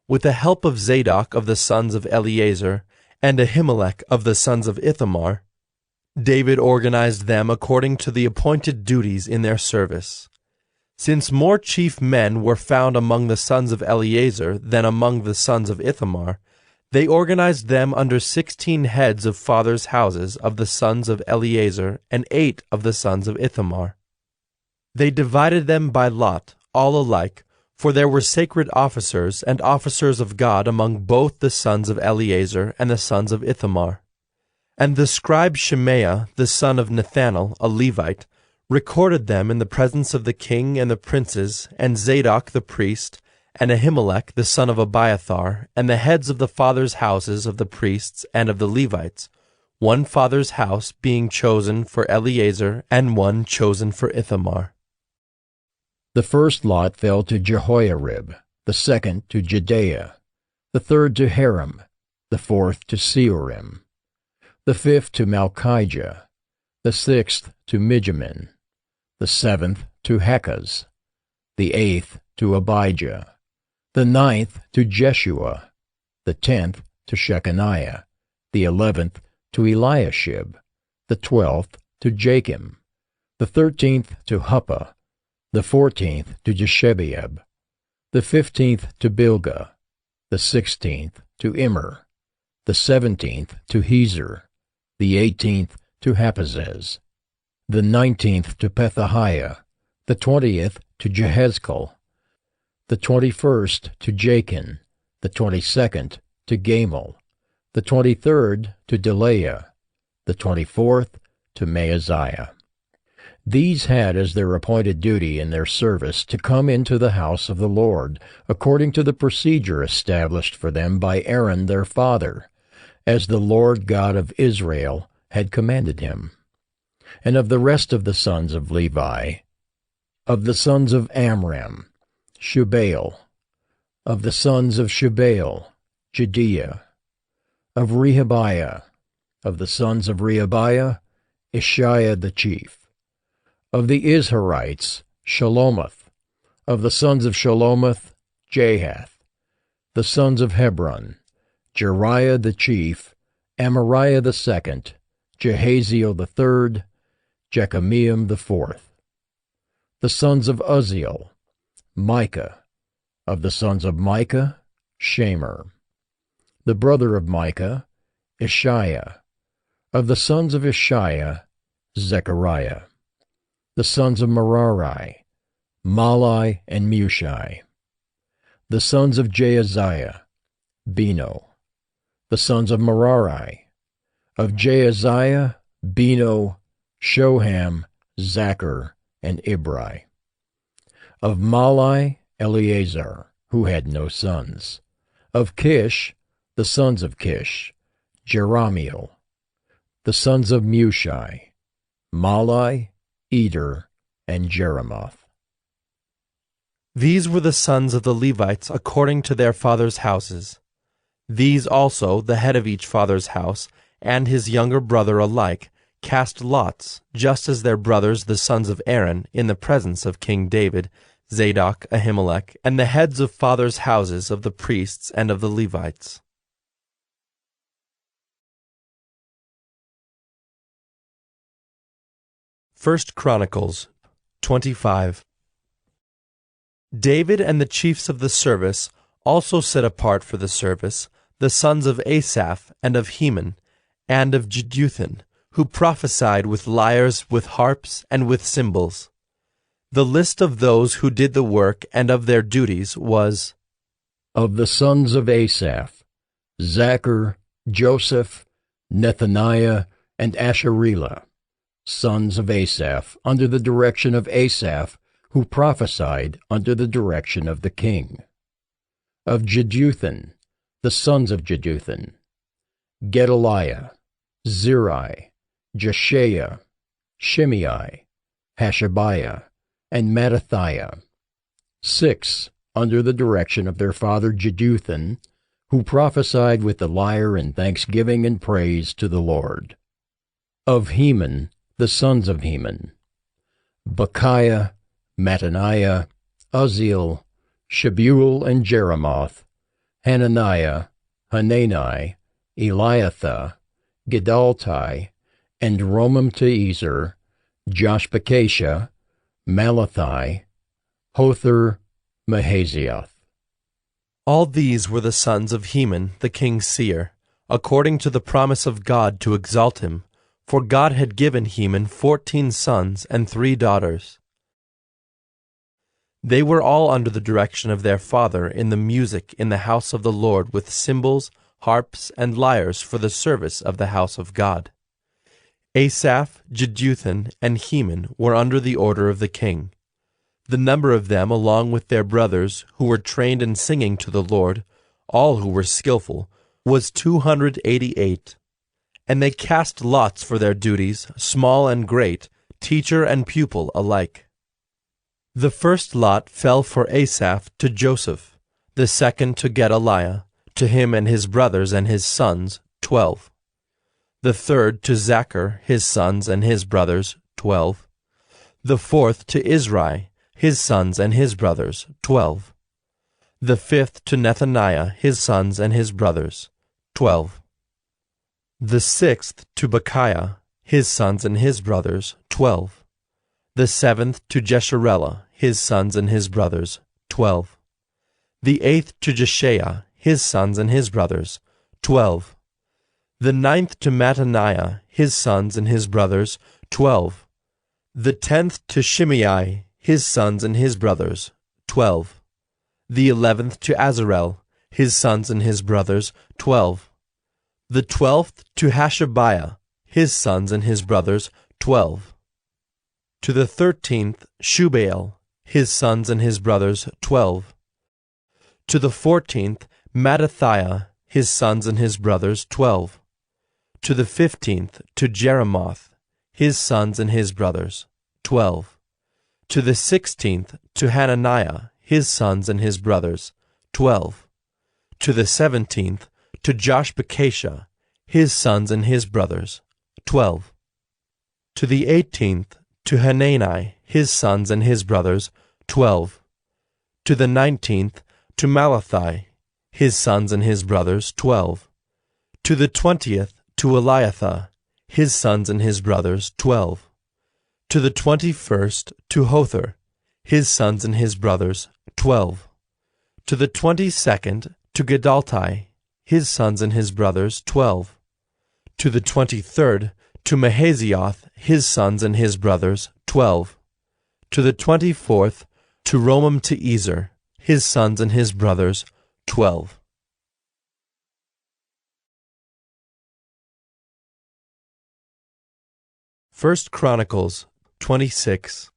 With the help of Zadok of the sons of Eleazar, and Ahimelech of the sons of Ithamar, David organized them according to the appointed duties in their service. Since more chief men were found among the sons of Eleazar than among the sons of Ithamar, they organized them under 16 heads of fathers' houses of the sons of Eleazar and 8 of the sons of Ithamar. They divided them by lot, all alike, for there were sacred officers and officers of God among both the sons of Eleazar and the sons of Ithamar. And the scribe Shemaiah, the son of Nethanel, a Levite, recorded them in the presence of the king and the princes, and Zadok the priest, and Ahimelech the son of Abiathar, and the heads of the fathers' houses of the priests and of the Levites, one father's house being chosen for Eleazar, and one chosen for Ithamar. The first lot fell to Jehoiarib, the second to Jedaiah, the third to Haram, the fourth to Seorim, the fifth to Malchijah, the sixth to Mijamin, the seventh to Hakaz, the eighth to Abijah, the ninth to Jeshua, the 10th to Shechaniah, the 11th to Eliashib, the 12th to Jachim, the 13th to Huppah, the 14th to Jeshebeab, the 15th to Bilgah, the 16th to Immer, the 17th to Hezer, the 18th to Haphazez, the 19th to Pethahiah, the 20th to Jehezkel, the 21st to Jachin, the 22nd to Gamal, the 23rd to Delaiah, the 24th to Maaziah. These had as their appointed duty in their service to come into the house of the Lord, according to the procedure established for them by Aaron their father, as the Lord God of Israel had commanded him. And of the rest of the sons of Levi, of the sons of Amram, Shubael, of the sons of Shubael, Jediah, of Rehabiah, of the sons of Rehabiah, Ishiah the chief, of the Izharites, Shelomoth, of the sons of Shelomoth, Jahath, the sons of Hebron, Jeriah the chief, Amariah the second, Jehaziel the third, Jekameam the fourth, the sons of Uzziel, Micah, of the sons of Micah, Shamer, the brother of Micah, Ishiah, of the sons of Ishiah, Zechariah, the sons of Merari, Malai and Mushai, the sons of Jaaziah, Beno, the sons of Merari, of Jaaziah, Beno, Shoham, Zachar, and Ibri, of Malai, Eleazar, who had no sons, of Kish, the sons of Kish, Jerahmeel, the sons of Mushai, Malai, Eder, and Jeremoth. These were the sons of the Levites according to their fathers' houses. These also, the head of each father's house, and his younger brother alike, cast lots, just as their brothers the sons of Aaron, in the presence of King David, Zadok, Ahimelech, and the heads of fathers' houses of the priests and of the Levites. 1 Chronicles 25. David and the chiefs of the service also set apart for the service the sons of Asaph and of Heman and of Jeduthun, who prophesied with lyres, with harps, and with cymbals. The list of those who did the work and of their duties was: of the sons of Asaph, Zachar, Joseph, Nethaniah, and Asherelah, sons of Asaph, under the direction of Asaph, who prophesied under the direction of the king. Of Jeduthun, the sons of Jeduthun, Gedaliah, Zeri, Jeshaiah, Shimei, Hashabiah, and Mattathiah, 6, under the direction of their father Jeduthun, who prophesied with the lyre in thanksgiving and praise to the Lord. Of Heman, the sons of Heman, Bechiah, Mattaniah, Uzziel, Shebuel and Jeremoth, Hananiah, Hanani, Eliathah, Gedaltai, and Romamti-Ezer, Joshbekashah, Malathi, Hothar, Mahazioth. All these were the sons of Heman the king's seer, according to the promise of God to exalt him, for God had given Heman 14 sons and 3 daughters. They were all under the direction of their father in the music in the house of the Lord with cymbals, harps, and lyres for the service of the house of God. Asaph, Jeduthun, and Heman were under the order of the king. The number of them, along with their brothers, who were trained in singing to the Lord, all who were skillful, was 288. And they cast lots for their duties, small and great, teacher and pupil alike. The first lot fell for Asaph to Joseph, the second to Gedaliah, to him and his brothers and his sons, 12. The third to Zachar, his sons and his brothers, 12. The fourth to Izri, his sons and his brothers, 12. The fifth to Nethaniah, his sons and his brothers, 12. The sixth to Bechiah, his sons and his brothers, 12. The seventh to Jesharelah, his sons and his brothers, 12. The eighth to Jeshaiah, his sons and his brothers, 12. The ninth to Mattaniah, his sons and his brothers, 12. The 10th to Shimei, his sons and his brothers, 12. The 11th to Azarel, his sons and his brothers, 12. The 12th to Hashabiah, his sons and his brothers, 12. To the 13th, Shubael, his sons and his brothers, 12. To the 14th, Mattathiah, his sons and his brothers, 12. To the 15th, to Jeremoth, his sons and his brothers, 12. To the 16th, to Hananiah, his sons and his brothers, 12. To the 17th, to Joshbekashah, his sons and his brothers, 12. To the 18th, to Hanani, his sons and his brothers, 12. To the 19th, to Malathi, his sons and his brothers, 12. To the 20th, to Eliathah, his sons and his brothers, 12. To the 21st, to Hothar, his sons and his brothers, 12. To the 22nd, to Gedalti, his sons and his brothers, 12. To the 23rd, to Mahazioth, his sons and his brothers, 12. To the 24th, to Romamti-Ezer, his sons and his brothers, 12. First Chronicles 26.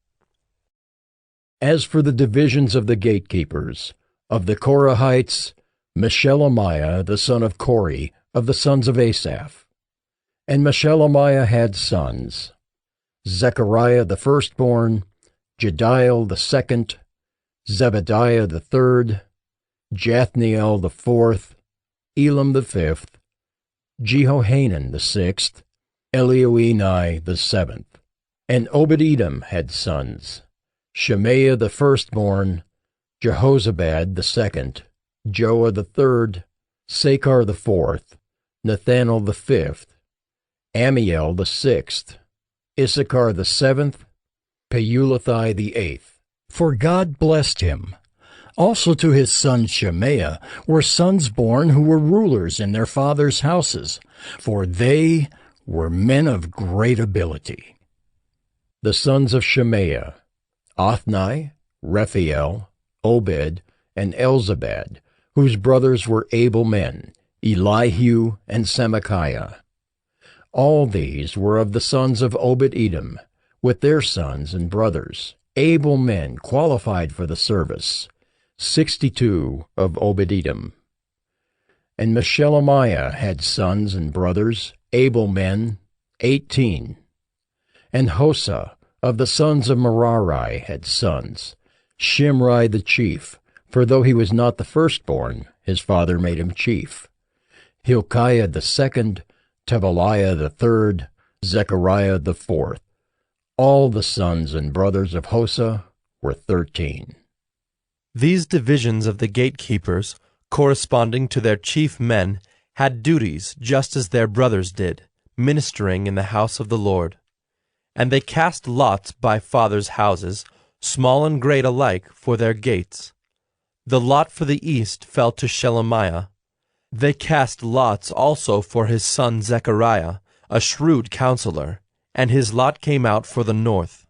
As for the divisions of the gatekeepers, of the Korahites, Meshelemiah the son of Kori, of the sons of Asaph. And Meshelemiah had sons, Zechariah the firstborn, Jediel the second, Zebediah the third, Jathniel the fourth, Elam the fifth, Jehohanan the sixth, Elioenai the seventh. And Obed-Edom had sons, Shemaiah the firstborn, Jehozabad the second, Joah the third, Sakar the fourth, Nethanel the fifth, Amiel the sixth, Issachar the seventh, Peulathai the eighth. For God blessed him. Also to his son Shemaiah were sons born who were rulers in their fathers' houses, for they were men of great ability. The sons of Shemaiah, Othni, Rephael, Obed, and Elzabad, whose brothers were able men, Elihu and Semachiah. All these were of the sons of Obed-Edom, with their sons and brothers, able men qualified for the service, 62 of Obed-Edom. And Meshelemiah had sons and brothers, able men, 18. And Hosa of the sons of Merari had sons, Shimri the chief, for though he was not the firstborn, his father made him chief, Hilkiah the second, Tebaliah the third, Zechariah the fourth. All the sons and brothers of Hosa were 13. These divisions of the gatekeepers, corresponding to their chief men, had duties just as their brothers did, ministering in the house of the Lord. And they cast lots by fathers' houses, small and great alike, for their gates. The lot for the east fell to Shelemiah. They cast lots also for his son Zechariah, a shrewd counselor, and his lot came out for the north.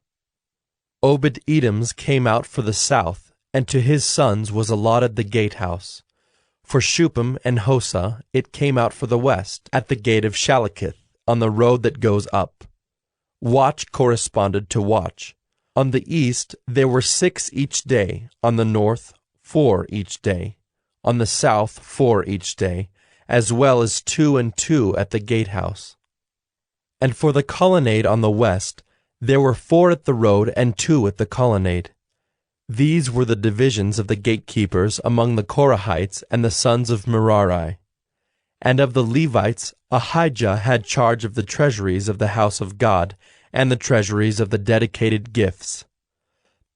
Obed-Edom's came out for the south, and to his sons was allotted the gatehouse. For Shuppim and Hosa it came out for the west, at the gate of Shalakith, on the road that goes up. Watch corresponded to watch. On the east there were 6 each day, on the north 4 each day, on the south 4 each day, as well as 2 and 2 at the gatehouse. And for the colonnade on the west there were 4 at the road and 2 at the colonnade. These were the divisions of the gatekeepers among the Korahites and the sons of Merari. And of the Levites, Ahijah had charge of the treasuries of the house of God, and the treasuries of the dedicated gifts.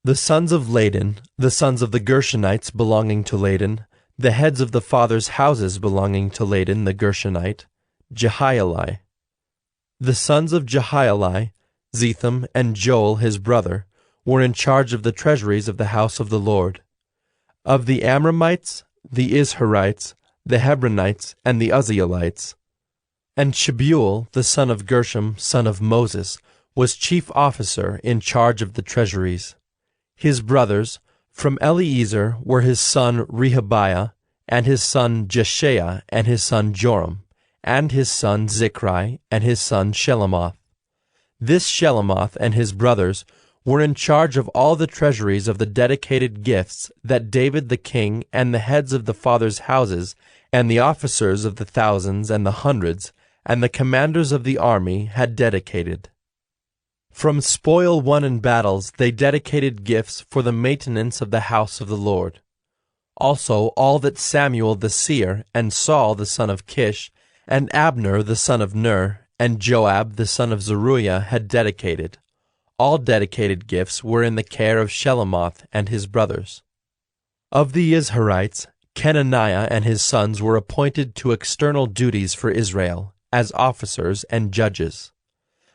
The sons of Laden, the sons of the Gershonites belonging to Laden, the heads of the fathers' houses belonging to Laden the Gershonite, Jehieli. The sons of Jehieli, Zetham and Joel his brother, were in charge of the treasuries of the house of the Lord. Of the Amramites, the Izharites, the Hebronites, and the Uzzielites. And Shebuel, the son of Gershom, son of Moses, was chief officer in charge of the treasuries. His brothers, from Eliezer, were his son Rehabiah, and his son Jeshaiah, and his son Joram, and his son Zichri, and his son Shelomoth. This Shelomoth and his brothers were in charge of all the treasuries of the dedicated gifts that David the king and the heads of the fathers' houses and the officers of the thousands and the hundreds and the commanders of the army had dedicated. From spoil won in battles they dedicated gifts for the maintenance of the house of the Lord. Also all that Samuel the seer and Saul the son of Kish and Abner the son of Ner and Joab the son of Zeruiah had dedicated. All dedicated gifts were in the care of Shelomoth and his brothers. Of the Izharites, Kenaniah and his sons were appointed to external duties for Israel, as officers and judges.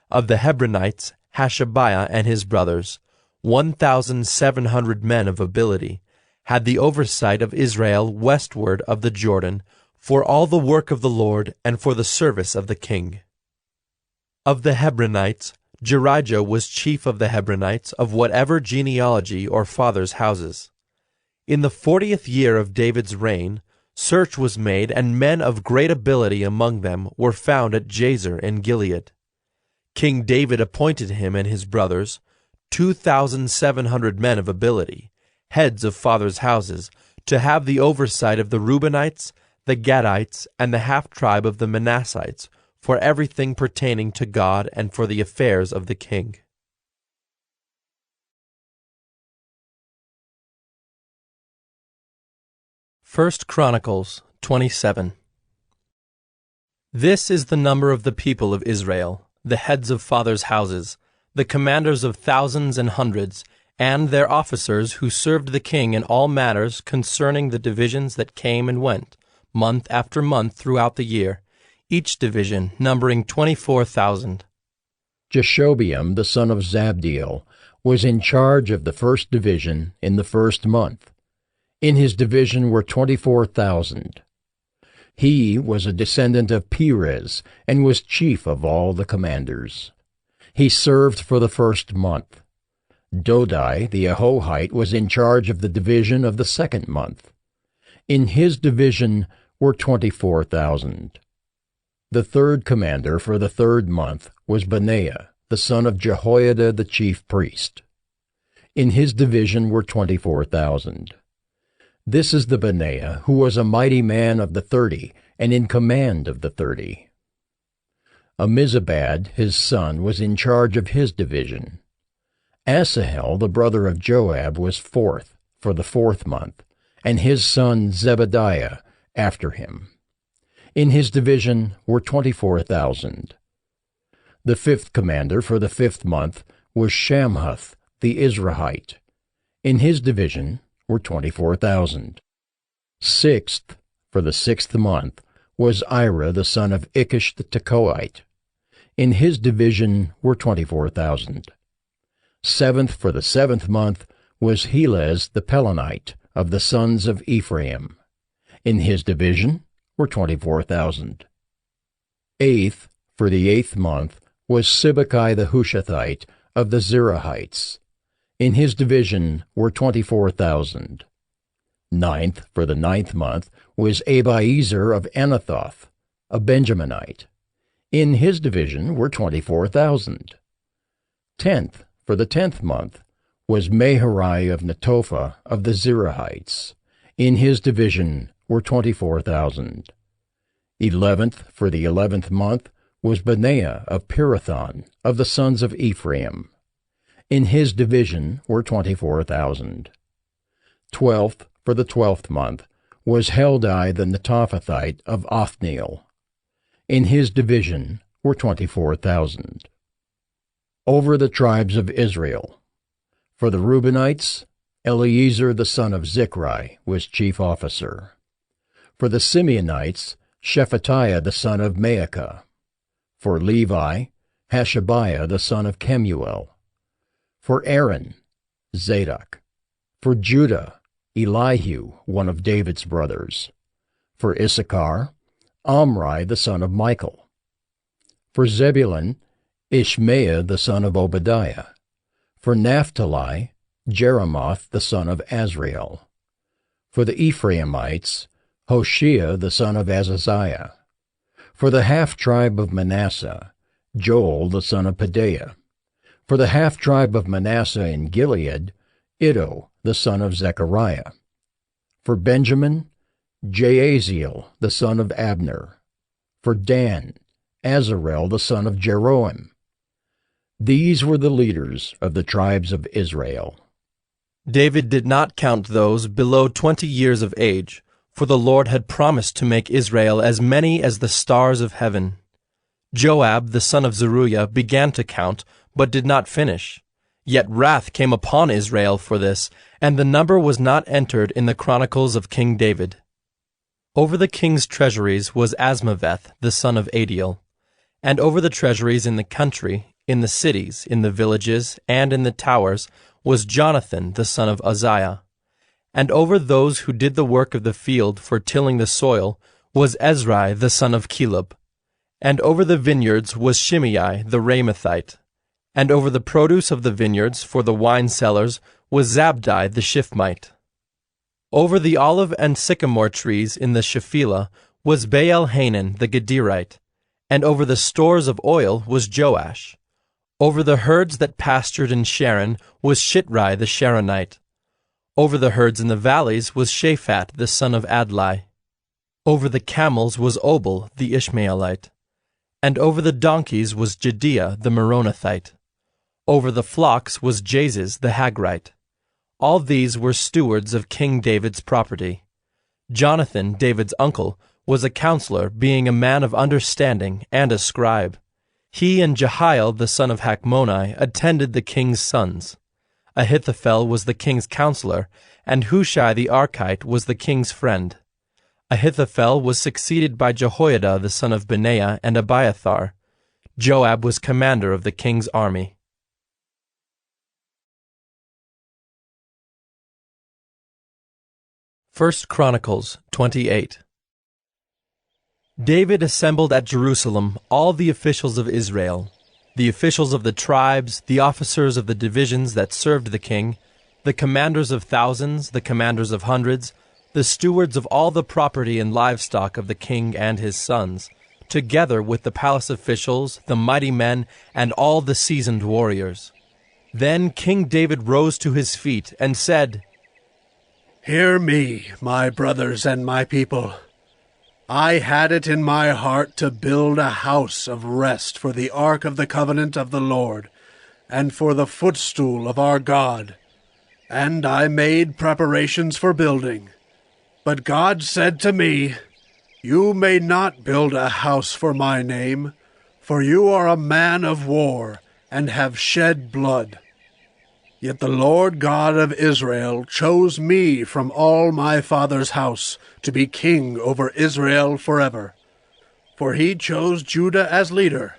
Of the Hebronites, Hashabiah and his brothers, 1,700 men of ability, had the oversight of Israel westward of the Jordan, for all the work of the Lord and for the service of the king. Of the Hebronites, Jerijah was chief of the Hebronites of whatever genealogy or fathers' houses. In the 40th year of David's reign, search was made, and men of great ability among them were found at Jazer in Gilead. King David appointed him and his brothers, 2,700 men of ability, heads of fathers' houses, to have the oversight of the Reubenites, the Gadites, and the half-tribe of the Manassites, for everything pertaining to God and for the affairs of the king. First Chronicles 27. This is the number of the people of Israel, the heads of fathers' houses, the commanders of thousands and hundreds, and their officers who served the king in all matters concerning the divisions that came and went, month after month throughout the year, each division numbering 24,000. Jeshobeam the son of Zabdiel was in charge of the first division in the first month. In his division were 24,000. He was a descendant of Perez and was chief of all the commanders. He served for the first month. Dodai the Ahohite was in charge of the division of the second month. In his division were 24,000. The third commander for the third month was Benaiah, the son of Jehoiada the chief priest. In his division were 24,000. This is the Benaiah who was a mighty man of the 30, and in command of the 30. Ammizabad, his son, was in charge of his division. Asahel, the brother of Joab, was fourth for the fourth month, and his son Zebadiah after him. In his division were 24,000. The fifth commander for the fifth month was Shamhuth the Izrahite. In his division were 24,000. Sixth for the sixth month was Ira the son of Ikish the Tekoite. In his division were 24,000. Seventh for the seventh month was Helez the Pelonite of the sons of Ephraim. In his division were 24,000. Eighth for the eighth month was Sibbecai the Hushathite of the Zerahites. In his division were 24,000. Ninth for the ninth month was Abiezer of Anathoth, a Benjaminite. In his division were 24,000. Tenth for the 10th month was Maharai of Netophah of the Zerahites. In his division were 24,000. 11th for the 11th month was Benaiah of Pirathon of the sons of Ephraim. In his division were 24,000. 12th for the 12th month was Heldai the Netophathite of Othniel. In his division were 24,000. Over the tribes of Israel. For the Reubenites, Eleazar the son of Zichri was chief officer. For the Simeonites, Shephatiah the son of Maacah. For Levi, Hashabiah the son of Kemuel. For Aaron, Zadok. For Judah, Elihu, one of David's brothers. For Issachar, Omri the son of Michael. For Zebulun, Ishmael the son of Obadiah. For Naphtali, Jeremoth the son of Azriel. For the Ephraimites, Hoshea the son of Azaziah. For the half-tribe of Manasseh, Joel the son of Pedaiah. For the half-tribe of Manasseh in Gilead, Iddo the son of Zechariah. For Benjamin, Jaaziel the son of Abner. For Dan, Azarel the son of Jeroham. These were the leaders of the tribes of Israel. David did not count those below 20 years of age, for the Lord had promised to make Israel as many as the stars of heaven. Joab the son of Zeruiah began to count, but did not finish. Yet wrath came upon Israel for this, and the number was not entered in the Chronicles of King David. Over the king's treasuries was Asmaveth the son of Adiel, and over the treasuries in the country, in the cities, in the villages, and in the towers, was Jonathan the son of Uzziah. And over those who did the work of the field for tilling the soil was Ezrai the son of Caleb. And over the vineyards was Shimei the Ramathite. And over the produce of the vineyards for the wine cellars was Zabdi the Shifmite. Over the olive and sycamore trees in the Shephelah was Baal-Hanan the Gederite. And over the stores of oil was Joash. Over the herds that pastured in Sharon was Shitrai the Sharonite. Over the herds in the valleys was Shaphat the son of Adlai. Over the camels was Obal the Ishmaelite. And over the donkeys was Jediah the Meronothite. Over the flocks was Jaziz the Hagrite. All these were stewards of King David's property. Jonathan, David's uncle, was a counselor, being a man of understanding and a scribe. He and Jehiel the son of Hachmoni attended the king's sons. Ahithophel was the king's counselor, and Hushai the Archite was the king's friend. Ahithophel was succeeded by Jehoiada the son of Benaiah and Abiathar. Joab was commander of the king's army. 1 Chronicles 28. David assembled at Jerusalem all the officials of Israel, the officials of the tribes, the officers of the divisions that served the king, the commanders of thousands, the commanders of hundreds, the stewards of all the property and livestock of the king and his sons, together with the palace officials, the mighty men, and all the seasoned warriors. Then King David rose to his feet and said, "Hear me, my brothers and my people. I had it in my heart to build a house of rest for the ark of the covenant of the Lord, and for the footstool of our God. And I made preparations for building. But God said to me, 'You may not build a house for my name, for you are a man of war, and have shed blood.' Yet the Lord God of Israel chose me from all my father's house to be king over Israel forever. For he chose Judah as leader,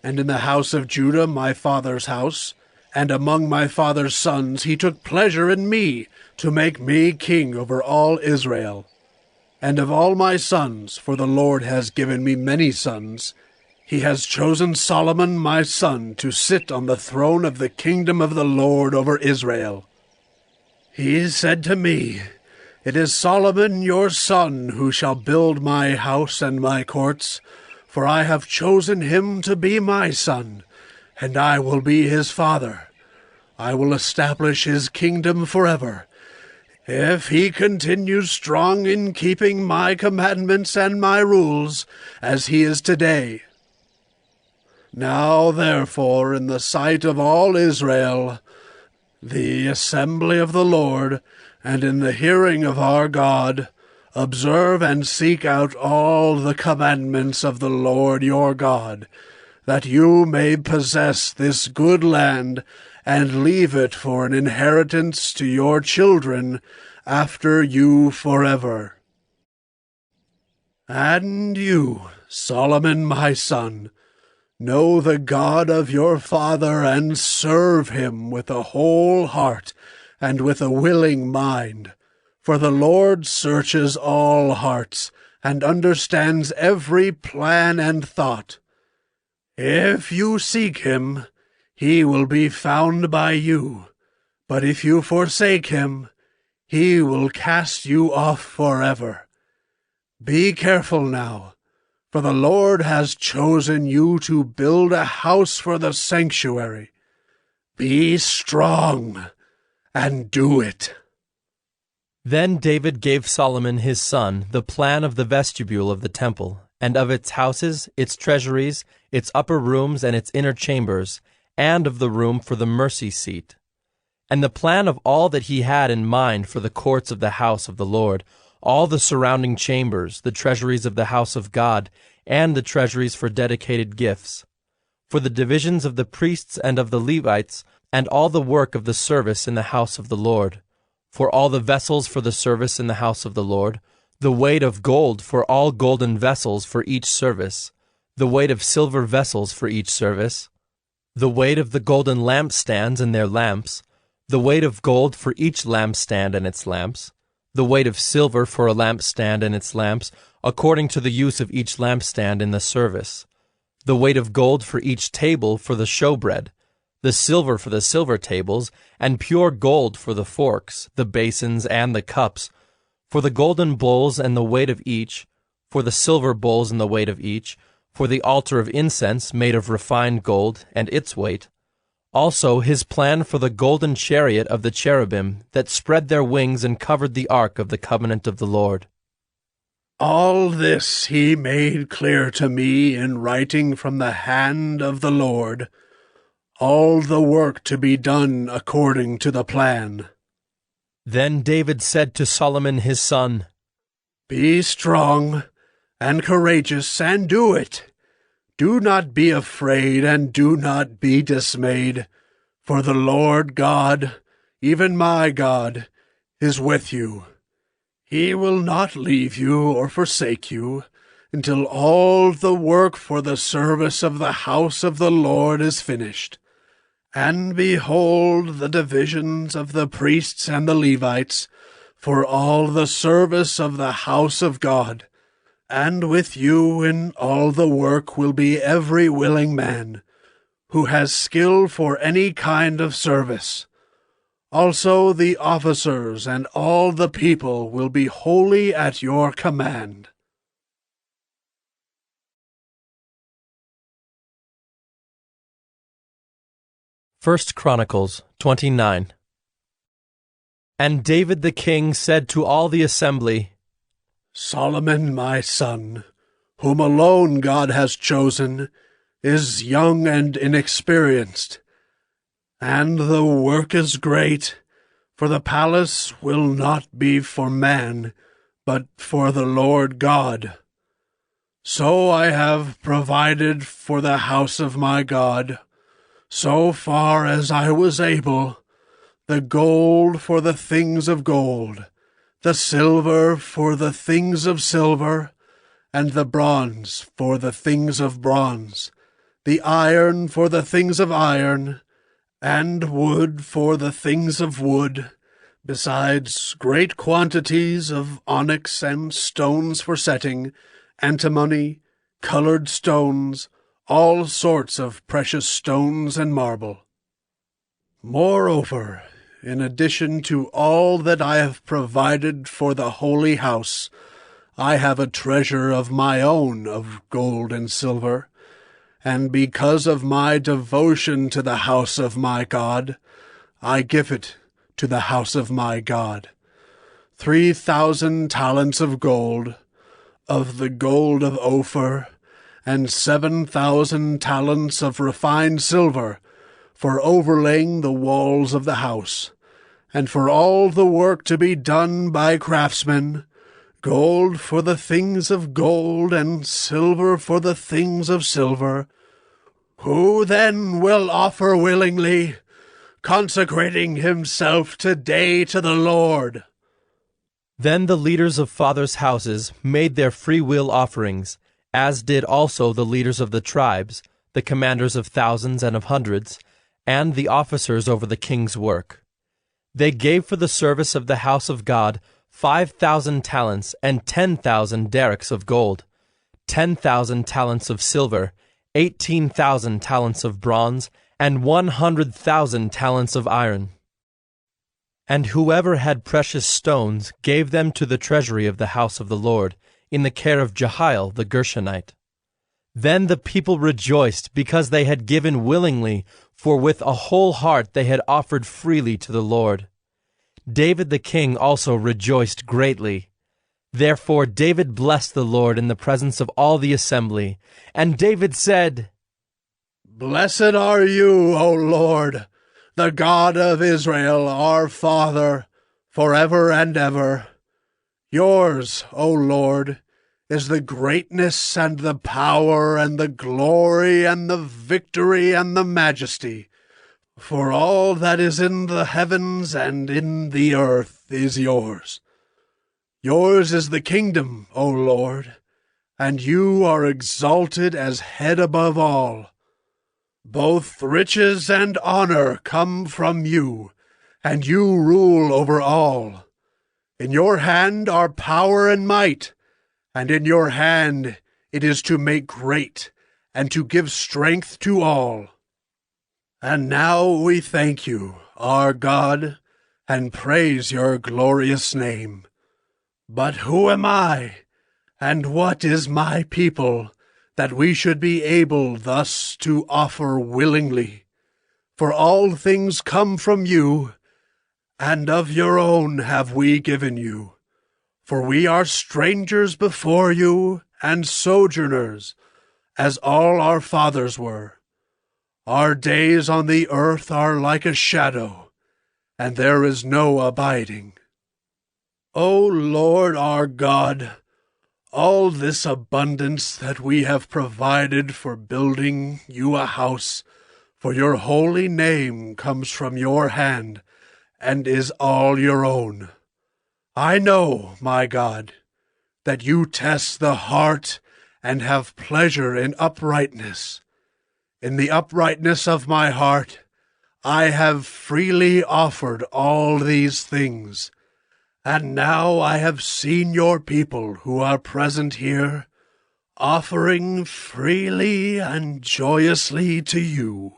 and in the house of Judah my father's house, and among my father's sons he took pleasure in me to make me king over all Israel. And of all my sons, for the Lord has given me many sons, he has chosen Solomon my son to sit on the throne of the kingdom of the Lord over Israel. He said to me, 'It is Solomon your son who shall build my house and my courts, for I have chosen him to be my son, and I will be his father. I will establish his kingdom forever, if he continues strong in keeping my commandments and my rules, as he is today.' Now, therefore, in the sight of all Israel, the assembly of the Lord, and in the hearing of our God, observe and seek out all the commandments of the Lord your God, that you may possess this good land, and leave it for an inheritance to your children after you forever. And you, Solomon my son, know the God of your father, and serve him with a whole heart and with a willing mind. For the Lord searches all hearts, and understands every plan and thought. If you seek him, he will be found by you. But if you forsake him, he will cast you off forever. Be careful now, for the Lord has chosen you to build a house for the sanctuary. Be strong and do it." Then David gave Solomon his son the plan of the vestibule of the temple, and of its houses, its treasuries, its upper rooms, and its inner chambers, and of the room for the mercy seat, and the plan of all that he had in mind for the courts of the house of the Lord, all the surrounding chambers, the treasuries of the house of God, and the treasuries for dedicated gifts, for the divisions of the priests and of the Levites, and all the work of the service in the house of the Lord, for all the vessels for the service in the house of the Lord, the weight of gold for all golden vessels for each service, the weight of silver vessels for each service, the weight of the golden lampstands and their lamps, the weight of gold for each lampstand and its lamps, the weight of silver for a lampstand and its lamps, according to the use of each lampstand in the service, the weight of gold for each table for the showbread, the silver for the silver tables, and pure gold for the forks, the basins, and the cups, for the golden bowls and the weight of each, for the silver bowls and the weight of each, for the altar of incense made of refined gold and its weight. Also his plan for the golden chariot of the cherubim that spread their wings and covered the ark of the covenant of the Lord. All this he made clear to me in writing from the hand of the Lord, all the work to be done according to the plan. Then David said to Solomon his son, "Be strong and courageous, and do it. Do not be afraid, and do not be dismayed, for the Lord God, even my God, is with you. He will not leave you or forsake you until all the work for the service of the house of the Lord is finished. And behold the divisions of the priests and the Levites for all the service of the house of God. And with you in all the work will be every willing man, who has skill for any kind of service. Also the officers and all the people will be wholly at your command." First Chronicles 29. And David the king said to all the assembly, "Solomon my son, whom alone God has chosen, is young and inexperienced, and the work is great, for the palace will not be for man, but for the Lord God. So I have provided for the house of my God, so far as I was able, the gold for the things of gold, the silver for the things of silver, and the bronze for the things of bronze, the iron for the things of iron, and wood for the things of wood, besides great quantities of onyx and stones for setting, antimony, colored stones, all sorts of precious stones and marble. Moreover, in addition to all that I have provided for the holy house, I have a treasure of my own of gold and silver, and because of my devotion to the house of my God, I give it to the house of my God. 3,000 talents of gold, of the gold of Ophir, and 7,000 talents of refined silver, for overlaying the walls of the house, and for all the work to be done by craftsmen, gold for the things of gold, and silver for the things of silver. Who then will offer willingly, consecrating himself today to the Lord?" Then the leaders of fathers' houses made their free will offerings, as did also the leaders of the tribes, the commanders of thousands and of hundreds, and the officers over the king's work. They gave for the service of the house of God 5,000 talents and 10,000 derricks of gold, 10,000 talents of silver, 18,000 talents of bronze, and 100,000 talents of iron. And whoever had precious stones gave them to the treasury of the house of the Lord, in the care of Jehiel the Gershonite. Then the people rejoiced because they had given willingly, for with a whole heart they had offered freely to the Lord. David the king also rejoiced greatly. Therefore David blessed the Lord in the presence of all the assembly. And David said, Blessed are you, O Lord, the God of Israel, our Father, forever and ever. Yours, O Lord, is the greatness and the power and the glory and the victory and the majesty. For all that is in the heavens and in the earth is yours. Yours is the kingdom, O Lord, and you are exalted as head above all. Both riches and honor come from you, and you rule over all. In your hand are power and might, and in your hand it is to make great and to give strength to all. And now we thank you, our God, and praise your glorious name. But who am I, and what is my people, that we should be able thus to offer willingly? For all things come from you, and of your own have we given you. For we are strangers before you, and sojourners, as all our fathers were. Our days on the earth are like a shadow, and there is no abiding. O Lord our God, all this abundance that we have provided for building you a house for your holy name comes from your hand, and is all your own. I know, my God, that you test the heart and have pleasure in uprightness. In the uprightness of my heart, I have freely offered all these things. And now I have seen your people who are present here, offering freely and joyously to you.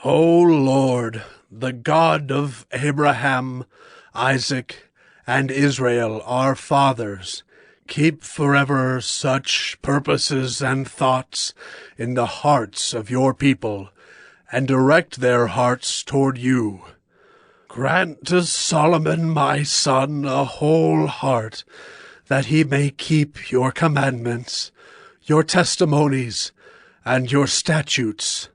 O Lord, the God of Abraham, Isaac, and Israel, our fathers, keep forever such purposes and thoughts in the hearts of your people, and direct their hearts toward you. Grant to Solomon my son a whole heart, that he may keep your commandments, your testimonies, and your statutes,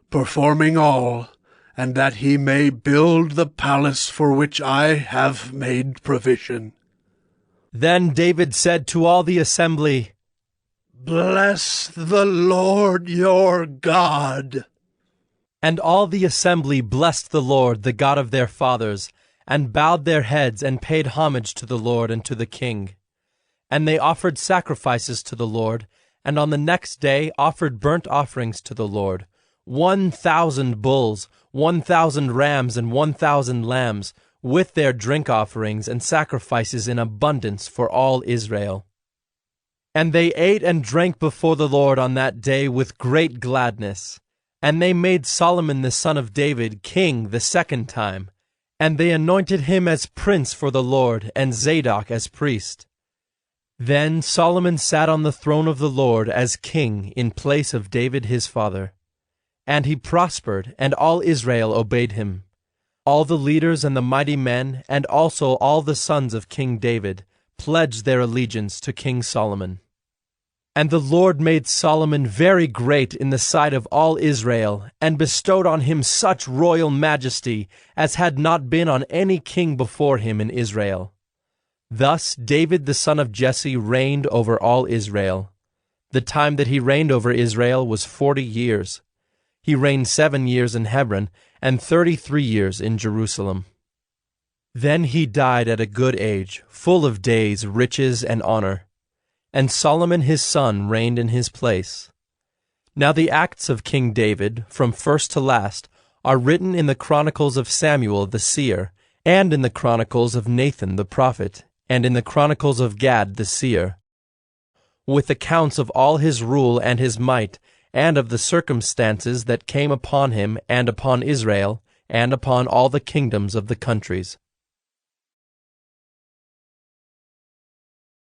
performing all, and that he may build the palace for which I have made provision. Then David said to all the assembly, Bless the Lord your God. And all the assembly blessed the Lord, the God of their fathers, and bowed their heads and paid homage to the Lord and to the king. And they offered sacrifices to the Lord, and on the next day offered burnt offerings to the Lord, 1,000 bulls, 1,000 rams, and 1,000 lambs, with their drink offerings and sacrifices in abundance for all Israel. And they ate and drank before the Lord on that day with great gladness. And they made Solomon the son of David king the second time, and they anointed him as prince for the Lord, and Zadok as priest. Then Solomon sat on the throne of the Lord as king in place of David his father. And he prospered, and all Israel obeyed him. All the leaders and the mighty men, and also all the sons of King David, pledged their allegiance to King Solomon. And the Lord made Solomon very great in the sight of all Israel, and bestowed on him such royal majesty as had not been on any king before him in Israel. Thus David the son of Jesse reigned over all Israel. The time that he reigned over Israel was 40 years. He reigned 7 years in Hebron, and 33 years in Jerusalem. Then he died at a good age, full of days, riches, and honor. And Solomon his son reigned in his place. Now the acts of King David, from first to last, are written in the Chronicles of Samuel the seer, and in the Chronicles of Nathan the prophet, and in the Chronicles of Gad the seer, with accounts of all his rule and his might, and of the circumstances that came upon him and upon Israel, and upon all the kingdoms of the countries.